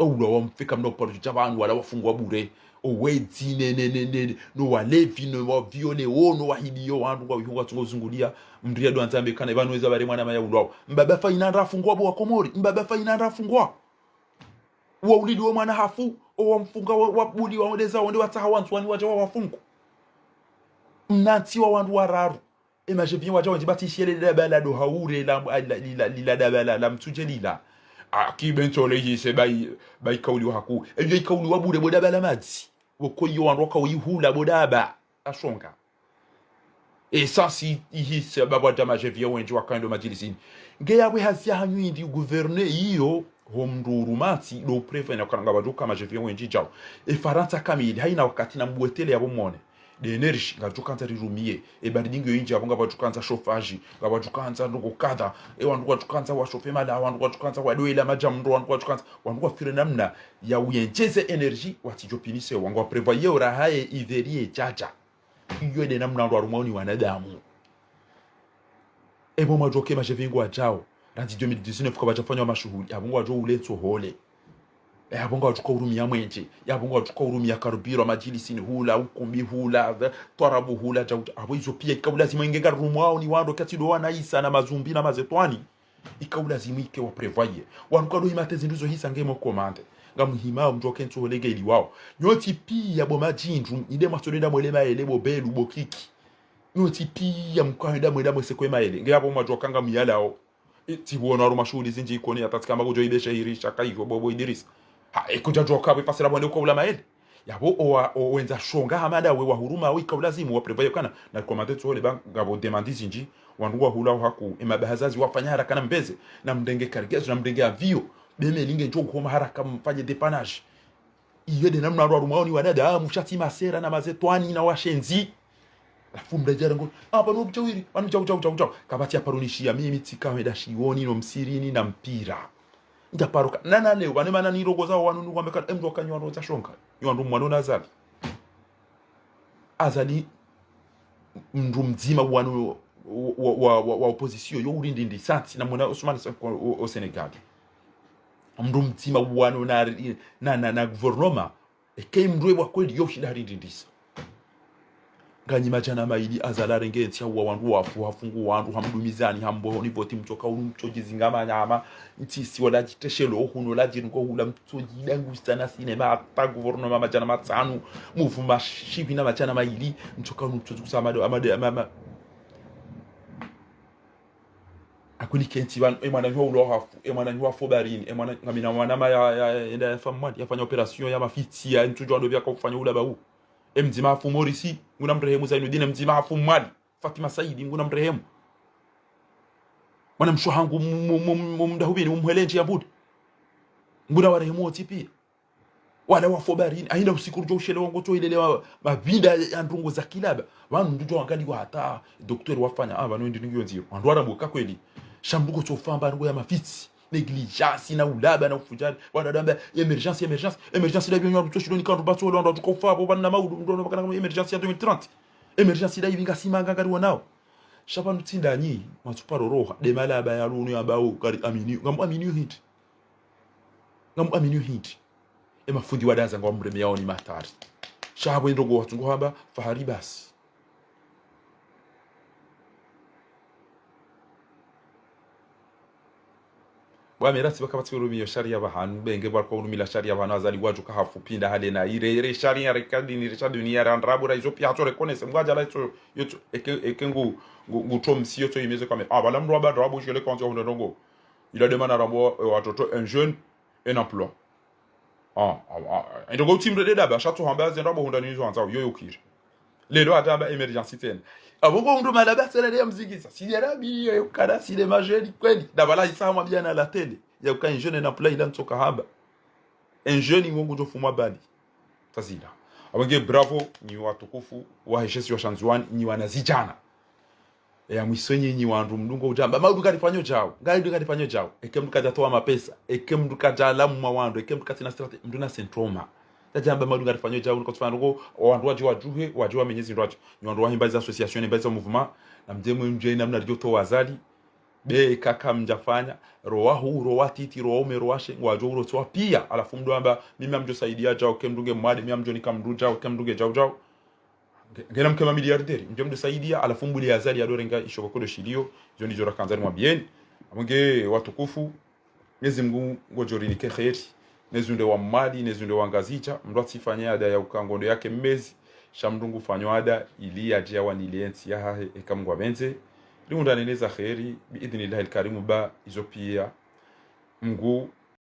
او لو mfika mnoporo jaban wala wafungwa bure owezi ne no walevi no waviole ono wahidiyo wandu kwa wihunga tungozungulia mriedo antambe kana banweza bare mwana maya ulwao mbaba fa inanda fungwa bo wakomori mbaba fa inanda fungwa wa ulidi wa mwana hafu o mfunga wa budi wa ondeza onde wataha wantu wani waja wafungu mnati wa wandu wararu emaje bien waja wanji batishele dabala do haure la dabala la mtujelila akibentole yise bai kauli haku ejo kauli wabure bodabala madzi wokoyo wandu wakawihula bodaba ashonga esasi ihise baba damaje via wenji wakando majilisini ngeyabwe hazia hanywindi gouverneur iyo homnduru mati do prefe na karanga baduka maje via wenji jaw e faranta kamili haina wakati na mbwetele yabo mone de energy ngajukanza rirumie e baridingo yinji abonga bajukanza chauffage ngabajukanza ndoko kada e wandu bajukanza wa chauffer mala wandu bajukanza wa doela majamndo wandu bajukanza wandu bafire namna ya uyenjeze energy watijopinise wangu prevoyer ora haye iverie chacha iyo de namna ndo arumoni wanadamu e boma joke maje vingo ajao randi 2019 kwa bajafanya mashuhudi abonga ajo uletso hole yabonga wachuka urumia mwenje yabonga wachuka urumia karubiro majilisini hula ukumbi hula twarabu hula jauta abo izo pia ikaula zimengenga rumwao ni wando katido wana isa na mazumbi na mazetwani ikaula zimike wa prevoyer wankado himatezi ndizo hisa ngemo komande ngamuhima mjoke nto lege ili wao nyoti pia bo majinju ide masoneda mwelema elebo belu bokiki nyoti pia mkwanda mweda mwesekwe maele ngabo majokanga muyalao ti huona ruma shuli zinji ikoni atatika magojo ibesha hirisha kaigo bobo Idris ha ekuja joka we pasira mwende kwa ulama ele yabo o wenza shonga hamada we wa huruma we kaulazimu wa prevoyer kana na komande to le bank ngabo demandi zinji wanduwa hula haku emabahazazi wafanya haraka na mbeze na mdenge karigezo na mdenge avio beme linge njo kwa haraka mfanye depanage iyo de namna ruma ni wanada mushati masera na mazetwani na washenzi afu mdajara ngo apa no bjawiri wanu jaw kabati aparunishia mimi tikaweda shioni no msirini na mpira ndaparuka nana leo bane mana ni rogo zao wanu ngombe kan emdo kanywa ro tashonka ywandu mwana azali mndu mzima wanu wa opposition yo urindi ndi santi na mwana Ousmane au Senegal mndu mzima wanu na gouvernement ekei mndwe wa kweli yo shidari ndisa ganyi majana maili azalare ngenti wa wandu wafu hafungu wandu hamdumizani hambo ni voti mchoka umchojizi ngama nyama ntisi wala jiteshelo huno la jingo hula mtoji dangu sana sinema pa gouvernement majana matsanu muvuma shivi na majana maili mchoka umchoji kusama amade akuni kenti wan emwana yo ulo hafu emwana yo fobarini emwana ngamina mwana ma ya famwa yafanya operation ya mafiti ya mchojo ndo vya kufanya ula bahu mzima hafu Morisi nguna mrehemu Zainuddin mzima hafu Mwali Fatima Saidi nguna mrehemu wana mshohangu mumdahubini mumhelenji ya budi nguna warehemu otipia wala wafobarini aina usiku jo ushele wangu to ilelewa mabinda ya ndungu za kilaba wanu ndujo wangali wa hata doktori wafanya wanu ndi ngiyo nzio wandu warabuka kweli shambuko tofamba ngo ya mafiti négligence na ulaba na ufujali wanadamba emergence la bienyo to shiloni kandu bato ndo tukofa bo bana maudu ndo bakana emergence ya 2030 emergence la ivinga simanga ngari wanao shapa nutsinda nyi matuparo roha de malaba ya lunu ambao kari amini ngamu hit emafundi wadaza ngo mreme yao ni matari shabo ndogo watu ngo hamba fahari basi wamerasi bakabati urumiyo sharia bahanu benge barko urumila sharia bahanu azali waju ka hafu pinda hale na ire sharia rekadi ni rechadi dunia randrabu ra izopia hato reconnaisse mwaja la yoto ekengu gutomsi yoto imeze kama bala mro ba drabu jele konti hondo ndongo il a demandé à rabo watoto un jeune un emploi ndogo timre de daba chato hamba zendabo honda nizo anza yoyo kire lelo atamba emergency tena abongo ndo malaba tsela ya muziki sasa si arabi yo kada si le majeri kweli dabala isama bien à la télé ya un jeune na play là ntoka hamba un jeune ngongo jo fuma bali tazila abonge bravo ni watukufu wa heshesi wa Shanzwan ni wanazijana ya mwisonye ni wandu mdungo ujamba maudu kalifanyo chao ngali kalifanyo chao ekemduka jatoa mapesa ekemduka jala mu mawandu ekemduka sina strategy mduna syndrome tajamba madu ngarifanywe jao nikotfana ngo wandu waje wajuhe waje wamenyezi ndo ni wandu wahimba za association imba za mouvement na mjemu mje namna rjo to wazali be kaka mjafanya roa hu roa titi roa ume roa she waje uro to pia alafu mdo amba mimi amjo saidia jao kemdunge mwade mimi amjo nikamdu jao kemdunge jao ngena mkema miliarderi mjo mdo saidia alafu mbuli azali adorenga ishoko shilio zo ni jora kanzani mwabieni amunge watukufu Mwenyezi Mungu ngojori ke kheri nezunde wa mali nezunde wa ngazicha mndu atifanya ada ya ukangondo yake mmezi shamdungu fanywa ada ili aje waniliensi ya hahe ekamngwa benze liunda neneza kheri biidhnillahi alkarim ba izopia Mungu